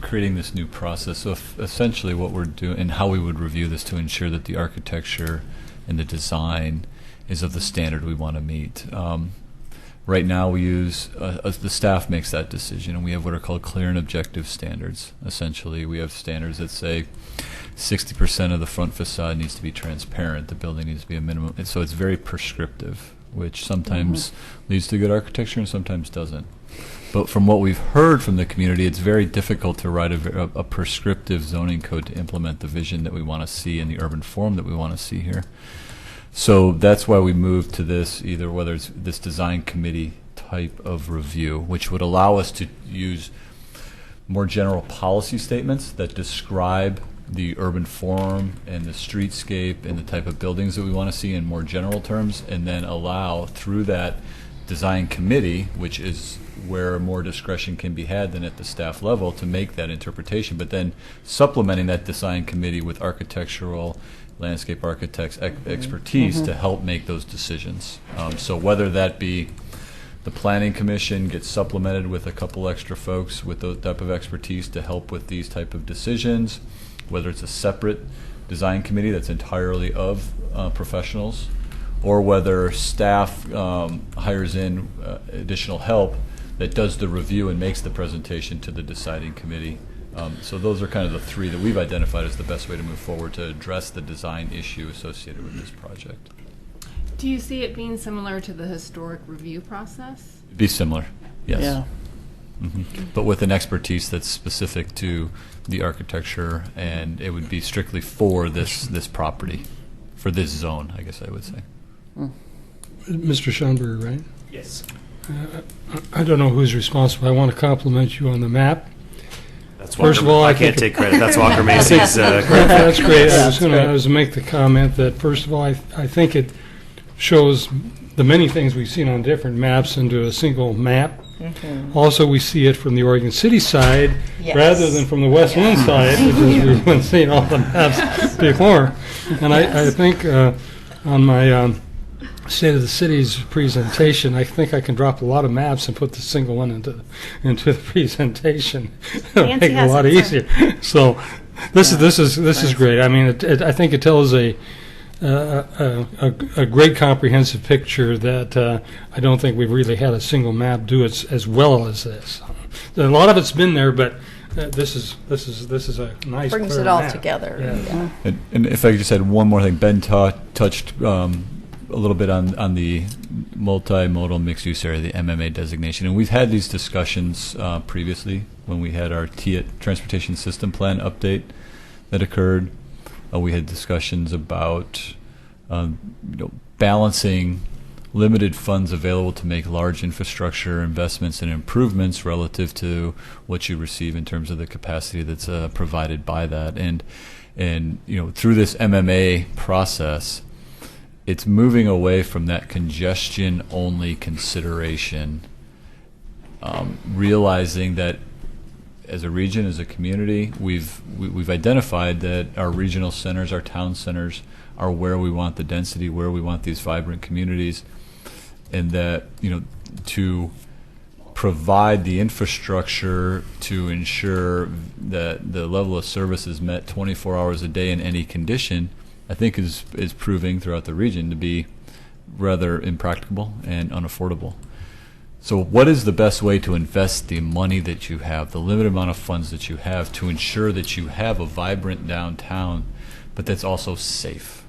creating this new process. So essentially what we're doing and how we would review this to ensure that the architecture and the design is of the standard we want to meet. Right now we use, the staff makes that decision, and we have what are called clear and objective standards. Essentially, we have standards that say 60% of the front facade needs to be transparent, the building needs to be a minimum, and so it's very prescriptive, which sometimes leads to good architecture and sometimes doesn't. But from what we've heard from the community, it's very difficult to write a prescriptive zoning code to implement the vision that we want to see in the urban form that we want to see here. So that's why we moved to this, either whether it's this design committee type of review, which would allow us to use more general policy statements that describe the urban form and the streetscape and the type of buildings that we want to see in more general terms, and then allow through that design committee, which is where more discretion can be had than at the staff level, to make that interpretation, but then supplementing that design committee with architectural landscape architects' expertise to help make those decisions. So whether that be the planning commission gets supplemented with a couple extra folks with those type of expertise to help with these type of decisions, whether it's a separate design committee that's entirely of professionals, or whether staff hires in additional help that does the review and makes the presentation to the deciding committee. So those are kind of the three that we've identified as the best way to move forward to address the design issue associated with this project. Do you see it being similar to the historic review process? It'd be similar, yes. Yeah. But with an expertise that's specific to the architecture, and it would be strictly for this property, for this zone, I guess I would say. Mr. Schonberger, right? Yes. I don't know who's responsible. I want to compliment you on the map. That's First of all, I I can't think- take credit. That's Walker Macy's credit. That's great. I was That's going to make the comment that, first of all, I think it shows the many things we've seen on different maps into a single map. Also, we see it from the Oregon City side Yes. rather than from the West Wind side, which is we've been seeing all the maps before. And I think on my State of the City's presentation, I think I can drop a lot of maps and put the single one into the presentation. It'll Nancy make it a has lot it, easier. So this is great. I mean, I think it tells a great comprehensive picture that I don't think we've really had a single map do it as well as this. A lot of it's been there, but this is a nice Brings clear it all map. together. Yeah. Yeah. And if I could just add one more thing, Ben touched a little bit on the multimodal mixed-use area, the MMA designation. And we've had these discussions previously when we had our TIA Transportation System Plan update that occurred. We had discussions about balancing limited funds available to make large infrastructure investments and improvements relative to what you receive in terms of the capacity that's provided by that. And through this MMA process, it's moving away from that congestion-only consideration, realizing that as a region, as a community, we've identified that our regional centers, our town centers, are where we want the density, where we want these vibrant communities, and that to provide the infrastructure to ensure that the level of service is met 24 hours a day in any condition, I think is proving throughout the region to be rather impracticable and unaffordable. So what is the best way to invest the money that you have, the limited amount of funds that you have, to ensure that you have a vibrant downtown, but that's also safe?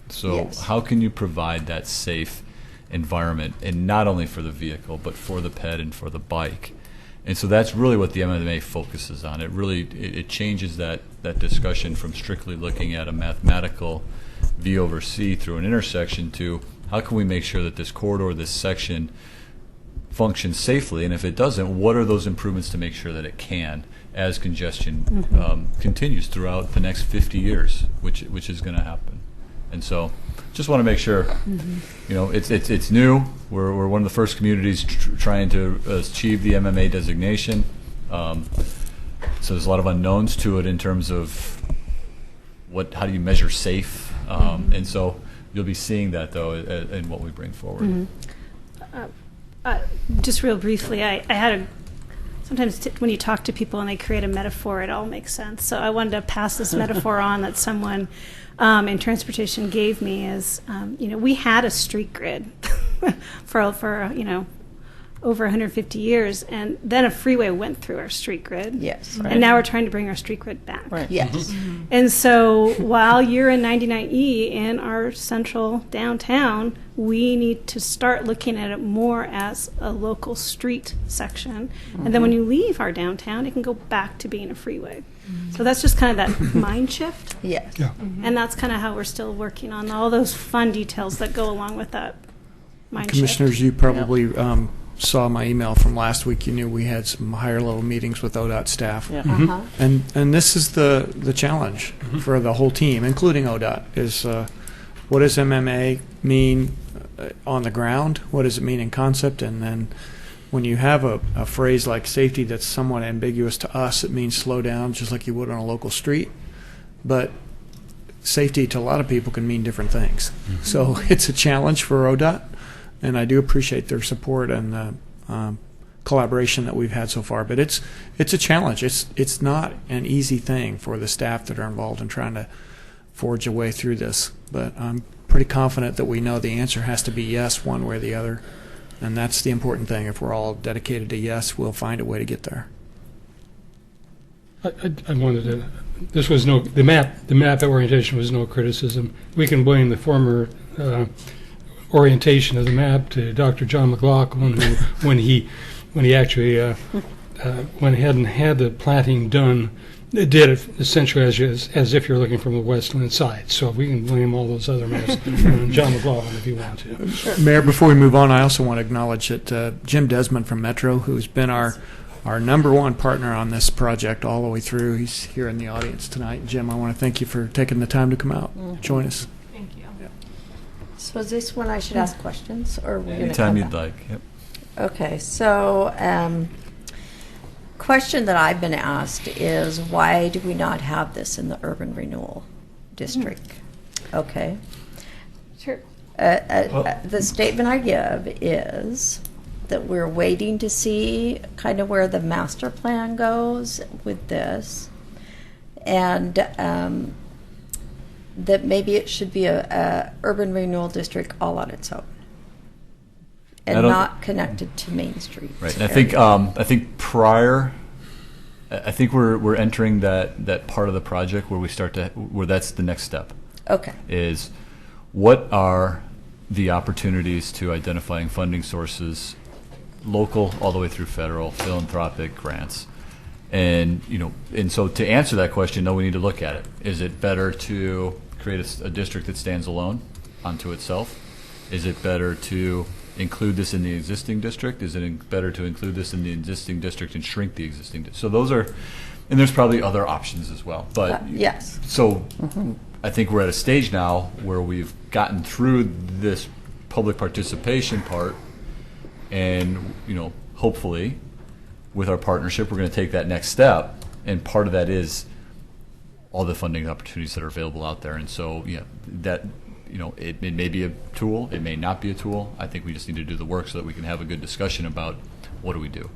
So Yes. how can you provide that safe environment, and not only for the vehicle, but for the ped and for the bike? And so that's really what the MMA focuses on. It changes that discussion from strictly looking at a mathematical V over C through an intersection to how can we make sure that this corridor, this section, functions safely, and if it doesn't, what are those improvements to make sure that it can, as congestion continues throughout the next 50 years, which is going to happen. And so just want to make sure, it's new. We're one of the first communities trying to achieve the MMA designation. So there's a lot of unknowns to it in terms of how do you measure safe, and so you'll be seeing that though in what we bring forward. Just real briefly, I had sometimes when you talk to people and they create a metaphor, it all makes sense. So I wanted to pass this metaphor on that someone in transportation gave me is, we had a street grid for over 150 years, and then a freeway went through our street grid. Yes. And now we're trying to bring our street grid back. Yes. And so while you're in 99E in our central downtown, we need to start looking at it more as a local street section. And then when you leave our downtown, it can go back to being a freeway. So that's just kind of that mind shift. Yes. Yeah. And that's kind of how we're still working on all those fun details that go along with that mind shift. Commissioners, you probably saw my email from last week. You knew we had some higher level meetings with ODOT staff. Yeah. Uh-huh. And this is the challenge for the whole team, including ODOT, is what does MMA mean on the ground? What does it mean in concept? And then when you have a phrase like safety that's somewhat ambiguous to us, it means slow down just like you would on a local street. But safety to a lot of people can mean different things. So it's a challenge for ODOT, and I do appreciate their support and the collaboration that we've had so far. But it's a challenge. It's not an easy thing for the staff that are involved in trying to forge a way through this. But I'm pretty confident that we know the answer has to be yes, one way or the other. And that's the important thing. If we're all dedicated to yes, we'll find a way to get there. I wanted to. This was the map orientation was no criticism. We can blame the former orientation of the map to Dr. John McLaughlin when he actually went ahead and had the planting done. It did it essentially as if you're looking from the westland side. So we can blame all those other mayors on John McLaughlin if you want to. Mayor, before we move on, I also want to acknowledge that Jim Desmond from Metro, who's been our number one partner on this project all the way through, he's here in the audience tonight. Jim, I want to thank you for taking the time to come out and join us. Thank you. So is this when I should ask questions, or are we going to Anytime come you'd back? like. Yep. Okay, so question that I've been asked is, why do we not have this in the urban renewal district? Okay. Sure. The statement I give is that we're waiting to see kind of where the master plan goes with this, and that maybe it should be a urban renewal district all on its own, and not connected to Main Street. Right. And I think prior, I think we're entering that part of the project where that's the next step. Okay. Is what are the opportunities to identifying funding sources, local all the way through federal, philanthropic grants. And so to answer that question, no, we need to look at it. Is it better to create a district that stands alone unto itself? Is it better to include this in the existing district? Is it better to include this in the existing district and shrink the existing district? So those are, and there's probably other options as well. But yes. So I think we're at a stage now where we've gotten through this public participation part, and hopefully with our partnership, we're going to take that next step. And part of that is all the funding opportunities that are available out there. And so, it may be a tool, it may not be a tool. I think we just need to do the work so that we can have a good discussion about what do we do.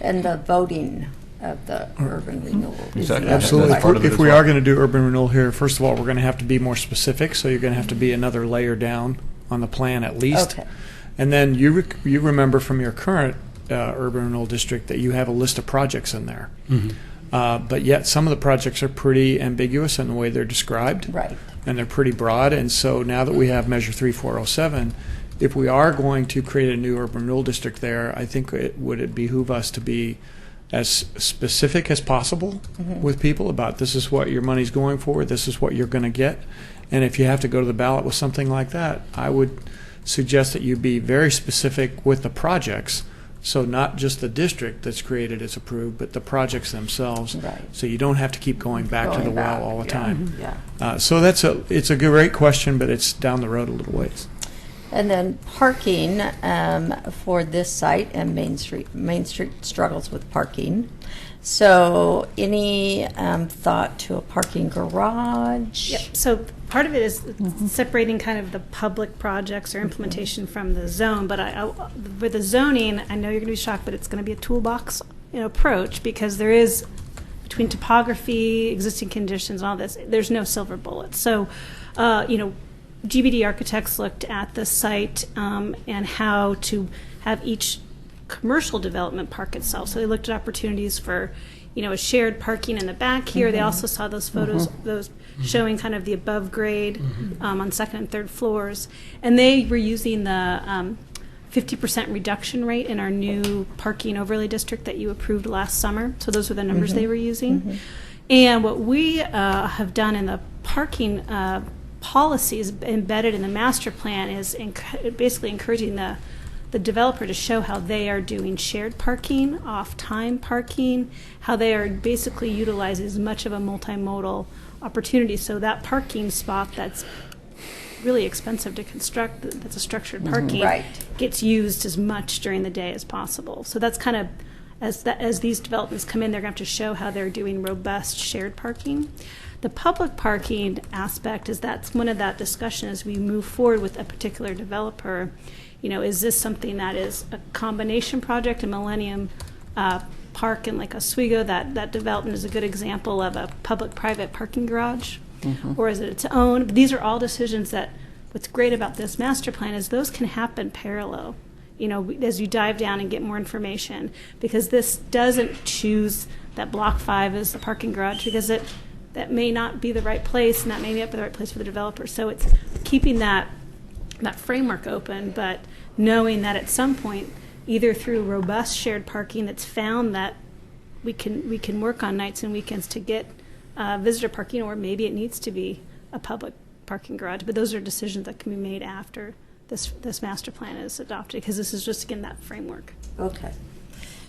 And the voting of the urban renewal. Exactly. Absolutely. That's part of it If as we well. are going to do urban renewal here, first of all, we're going to have to be more specific. So you're going to have to be another layer down on the plan at least. Okay. And then you remember from your current urban renewal district that you have a list of projects in there. But yet some of the projects are pretty ambiguous in the way they're described. Right. And they're pretty broad. And so now that we have Measure 3407, if we are going to create a new urban renewal district there, I think it would behoove us to be as specific as possible with people about this is what your money's going for, this is what you're going to get. And if you have to go to the ballot with something like that, I would suggest that you be very specific with the projects. So not just the district that's created is approved, but the projects themselves. Right. So you don't have to keep going back to the well all the time. Yeah. So it's a great question, but it's down the road a little ways. And then parking for this site and Main Street. Main Street struggles with parking. So any thought to a parking garage? Yep. So part of it is separating kind of the public projects or implementation from the zone. But with the zoning, I know you're going to be shocked, but it's going to be a toolbox approach, because there is, between topography, existing conditions, and all this, there's no silver bullet. So, GBD architects looked at the site and how to have each commercial development park itself. So they looked at opportunities for, a shared parking in the back here. They also saw those photos, those showing kind of the above grade on second and third floors. And they were using the 50% reduction rate in our new parking overlay district that you approved last summer. So those were the numbers they were using. And what we have done in the parking policies embedded in the master plan is basically encouraging the developer to show how they are doing shared parking, off-time parking, how they are basically utilizing as much of a multimodal opportunity. So that parking spot that's really expensive to construct, that's a structured parking, Right. gets used as much during the day as possible. So that's kind of, as these developments come in, they're going to have to show how they're doing robust shared parking. The public parking aspect that's one of that discussion as we move forward with a particular developer. Is this something that is a combination project, a Millennium Park in like Oswego, that development is a good example of a public-private parking garage, or is it its own? But these are all decisions that, what's great about this master plan is those can happen parallel, as you dive down and get more information, because this doesn't choose that Block 5 as the parking garage, because that may not be the right place, and that may not be the right place for the developer. So it's keeping that framework open, but knowing that at some point, either through robust shared parking that's found that we can work on nights and weekends to get visitor parking, or maybe it needs to be a public parking garage. But those are decisions that can be made after this master plan is adopted, because this is just, again, that framework. Okay.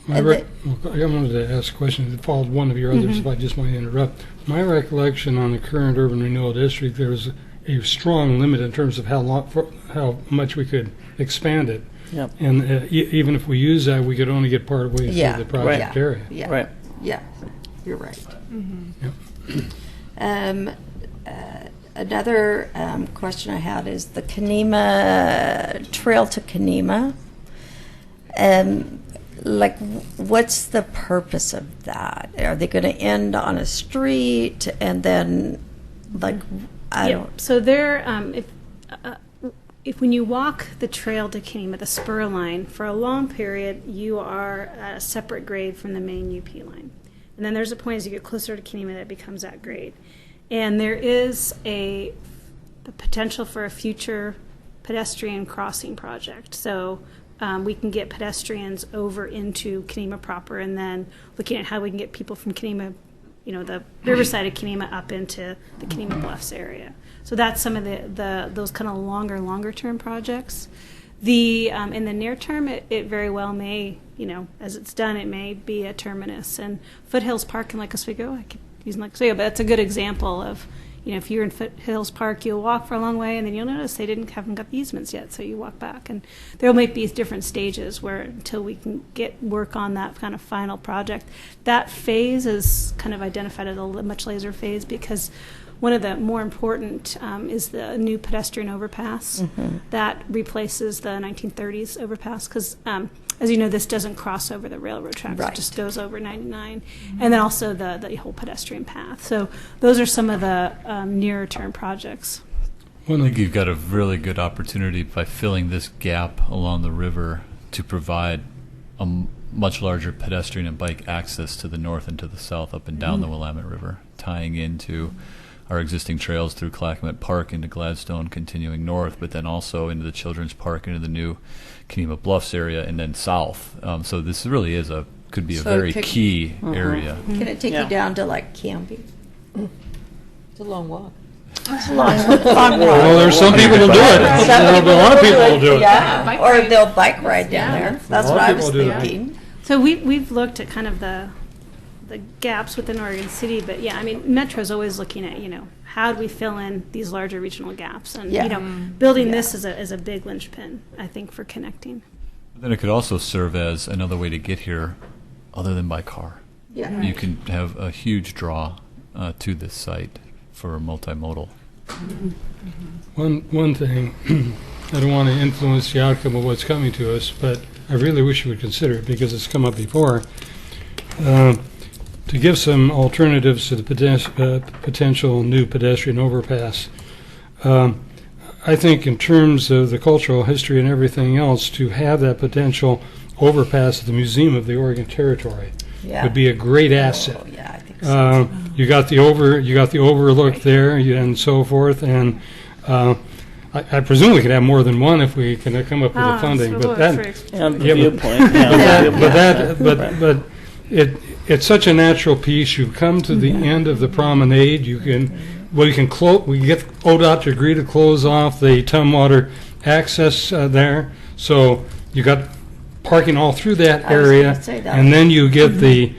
I wanted to ask a question that followed one of your others, if I just might interrupt. My recollection on the current urban renewal district, there was a strong limit in terms of how much we could expand it. Yep. And even if we use that, we could only get part of the way Yeah, through the project right. area. Yeah. Right. Yeah, you're right. Yep. Another question I had is the Kenema Trail to Kenema. Like, what's the purpose of that? Are they going to end on a street and then, like, I don't. So there, if when you walk the trail to Kenema, the spur line, for a long period, you are at a separate grade from the main UP line. And then there's a point as you get closer to Kenema that becomes that grade. And there is the potential for a future pedestrian crossing project. So we can get pedestrians over into Kenema proper, and then looking at how we can get people from Kenema, the riverside of Kenema up into the Kenema Bluffs area. So that's some of those kind of longer term projects. In the near term, it very well may, as it's done, it may be a terminus. And Foothills Park in Lake Oswego, I keep using Lake Oswego, but that's a good example of, if you're in Foothills Park, you'll walk for a long way, and then you'll notice they haven't got the easements yet, so you walk back. And there might be different stages where until we can work on that kind of final project. That phase is kind of identified as a much later phase, because one of the more important is the new pedestrian overpass that replaces the 1930s overpass, because as you know, this doesn't cross over the railroad tracks. Right. It just goes over 99. And then also the whole pedestrian path. So those are some of the nearer term projects. I think you've got a really good opportunity by filling this gap along the river to provide a much larger pedestrian and bike access to the north and to the south, up and down the Willamette River, tying into our existing trails through Clackamas Park into Gladstone, continuing north, but then also into the Children's Park, into the new Kenema Bluffs area, and then south. So this really could be a very key area. Can it take you down to, like, Canby? It's a long walk. It's a long Well, there's some people who do it. A lot of people will do it. Yeah, or they'll bike ride down there. That's what I was thinking. So we've looked at kind of the gaps within Oregon City, but yeah, I mean, Metro's always looking at, how do we fill in these larger regional gaps? And, building this is a big linchpin, I think, for connecting. Then it could also serve as another way to get here other than by car. Yeah. You can have a huge draw to this site for multimodal. One thing, I don't want to influence the outcome of what's coming to us, but I really wish you would consider it, because it's come up before, to give some alternatives to the potential new pedestrian overpass. I think in terms of the cultural history and everything else, to have that potential overpass at the Museum of the Oregon Territory would be a great asset. Oh, yeah, I think so. You got the overlook there and so forth, and I presume we could have more than one if we can come up with the funding. But it's such a natural piece. You come to the end of the promenade. You can get ODOT to agree to close off the Tumwater access there. So you got parking all through that area, and then you get the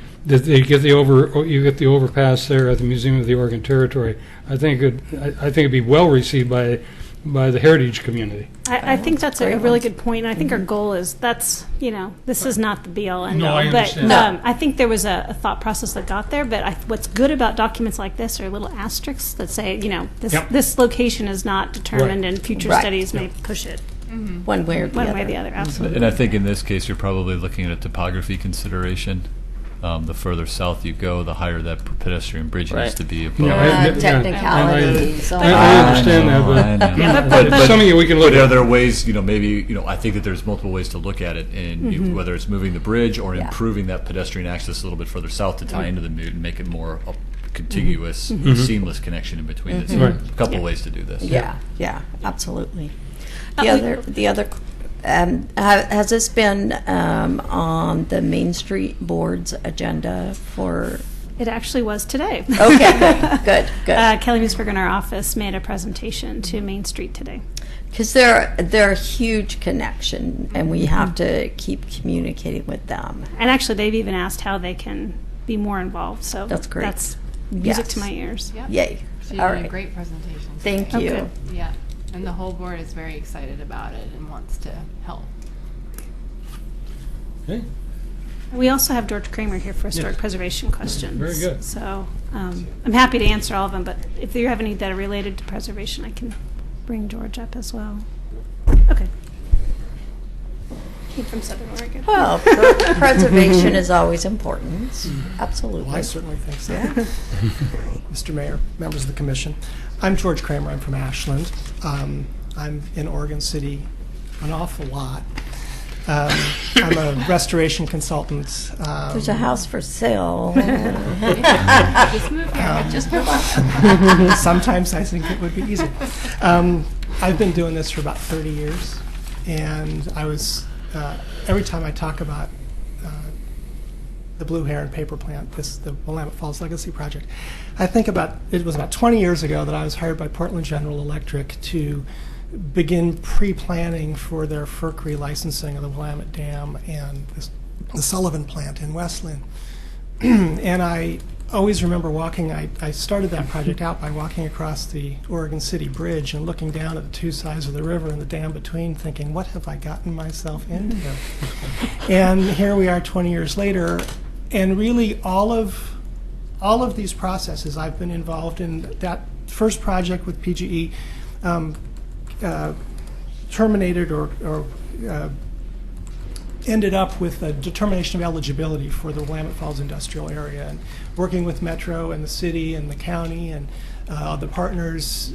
overpass there at the Museum of the Oregon Territory. I think it'd be well received by the heritage community. I think that's a really good point, and I think our goal is this is not the be-all, end-all. No, I understand. But I think there was a thought process that got there, but what's good about documents like this are little asterisks that say, this location is not determined, and future studies may push it. One way or the other, absolutely. And I think in this case, you're probably looking at a topography consideration. The further south you go, the higher that pedestrian bridge needs to be above. Technicalities. I understand that, but something we can look at. Are there ways, maybe, I think that there's multiple ways to look at it, and whether it's moving the bridge or improving that pedestrian access a little bit further south to tie into the Newt and make it more a contiguous, seamless connection in between the two. A couple ways to do this. Yeah, absolutely. The other Has this been on the Main Street Board's agenda for? It actually was today. Okay, good. Kelly Newsberg in our office made a presentation to Main Street today. Because they're a huge connection, and we have to keep communicating with them. And actually, they've even asked how they can be more involved. So That's great. That's music Yes. to my ears. Yep. Yay! She did All a right. great presentation. Thank today. you. Okay. Yeah, and the whole board is very excited about it and wants to help. Okay. We also have George Kramer here for historic Yes. preservation questions. Very good. So I'm happy to answer all of them, but if you have any that are related to preservation, I can bring George up as well. Okay. Came from Southern Oregon. Well, preservation is always important. Absolutely. Well, I certainly think so. Mr. Mayor, members of the commission, I'm George Kramer. I'm from Ashland. I'm in Oregon City an awful lot. I'm a restoration consultant. There's a house for sale. Just move here. Just move on. Sometimes I think it would be easier. I've been doing this for about 30 years, and I was every time I talk about the Blue Heron Paper Plant, the Willamette Falls Legacy Project, I think about it was about 20 years ago that I was hired by Portland General Electric to begin pre-planning for their FERC relicensing of the Willamette Dam and the Sullivan Plant in Westland. And I always remember walking, I started that project out by walking across the Oregon City Bridge and looking down at the two sides of the river and the dam between, thinking, what have I gotten myself into? And here we are 20 years later, and really all of these processes, I've been involved in that first project with PGE, terminated or ended up with a determination of eligibility for the Willamette Falls industrial area, and working with Metro and the city and the county and the partners,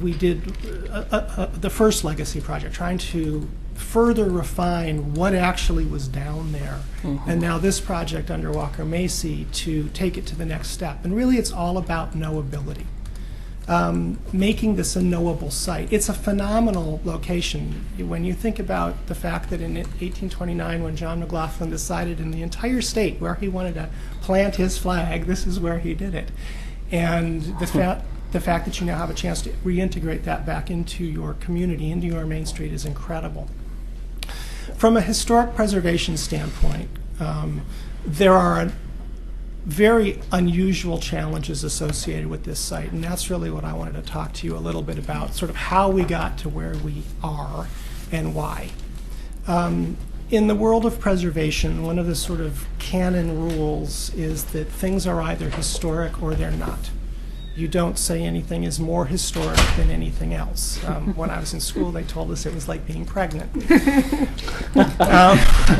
we did the first legacy project, trying to further refine what actually was down there. And now this project under Walker Macy to take it to the next step. And really it's all about knowability. Making this a knowable site. It's a phenomenal location. When you think about the fact that in 1829, when John McLaughlin decided in the entire state where he wanted to plant his flag, this is where he did it. And the fact that you now have a chance to reintegrate that back into your community, into your Main Street, is incredible. From a historic preservation standpoint, there are very unusual challenges associated with this site, and that's really what I wanted to talk to you a little bit about, sort of how we got to where we are and why. In the world of preservation, one of the sort of canon rules is that things are either historic or they're not. You don't say anything is more historic than anything else. When I was in school, they told us it was like being pregnant.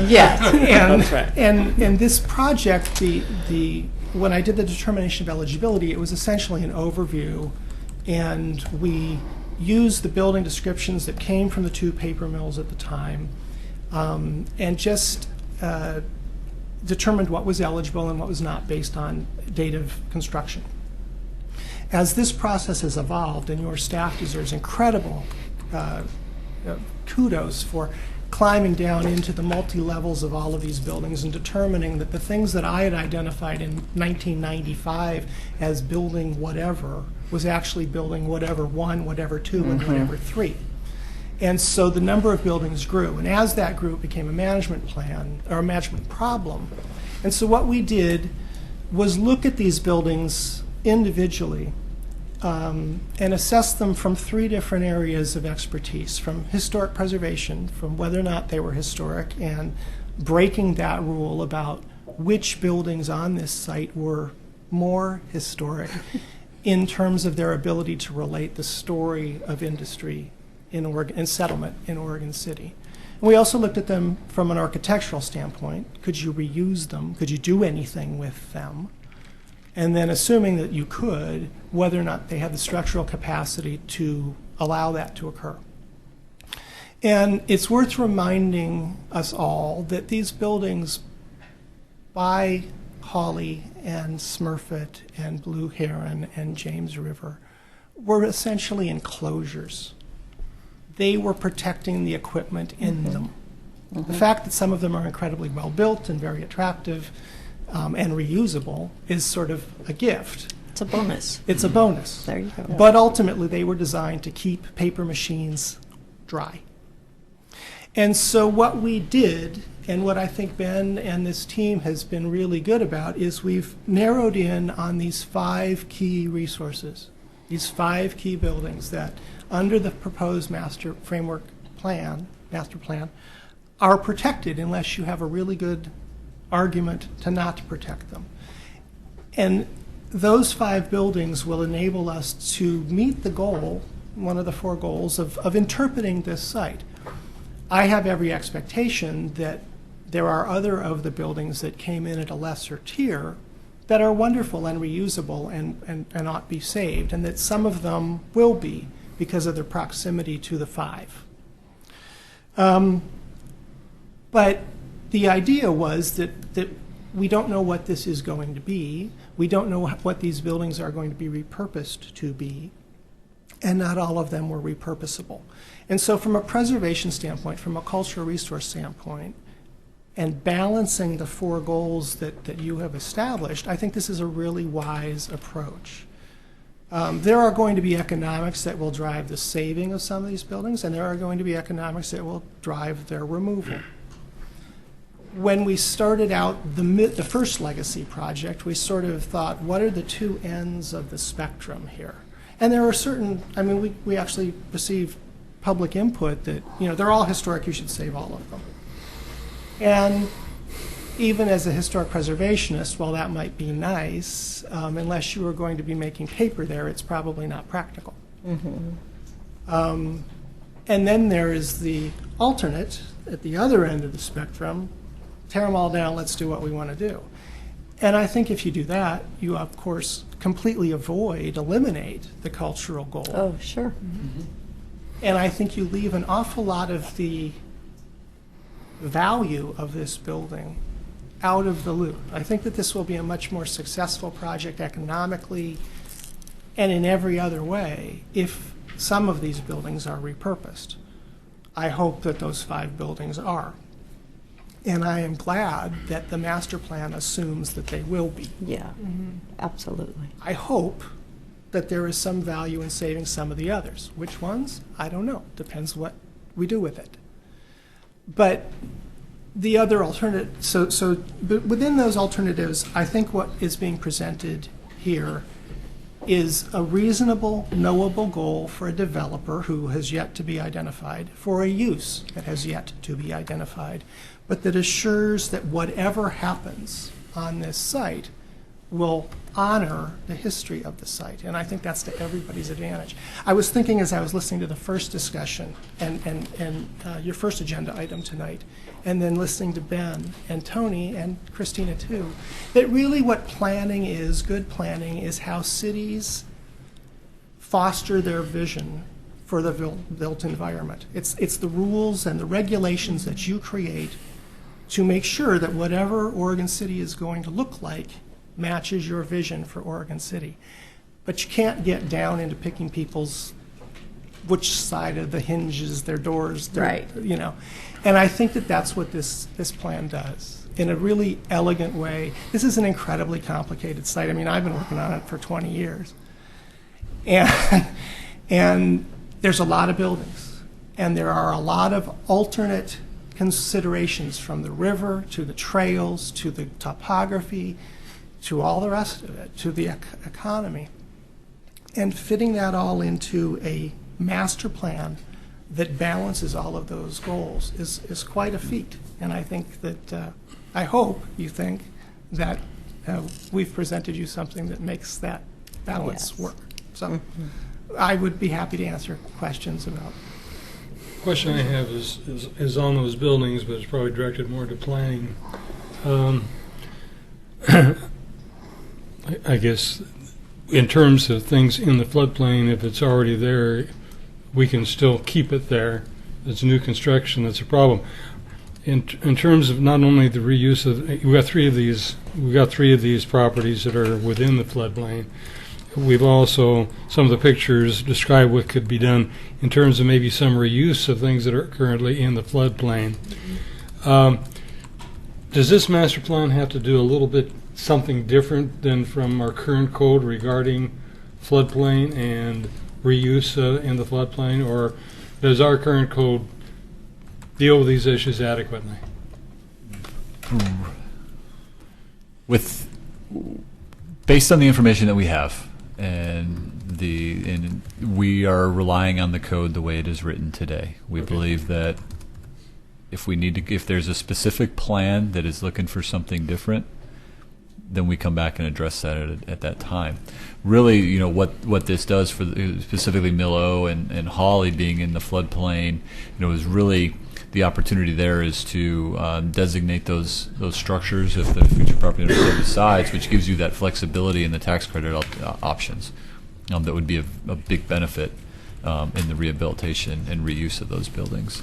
Yes. And this project, when I did the determination of eligibility, it was essentially an overview, and we used the building descriptions that came from the two paper mills at the time, and just determined what was eligible and what was not based on date of construction. As this process has evolved, and your staff deserves incredible kudos for climbing down into the multi-levels of all of these buildings and determining that the things that I had identified in 1995 as building whatever was actually building whatever 1, whatever 2, and whatever 3. And so the number of buildings grew, and as that grew, it became a management plan, or a management problem. And so what we did was look at these buildings individually and assess them from 3 different areas of expertise, from historic preservation, from whether or not they were historic, and breaking that rule about which buildings on this site were more historic in terms of their ability to relate the story of industry in Oregon and settlement in Oregon City. And we also looked at them from an architectural standpoint. Could you reuse them? Could you do anything with them? And then assuming that you could, whether or not they had the structural capacity to allow that to occur. And it's worth reminding us all that these buildings by Hawley and Smurfit and Blue Heron and James River were essentially enclosures. they were protecting the equipment in them. The fact that some of them are incredibly well built and very attractive and reusable is sort of a gift. It's a bonus. It's a bonus. There you go. But ultimately, they were designed to keep paper machines dry. And so what we did, and what I think Ben and this team has been really good about, is we've narrowed in on these 5 key resources, these 5 key buildings that, under the proposed master plan, are protected unless you have a really good argument to not protect them. And those 5 buildings will enable us to meet the goal, one of the 4 goals, of interpreting this site. I have every expectation that there are other of the buildings that came in at a lesser tier that are wonderful and reusable and ought to be saved, and that some of them will be because of their proximity to the 5. But the idea was that we don't know what this is going to be. We don't know what these buildings are going to be repurposed to be, and not all of them were repurposable. And so from a preservation standpoint, from a cultural resource standpoint, and balancing the 4 goals that you have established, I think this is a really wise approach. There are going to be economics that will drive the saving of some of these buildings, and there are going to be economics that will drive their removal. When we started out the first legacy project, we sort of thought, what are the 2 ends of the spectrum here? And there are certain, I mean, we actually received public input that, they're all historic, you should save all of them. And even as a historic preservationist, while that might be nice, unless you are going to be making paper there, it's probably not practical. And then there is the alternate at the other end of the spectrum. Tear them all down, let's do what we want to do. And I think if you do that, you, of course, completely eliminate the cultural goal. Oh, sure. And I think you leave an awful lot of the value of this building out of the loop. I think that this will be a much more successful project economically and in every other way if some of these buildings are repurposed. I hope that those 5 buildings are. And I am glad that the master plan assumes that they will be. Yeah, absolutely. I hope that there is some value in saving some of the others. Which ones? I don't know. Depends what we do with it. But the other alternative, but within those alternatives, I think what is being presented here is a reasonable, knowable goal for a developer who has yet to be identified, for a use that has yet to be identified, but that assures that whatever happens on this site will honor the history of the site. And I think that's to everybody's advantage. I was thinking as I was listening to the first discussion and your first agenda item tonight, and then listening to Ben and Tony and Christina too, that really what planning is, good planning, is how cities foster their vision for the built environment. It's the rules and the regulations that you create to make sure that whatever Oregon City is going to look like matches your vision for Oregon City. But you can't get down into picking people's, which side of the hinges, their doors, Right. And I think that that's what this plan does in a really elegant way. This is an incredibly complicated site. I mean, I've been working on it for 20 years. And there's a lot of buildings. And there are a lot of alternate considerations, from the river to the trails to the topography to all the rest of it, to the economy. And fitting that all into a master plan that balances all of those goals is quite a feat. And I think that, I hope you think that we've presented you something that makes that balance work. So I would be happy to answer questions about. Question I have is on those buildings, but it's probably directed more to planning. I guess in terms of things in the floodplain, if it's already there, we can still keep it there. It's new construction that's a problem. In terms of not only the reuse of, we got three of these properties that are within the floodplain, we've also, some of the pictures describe what could be done in terms of maybe some reuse of things that are currently in the floodplain. Does this master plan have to do a little bit something different than from our current code regarding floodplain and reuse in the floodplain, or does our current code deal with these issues adequately? Based on the information that we have, and we are relying on the code the way it is written today. We believe that if there's a specific plan that is looking for something different, then we come back and address that at that time. Really, what this does for specifically Mill O and Hawley being in the floodplain, is really the opportunity there is to designate those structures if the future property owner so decides, which gives you that flexibility in the tax credit options. That would be a big benefit in the rehabilitation and reuse of those buildings.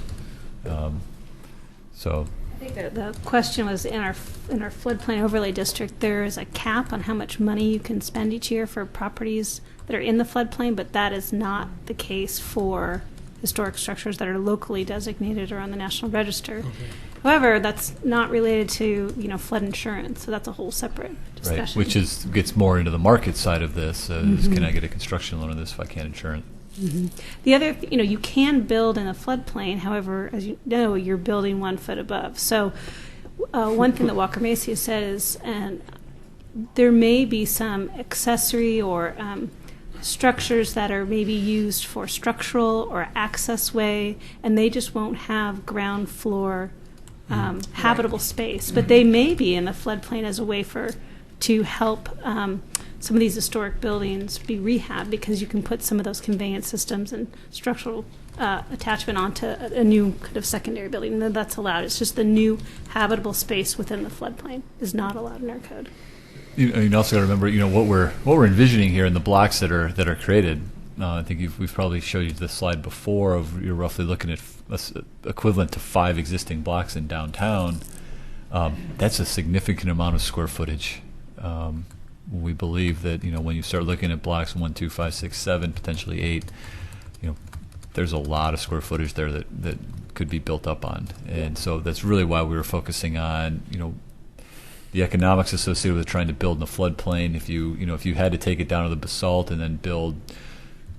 So. I think the question was in our floodplain overlay district, there is a cap on how much money you can spend each year for properties that are in the floodplain, but that is not the case for historic structures that are locally designated or on the National Register. Okay. However, that's not related to flood insurance, so that's a whole separate discussion. Right, which gets more into the market side of this. Is can I get a construction loan on this if I can't insure it? Mm-hmm. The other, you can build in a floodplain. However, as you know, you're building 1 foot above. So one thing that Walker Macy has said is, and there may be some accessory or structures that are maybe used for structural or access way, and they just won't have ground floor habitable space. But they may be in the floodplain as a way to help some of these historic buildings be rehabbed, because you can put some of those conveyance systems and structural attachment onto a new kind of secondary building. And that's allowed. It's just the new habitable space within the floodplain is not allowed in our code. You also got to remember, what we're envisioning here in the blocks that are created. I think we've probably showed you this slide before of you're roughly looking at equivalent to 5 existing blocks in downtown. That's a significant amount of square footage. We believe that when you start looking at blocks 1, 2, 5, 6, 7, potentially 8, there's a lot of square footage there that could be built up on, and so that's really why we were focusing on the economics associated with trying to build in the floodplain. If you had to take it down to the basalt and then build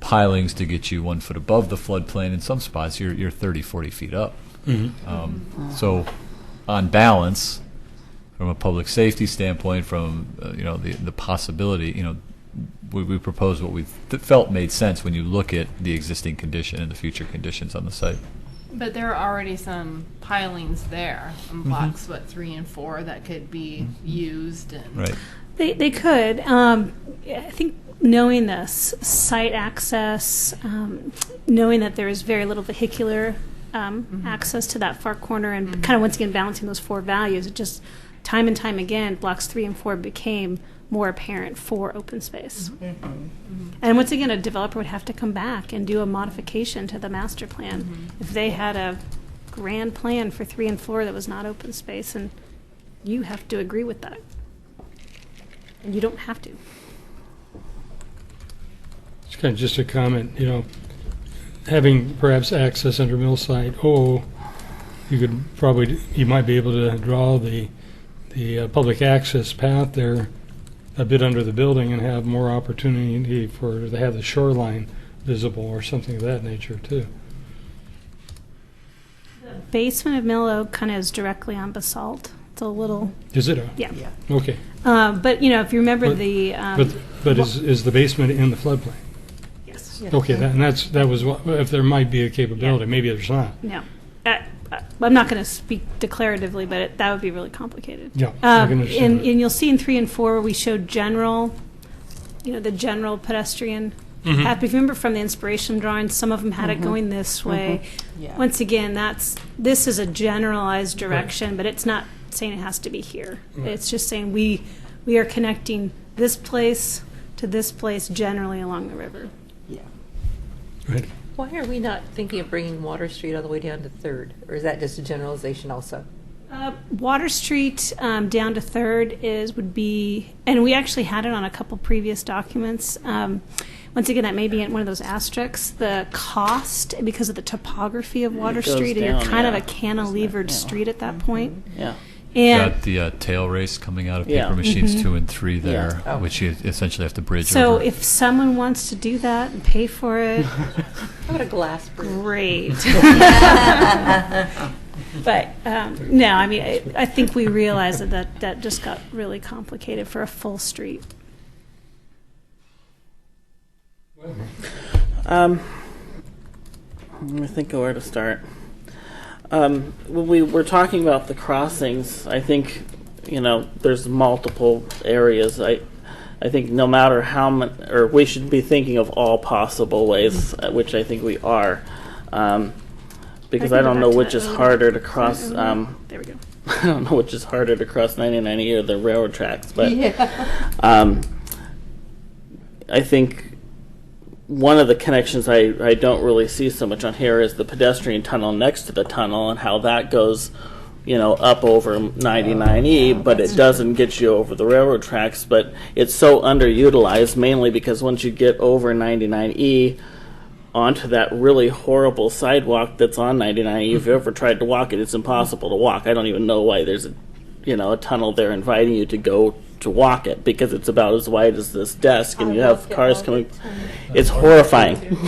pilings to get you 1 foot above the floodplain, in some spots you're 30, 40 feet up. Mm-hmm. So on balance, from a public safety standpoint, from the possibility, we proposed what we felt made sense when you look at the existing condition and the future conditions on the site. But there are already some pilings there in blocks, 3 and 4, that could be used. And right. They could. I think knowing this site access, knowing that there is very little vehicular access to that far corner, and kind of once again balancing those 4 values, it just time and time again, blocks 3 and 4 became more apparent for open space. And once again, a developer would have to come back and do a modification to the master plan if they had a grand plan for 3 and 4 that was not open space, and you have to agree with that. And you don't have to. It's kind of just a comment, having perhaps access under Millside, you might be able to draw the public access path there a bit under the building and have more opportunity to have the shoreline visible or something of that nature too. The basement of Mill Oak kind of is directly on basalt. It's a little. Is it? Yeah. Okay. But if you remember but is the basement in the floodplain? Yes. Okay, that was if there might be a capability. Maybe there's not. No. I'm not going to speak declaratively, but that would be really complicated. Yeah, I can understand and you'll see in 3 and 4 we showed general, the general pedestrian path. If you remember from the inspiration drawings, some of them had it going this way. Yeah. Once again, this is a generalized direction, but it's not saying it has to be here. It's just saying we are connecting this place to this place generally along the river. Yeah. Right. Why are we not thinking of bringing Water Street all the way down to 3rd? Or is that just a generalization also? Water Street down to Third would be, and we actually had it on a couple previous documents. Once again, that may be in one of those asterisks. The cost, because of the topography of Water goes Street, and you're down, kind of yeah. a cantilevered street at that point. Yeah. And Got the tail race coming out of Yeah. paper machines 2 and 3 there, Yeah. which you essentially have to bridge so over. if someone wants to do that and pay for it, How about a glass bridge? great. But no, I mean, I think we realized that just got really complicated for a full street. Let me think of where to start. When we were talking about the crossings, I think, there's multiple areas. I think no matter how much, or we should be thinking of all possible ways, which I think we are, because I don't know which is harder to cross. There we go. I don't know which is harder to cross 99E or the railroad tracks, but I think one of the connections I don't really see so much on here is the pedestrian tunnel next to the tunnel and how that goes, up over 99E, but it doesn't get you over the railroad tracks. But it's so underutilized, mainly because once you get over 99E onto that really horrible sidewalk that's on 99E, if you ever tried to walk it, it's impossible to walk. I don't even know why there's a tunnel there inviting you to go to walk it, because it's about as wide as this desk and you have cars coming. It's horrifying.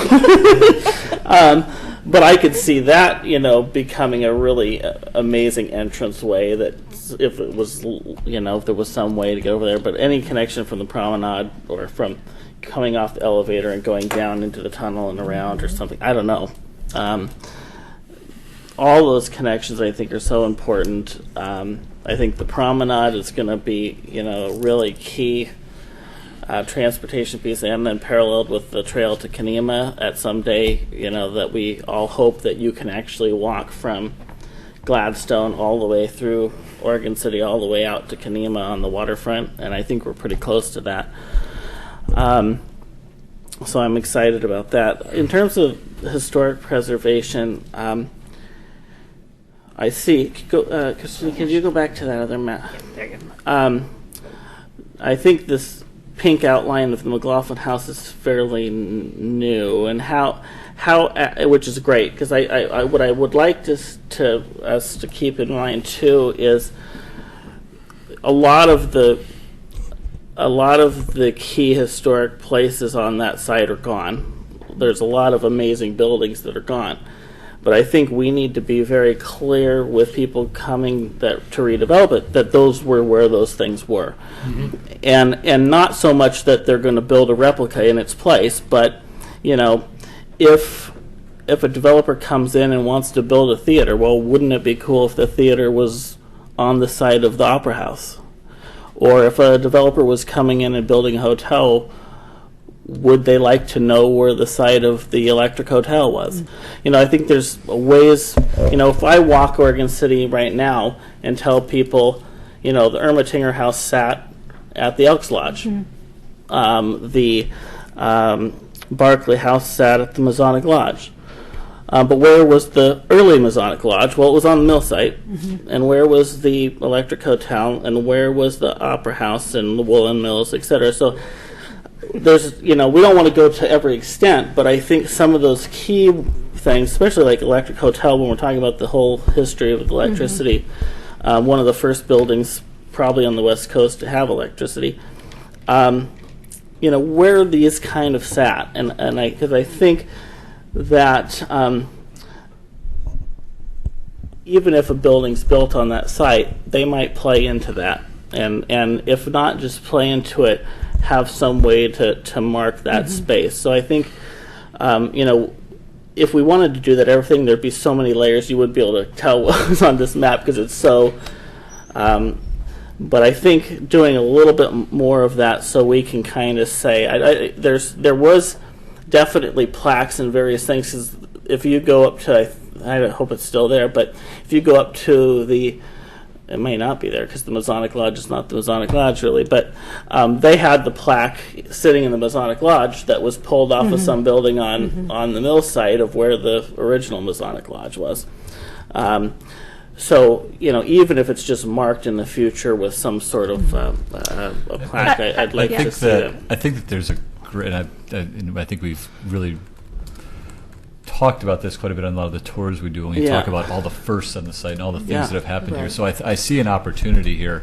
But I could see that, becoming a really amazing entrance way that if it was, if there was some way to get over there. But any connection from the promenade or from coming off the elevator and going down into the tunnel and around or something, I don't know. All those connections I think are so important. I think the promenade is going to be, a really key transportation piece, and then paralleled with the trail to Kanema at some day, that we all hope that you can actually walk from Gladstone all the way through Oregon City, all the way out to Kanema on the waterfront, and I think we're pretty close to that. So I'm excited about that. In terms of historic preservation, I see. Christine, could you go back to that other map? There you go. I think this pink outline of the McLaughlin House is fairly new, and how which is great, because I what I would like us to keep in mind too is a lot of the key historic places on that site are gone. There's a lot of amazing buildings that are gone. But I think we need to be very clear with people coming to redevelop it that those were where those things were. Mm-hmm. And not so much that they're going to build a replica in its place, but if a developer comes in and wants to build a theater, well, wouldn't it be cool if the theater was on the site of the Opera House? Or if a developer was coming in and building a hotel, would they like to know where the site of the Electric Hotel was? I think there's ways, if I walk Oregon City right now and tell people, the Ermatinger House sat at the Elks Lodge. Mm-hmm. The Barclay House sat at the Masonic Lodge. But where was the early Masonic Lodge? Well, it was on the mill site. Mm-hmm. And where was the Electric Hotel? And where was the Opera House and the Woolen Mills, et cetera? So there's, we don't want to go to every extent, but I think some of those key things, especially like Electric Hotel, when we're talking about the whole history of electricity, one of the first buildings probably on the West Coast to have electricity, where these kind of sat. And because I think that even if a building's built on that site, they might play into that. And if not just play into it, have some way to mark that space. So I think, if we wanted to do that, there'd be so many layers you wouldn't be able to tell what was on this map because it's so. But I think doing a little bit more of that so we can kind of say, there was definitely plaques and various things. 'Cause if you go up to, I hope it's still there, but if you go up to it may not be there because the Masonic Lodge is not the Masonic Lodge really, but they had the plaque sitting in the Masonic Lodge that was pulled off of some building on the mill site of where the original Masonic Lodge was. So, even if it's just marked in the future with some sort of a plaque, I'd like to see it. I think that there's a great, and I think we've really talked about this quite a bit on a lot of the tours we do when we talk about all the firsts on the site and all the things that have happened here. So I see an opportunity here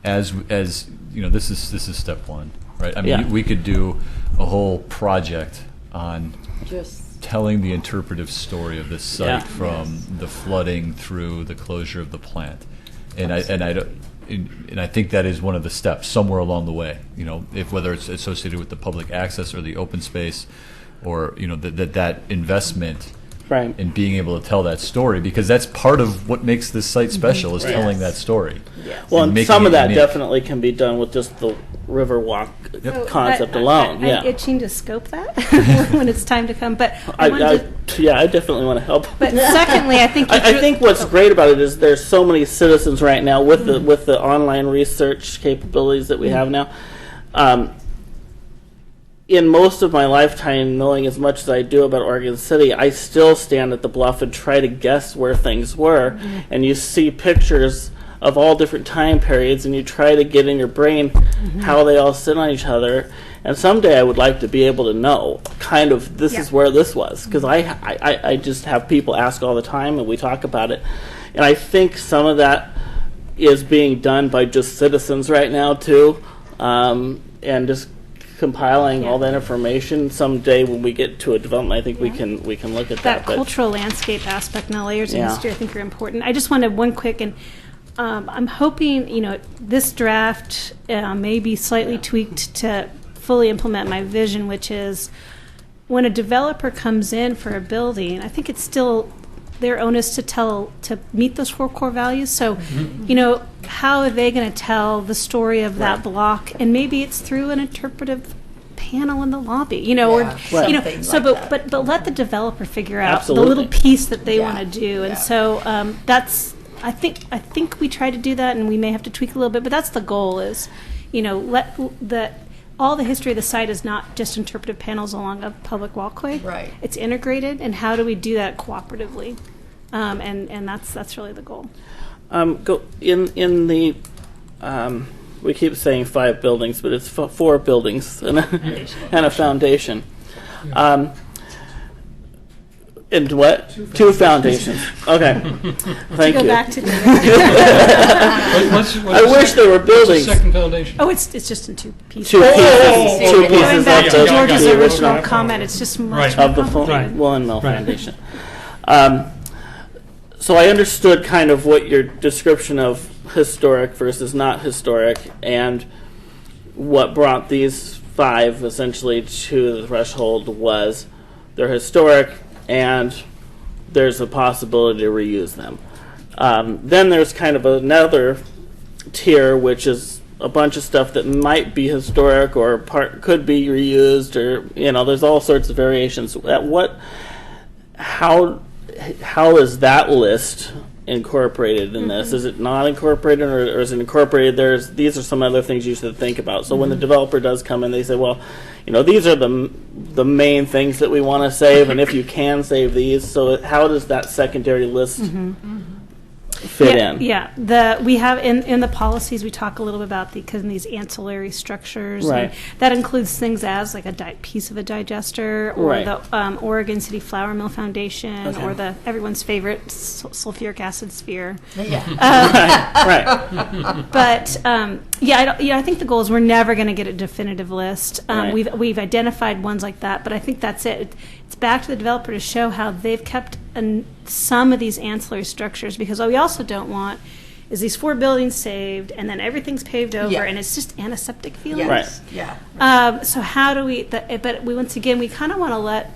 as this is step one, right? I mean, we could do a whole project on Just telling the interpretive story of this site from the flooding through the closure of the plant, and I think that is one of the steps somewhere along the way. If whether it's associated with the public access or the open space, or that investment in being able to tell that story, because that's part of what makes this site special is telling that story. Well, and some of that definitely can be done with just the Riverwalk concept alone. I'm itching to scope that when it's time to come. But I definitely want to help. But secondly, I think I think what's great about it is there's so many citizens right now with the online research capabilities that we have now. In most of my lifetime, knowing as much as I do about Oregon City, I still stand at the bluff and try to guess where things were. And you see pictures of all different time periods, and you try to get in your brain how they all sit on each other. And someday I would like to be able to know, kind of, this is where this was. Because I just have people ask all the time, and we talk about it. And I think some of that is being done by just citizens right now, too. And just compiling all that information. Someday when we get to a development, I think we can look at that. That cultural landscape aspect and the layers of history, I think, are important. I just wanted one quick, and I'm hoping this draft may be slightly tweaked to fully implement my vision, which is when a developer comes in for a building, I think it's still their onus to meet those 4 core values. So, how are they going to tell the story of that block? And maybe it's through an interpretive panel in the lobby, or so. But let the developer figure out the little piece that they want to do. And so that's I think we try to do that, and we may have to tweak a little bit. But that's the goal: is all the history of the site is not just interpretive panels along a public walkway. Right. It's integrated, and how do we do that cooperatively? And that's really the goal. Go in the. We keep saying 5 buildings, but it's 4 buildings and a foundation. And what? 2 foundations. Okay. Thank you. Go back to I wish there were buildings. What's the second foundation? Oh, it's just in 2 pieces. 2 pieces. 2 Going pieces back of to George's the original comment, it's just much more of the complicated. Woolen Mill Foundation. So I understood kind of what your description of historic versus not historic, and what brought these 5 essentially to the threshold was they're historic and there's a possibility to reuse them. Then there's kind of another tier, which is a bunch of stuff that might be historic or could be reused, or there's all sorts of variations. How is that list incorporated in this? Is it not incorporated, or is it incorporated? These are some other things you should think about. So when the developer does come in, they say, well, these are the main things that we want to save, and if you can save these. So how does that secondary list fit in? Yeah, we have in the policies, we talk a little bit about these ancillary structures. Right. That includes things as like a piece of a digester, or the Oregon City Flour Mill Foundation, or the everyone's favorite sulfuric acid sphere. Yeah. Right. But I think the goal is we're never going to get a definitive list. We've identified ones like that, but I think that's it. It's back to the developer to show how they've kept some of these ancillary structures, because what we also don't want is these 4 buildings saved and then everything's paved over and it's just antiseptic feelings. Yes. Right. Yeah. So how do we? But once again, we kind of want to let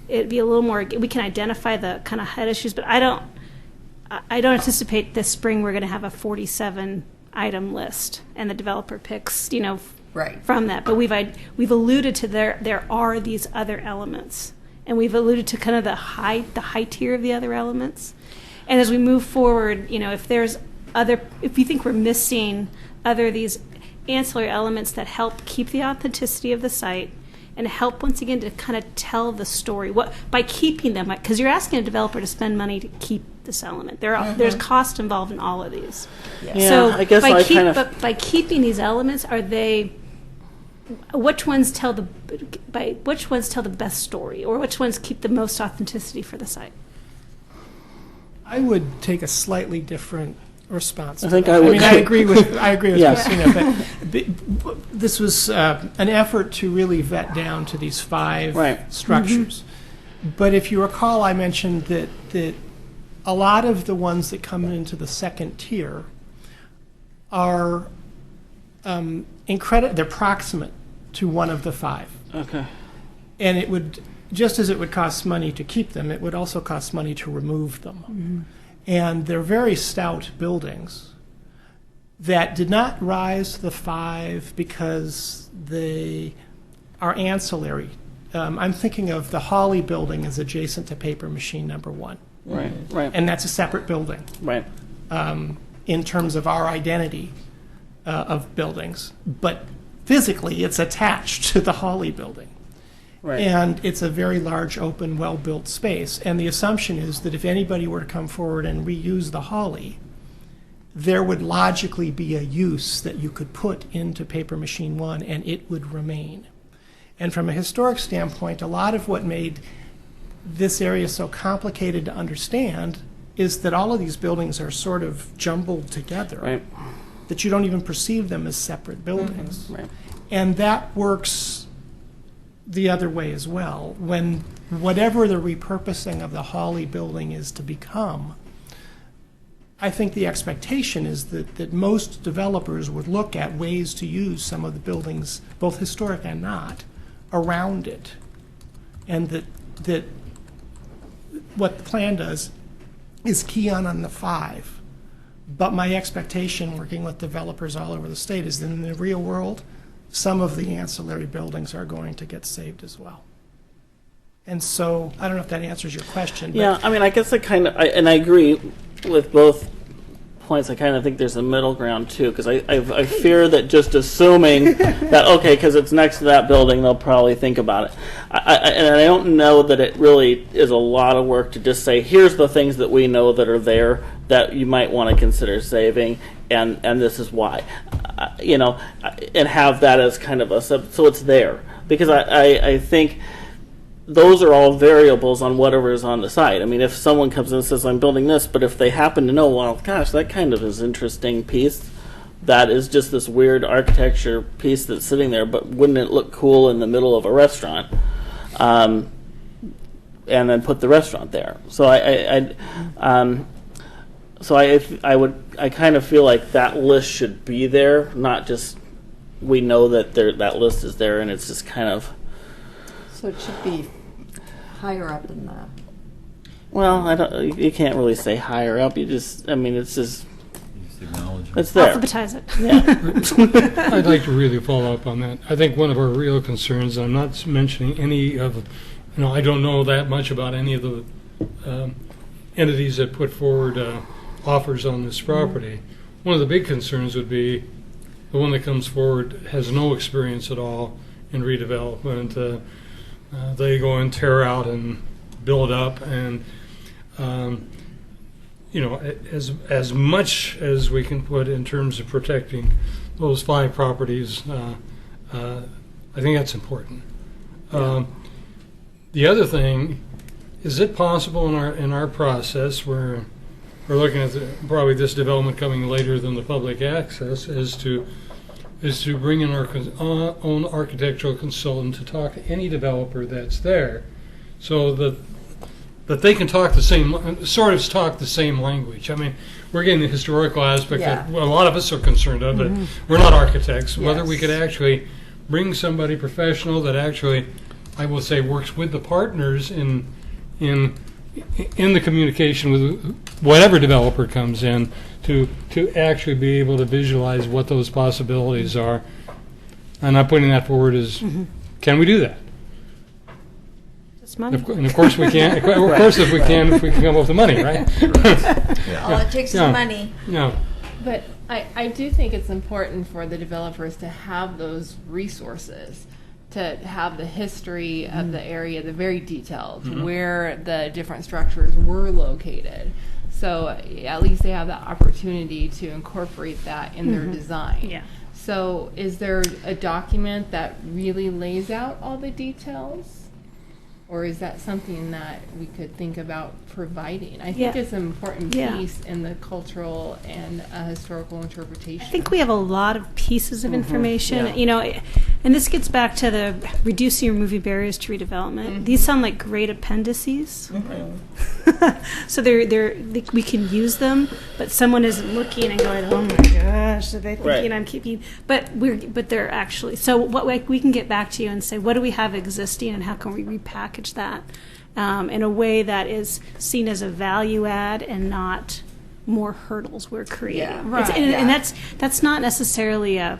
it be a little more. We can identify the kind of head issues, but I don't anticipate this spring we're going to have a 47 item list and the developer picks from that. But we've alluded to there are these other elements. And we've alluded to kind of the high tier of the other elements. And as we move forward, if you think we're missing these ancillary elements that help keep the authenticity of the site and help once again to kind of tell the story by keeping them, because you're asking a developer to spend money to keep this element. There's cost involved in all of these. Yeah, So I guess but by keeping these elements, which ones tell the best story, or which ones keep the most authenticity for the site? I would take a slightly different response. I think that. I would. mean, I agree with Yeah. Christina, but this was an effort to really vet down to these 5 structures. But if you recall, I mentioned that a lot of the ones that come into the second tier are they're proximate to one of the 5. Okay. And it would, just as it would cost money to keep them, it would also cost money to remove them. And they're very stout buildings that did not rise to the 5 because they are ancillary. I'm thinking of the Hawley building is adjacent to Paper Machine number 1. Right. And that's a separate building. Right. In terms of our identity of buildings. But physically, it's attached to the Hawley building. Right. And it's a very large, open, well-built space. And the assumption is that if anybody were to come forward and reuse the Hawley, there would logically be a use that you could put into Paper Machine 1, and it would remain. And from a historic standpoint, a lot of what made this area so complicated to understand is that all of these buildings are sort of jumbled together. Right. That you don't even perceive them as separate buildings. Right. And that works the other way as well. When whatever the repurposing of the Hawley building is to become, I think the expectation is that most developers would look at ways to use some of the buildings, both historic and not, around it. And that what the plan does is key on the 5. But my expectation, working with developers all over the state, is that in the real world, some of the ancillary buildings are going to get saved as well. And so, I don't know if that answers your question. But Yeah, I mean, I guess I agree with both points. I kind of think there's a middle ground too, because I fear that just assuming that, okay, because it's next to that building, they'll probably think about it. And I don't know that it really is a lot of work to just say, here's the things that we know that are there that you might want to consider saving, and this is why. And have that as kind of so it's there. Because I think those are all variables on whatever is on the site. I mean, if someone comes in and says, I'm building this, but if they happen to know, well, gosh, that kind of is an interesting piece, that is just this weird architecture piece that's sitting there, but wouldn't it look cool in the middle of a restaurant? And then put the restaurant there. So I kind of feel like that list should be there, not just we know that that list is there and it's just kind of. So it should be higher up in the. Well, you can't really say higher up. It's just. Acknowledge it's there. Alphabetize it. Yeah. I'd like to really follow up on that. I think one of our real concerns, and I'm not mentioning any of, I don't know that much about any of the entities that put forward offers on this property. One of the big concerns would be the one that comes forward has no experience at all in redevelopment. They go and tear out and build up, and as much as we can put in terms of protecting those 5 properties, I think that's important. The other thing, is it possible in our process where we're looking at probably this development coming later than the public access, is to bring in our own architectural consultant to talk to any developer that's there, so that they can talk the same language. I mean, we're getting the historical aspect that a lot of us are concerned of, but we're not architects. Whether we could actually bring somebody professional that actually, I will say, works with the partners in the communication with whatever developer comes in to actually be able to visualize what those possibilities are. And I'm putting that forward as, can we do that? It's money. And of course we can. Of course, if we can come up with the money, right? All it takes is money. Yeah. But I do think it's important for the developers to have those resources to have the history of the area, the very detailed, where the different structures were located. So at least they have the opportunity to incorporate that in their design. Yeah. So is there a document that really lays out all the details? Or is that something that we could think about providing? I think it's an important piece in the cultural and historical interpretation. I think we have a lot of pieces of information, you know, and this gets back to the reducing or removing barriers to redevelopment. These sound like great appendices. So we can use them, but someone isn't looking and going, "Oh my gosh, are they thinking I'm keeping?" But they're actually. So we can get back to you and say, what do we have existing, and how can we repackage that in a way that is seen as a value add and not more hurdles we're creating. Yeah. Right. And that's not necessarily a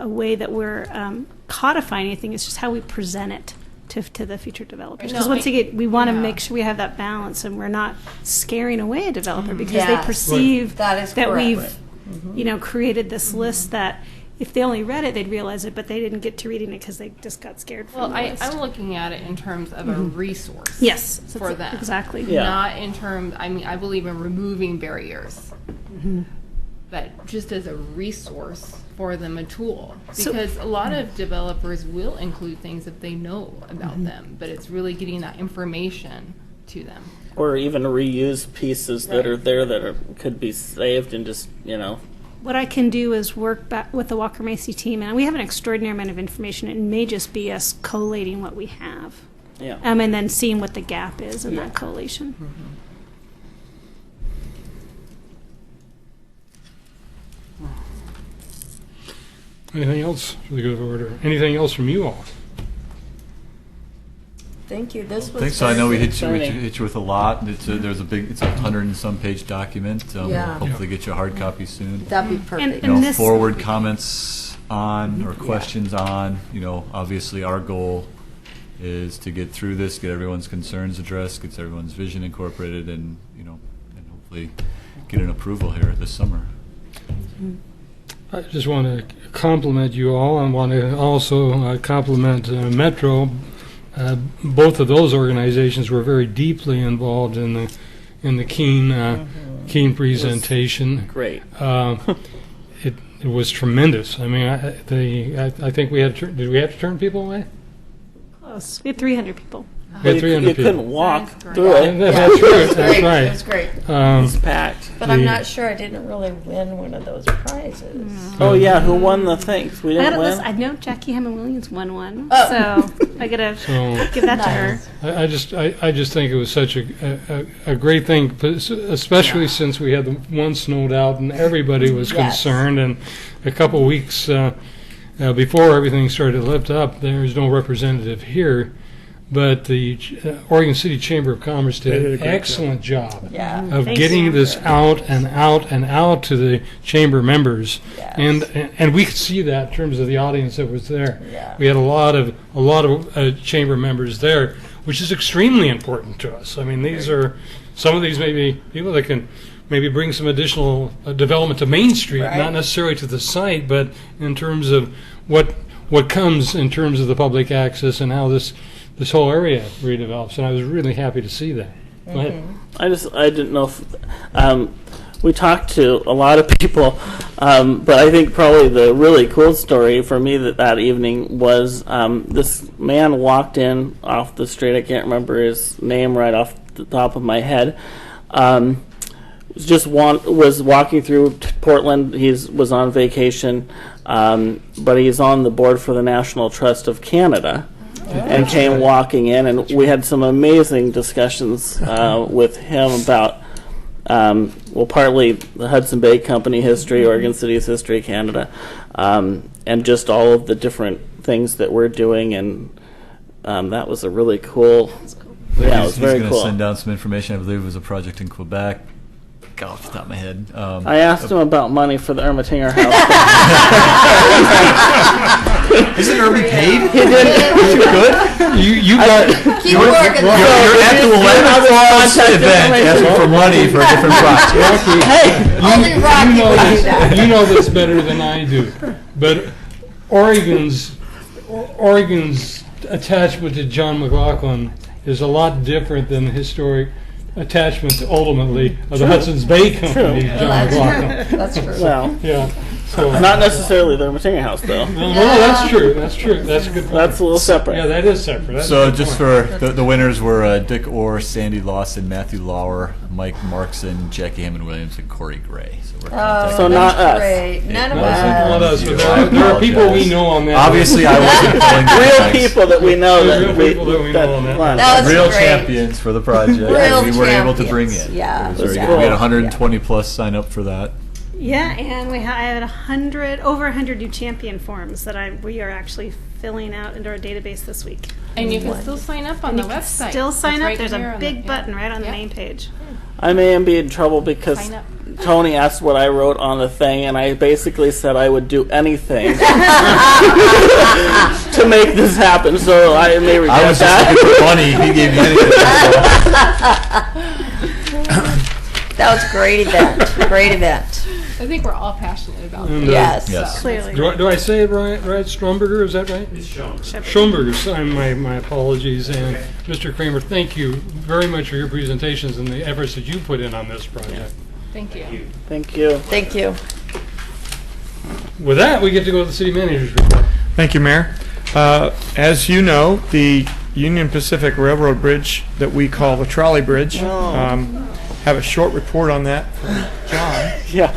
way that we're codifying anything. It's just how we present it to the future developers. Because once again, we want to make sure we have that balance, and we're not scaring away a developer because they perceive that we've created this list that if they only read it, they'd realize it, but they didn't get to reading it because they just got scared from the list. I'm looking at it in terms of a resource. Yes, for them. Exactly. Yeah. Not in terms, I believe in removing barriers, but just as a resource for them, a tool. Because a lot of developers will include things if they know about them, but it's really getting that information to them. Or even reuse pieces that are there that could be saved and just, What I can do is work back with the Walker Macy team, and we have an extraordinary amount of information. It may just be us collating what we have, and then seeing what the gap is in that collation. Anything else for the good of order? Anything else from you all? Thank you. This was. Thanks. So I know we hit exciting. you with a lot. It's a 100 and some page document. We'll hopefully get you a hard copy soon. That'd be perfect. And Forward comments on or questions on. Obviously our goal is to get through this, get everyone's concerns addressed, get everyone's vision incorporated, and and hopefully get an approval here this summer. I just want to compliment you all, and want to also compliment Metro. Both of those organizations were very deeply involved in the Keene presentation. Great. It was tremendous. I mean, I think we had did we have to turn people away? Close. We had 300 people. We had 300 you people. couldn't walk That's through it. That's true. That's right. It was great. It's packed. But I'm not sure I didn't really win one of those prizes. Oh yeah, who won the things? We didn't win. I know Jackie Hammond Williams won one, Oh. so I gotta give that to her. I just think it was such a great thing, especially since we had the one snowed out and everybody was concerned, and a couple weeks before everything started to lift up, there's no representative here. But the Oregon City Chamber of Commerce did an excellent job of getting this out and out and out to the chamber members, and we could see that in terms of the audience that was there. Yeah. We had a lot of chamber members there, which is extremely important to us. I mean, these are some of these maybe people that can maybe bring some additional development to Main Street, not necessarily to the site, but in terms of what comes in terms of the public access and how this whole area redevelops, and I was really happy to see that. Go ahead. I didn't know if we talked to a lot of people, but I think probably the really cool story for me that evening was this man walked in off the street. I can't remember his name right off the top of my head. Was walking through Portland. He was on vacation, but he's on the board for the National Trust of Canada. And came walking in, and we had some amazing discussions with him about, partly the Hudson Bay Company history, Oregon City's history, Canada, and just all of the different things that we're doing, and that was a really cool. Yeah, it was very cool. He's going to send down some information. I believe it was a project in Quebec. Off the top of my head. I asked him about money for the Ermitinger house. Isn't Irby paid? He didn't. You good? Keep working. You're at the Willamette Falls event asking for money for a different project. Hey, Only Rocky would do that. You know this better than I do, but Oregon's Oregon's attachment to John McLaughlin is a lot different than the historic attachment ultimately of the Hudson's Bay Company, John McLaughlin. That's true. Well, Yeah. So, not necessarily the Matinga House, though. no, that's true. That's true. That's a good point. That's a little separate. Yeah, that is separate. That's a So good just point. for the winners were Dick Orr, Sandy Lawson, Matthew Lauer, Mike Markson, Jackie Hammond Williams, and Corey Gray. So we're contacting So them. not us. Great. None of It wasn't us. Not us, you. but I there are people apologize. we know on that. Obviously, I wasn't pulling the Real flags. people that we know Real that we, people that we know on that. won. That was Real great. champions for the project. Real we were able to bring champions. in. Yeah. It was very Yeah. good. We had Cool. 120 plus sign up for that. Yeah, and I had over 100 new champion forms that we are actually filling out into our database this week. And you can still sign up on And the you can website. still sign It's up. right There's there a on big the- button right on the Yeah. main page. I may be in trouble because Sign up. Tony asked what I wrote on the thing, and I basically said I would do anything to make this happen. So I may regret I was just that. looking for money. He gave me anything. That was a great event. Great event. I think we're all passionate about And, this. Yes. Yes. Clearly. Do I say it right? Stromberger, is that right? It's Schoenberger. So my apologies. And Mr. Kramer, thank you very much for your presentations and the efforts that you put in on this project. Thank you. Thank you. Thank you. With that, we get to go to the city manager's report. Thank you, Mayor. As you know, the Union Pacific Railroad Bridge that we call the Trolley Bridge, have a short report on that from John. Yeah.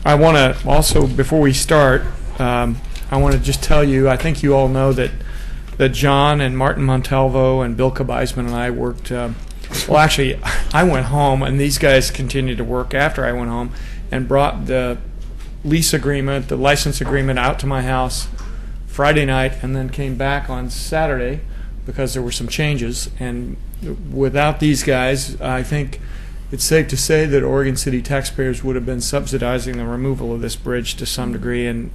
I want to also, before we start, I want to just tell you, I think you all know that John and Martin Montalvo and Bill Kabeisman and I worked, well, actually, I went home, and these guys continued to work after I went home, and brought the lease agreement, the license agreement out to my house Friday night, and then came back on Saturday because there were some changes. And without these guys, I think it's safe to say that Oregon City taxpayers would have been subsidizing the removal of this bridge to some degree, and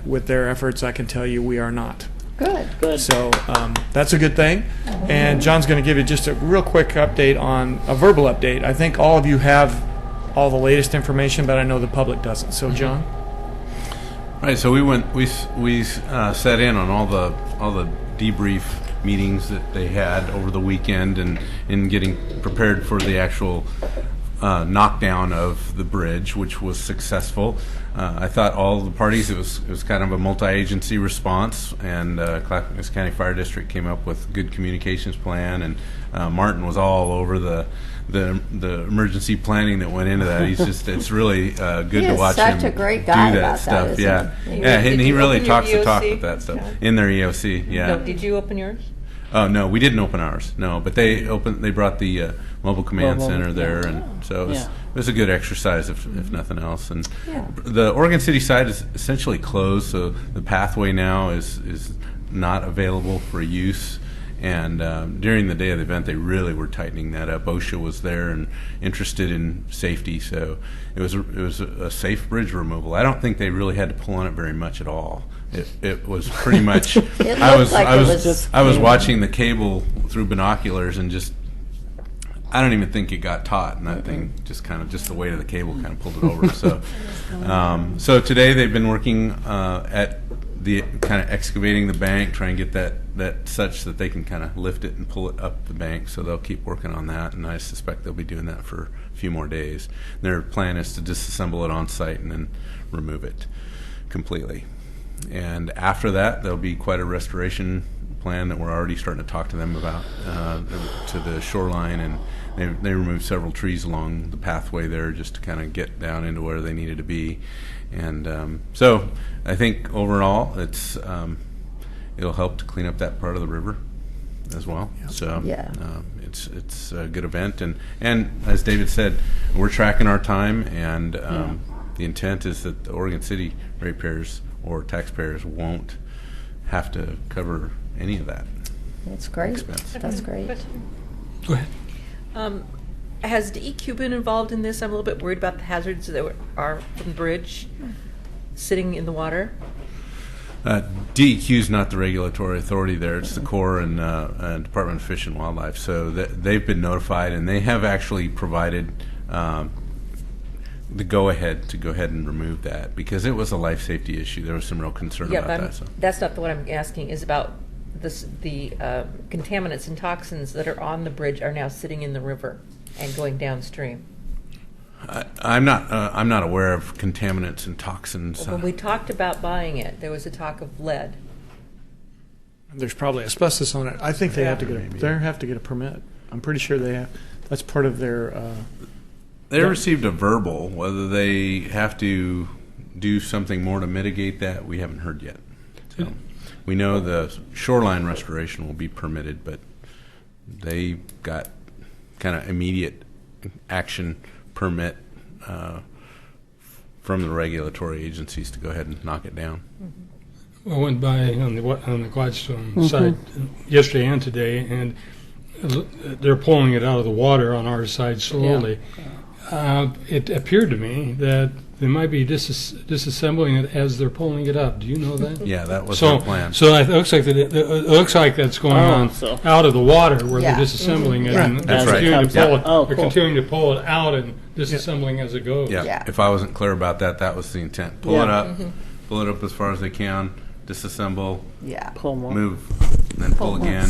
with their efforts, I can tell you we are not. Good. Good. So that's a good thing. And John's going to give you just a real quick update on a verbal update. I think all of you have all the latest information, but I know the public doesn't. So, John? Right. So we sat in on all the debrief meetings that they had over the weekend, and in getting prepared for the actual knockdown of the bridge, which was successful. I thought all the parties, it was kind of a multi-agency response, and Clackamas County Fire District came up with a good communications plan, and Martin was all over the emergency planning that went into that. It's really good He to is watch such him a great guy do that about that, stuff. isn't Yeah, he? yeah, and Did he you really open your talks the talk EOC? with that stuff Yeah. in their EOC. Yeah. No, did you open yours? Oh no, we didn't open ours. No, but they brought the mobile command Mobile, center there, yeah. and so Yeah. it was a good exercise if nothing else. And the Oregon City side is essentially closed, so the pathway now is not available for use. And during the day of the event, they really were tightening that up. OSHA was there and interested in safety, so it was a safe bridge removal. I don't think they really had to pull on it very much at all. It was pretty much. I was watching the cable through binoculars and just. I don't even think it got taut, and that thing just the weight of the cable kind of pulled it over. So today they've been working at the kind of excavating the bank, trying to get that such that they can kind of lift it and pull it up the bank. So they'll keep working on that, and I suspect they'll be doing that for a few more days. Their plan is to disassemble it on site and then remove it completely. And after that, there'll be quite a restoration plan that we're already starting to talk to them about to the shoreline, and they removed several trees along the pathway there just to kind of get down into where they needed to be. And so I think overall it'll help to clean up that part of the river as well. So it's a good event, and as David said, we're tracking our time, and the intent is that the Oregon City ratepayers or taxpayers won't have to cover any of that. That's great. Expense. That's great. Go ahead. Has DEQ been involved in this? I'm a little bit worried about the hazards that are from the bridge sitting in the water. DEQ is not the regulatory authority there. It's the Corps and Department of Fish and Wildlife. So they've been notified, and they have actually provided the go-ahead to go ahead and remove that, because it was a life safety issue. There was some real concern Yeah, about but that. So. that's not what I'm asking, is about the contaminants and toxins that are on the bridge are now sitting in the river and going downstream. I'm not aware of contaminants and toxins. Well, when we talked about buying it, there was a talk of lead. There's probably asbestos on it. I think they have to get a permit. I'm pretty sure they have. That's part of their. They received a verbal. Whether they have to do something more to mitigate that, we haven't heard yet. So we know the shoreline restoration will be permitted, but they got kind of immediate action permit from the regulatory agencies to go ahead and knock it down. I went by on the Gladstone side yesterday and today, and they're pulling it out of the water on our side slowly. It appeared to me that they might be disassembling it as they're pulling it up. Do you know that? Yeah, that was their plan. So it looks like it looks like that's going on out of the water where they're disassembling it. And That's they're right. continuing to pull it. Oh, They're cool. continuing to pull it out and disassembling as it goes. Yeah. If I wasn't clear about that, that was the intent. Pull it up, pull it up as far as they can, disassemble, Pull more. move, and then pull again.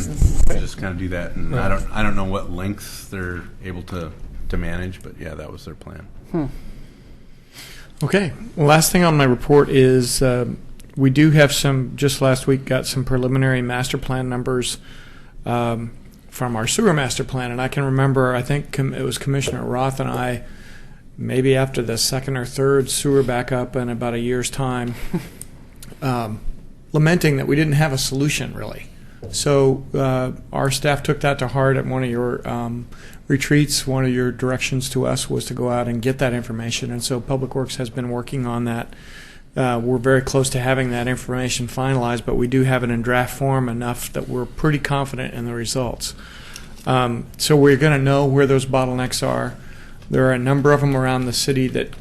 Just kind of do that, and I don't know what lengths they're able to manage, but yeah, that was their plan. Okay. Last thing on my report is we do have just last week got some preliminary master plan numbers from our sewer master plan. And I can remember, I think it was Commissioner Roth and I, maybe after the second or third sewer backup in about a year's time, lamenting that we didn't have a solution really. So our staff took that to heart at one of your retreats. One of your directions to us was to go out and get that information, and so Public Works has been working on that. We're very close to having that information finalized, but we do have it in draft form enough that we're pretty confident in the results. So we're going to know where those bottlenecks are. There are a number of them around the city that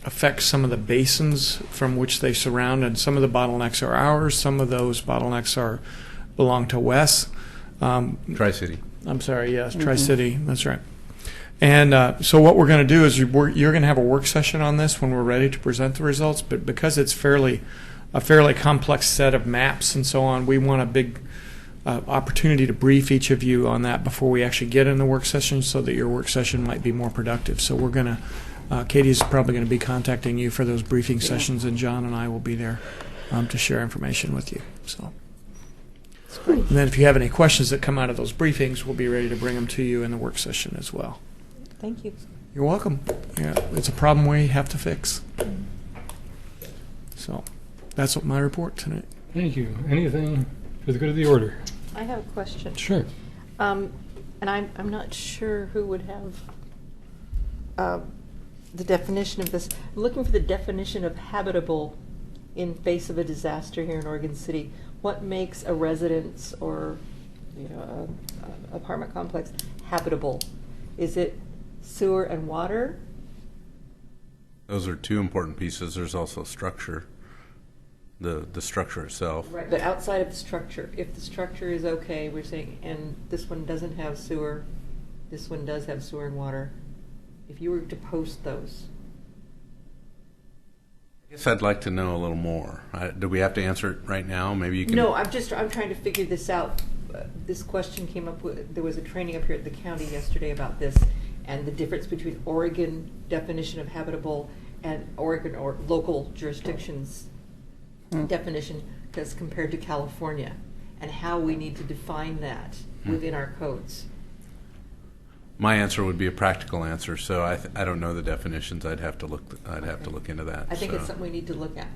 affect some of the basins from which they surround, and some of the bottlenecks are ours. Some of those bottlenecks belong to Wes. Tri-City. I'm sorry, yes, Tri-City, that's right. And so what we're going to do is you're going to have a work session on this when we're ready to present the results, but because it's a fairly complex set of maps and so on, we want a big opportunity to brief each of you on that before we actually get in the work session so that your work session might be more productive. So we're going to, Katie's probably going to be contacting you for those briefing sessions, and John and I will be there to share information with you. So. And then if you have any questions that come out of those briefings, we'll be ready to bring them to you in the work session as well. Thank you. You're welcome. Yeah, it's a problem we have to fix. So that's what my report tonight. Thank you. Anything for the good of the order? I have a question. Sure. And I'm not sure who would have the definition of this. I'm looking for the definition of habitable in face of a disaster here in Oregon City. What makes a residence or a apartment complex habitable? Is it sewer and water? Those are two important pieces. There's also structure, the structure itself. Right, but outside of the structure, if the structure is okay, we're saying, and this one doesn't have sewer, this one does have sewer and water, if you were to post those. I guess I'd like to know a little more. Do we have to answer it right now? Maybe you can. No, I'm trying to figure this out. This question came up there was a training up here at the county yesterday about this, and the difference between Oregon definition of habitable and Oregon or local jurisdictions definition as compared to California, and how we need to define that within our codes. My answer would be a practical answer, so I don't know the definitions. I'd have to look into that. I think it's something we need to look at,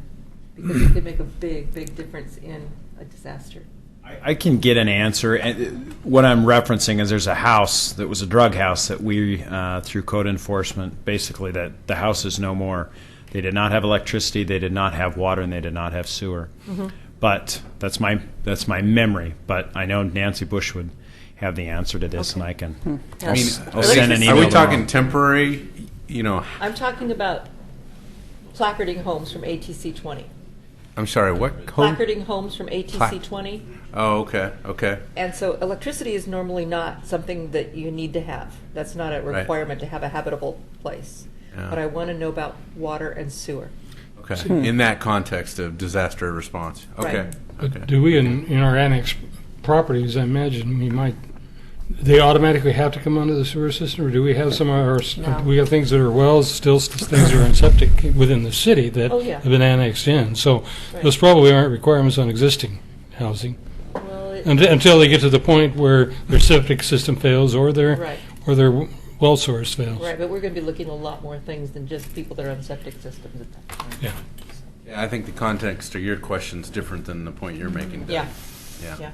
because it could make a big difference in a disaster. I can get an answer. And what I'm referencing is there's a house that was a drug house that we, through code enforcement, basically that the house is no more. They did not have electricity, they did not have water, and they did not have sewer. But that's my memory. But I know Nancy Bush would have the answer to this, and I can. I'll send an email. Are we talking tomorrow. temporary? I'm talking about placarding homes from ATC 20. I'm sorry. What home? Placarding homes from ATC 20. Oh, okay. And so electricity is normally not something that you need to have. That's not a requirement to have a habitable place. Yeah. but I want to know about water and sewer. Okay. In that context of disaster response. Okay. Right. But Okay. do we, in our annex properties, I imagine we might, they automatically have to come onto the sewer system, or do we have some of our, No. we have things that are wells, still things that are in septic within the city that Oh, yeah. have been annexed in? So Right. those probably aren't requirements on existing housing. Well, Until they get to the point where their septic system fails or their Right. well source fails. Right, but we're going to be looking at a lot more things than just people that are on septic systems at that point. Yeah. Yeah, I think the context of your question is different than the point you're making. Doug. Yeah. Yeah. Yeah.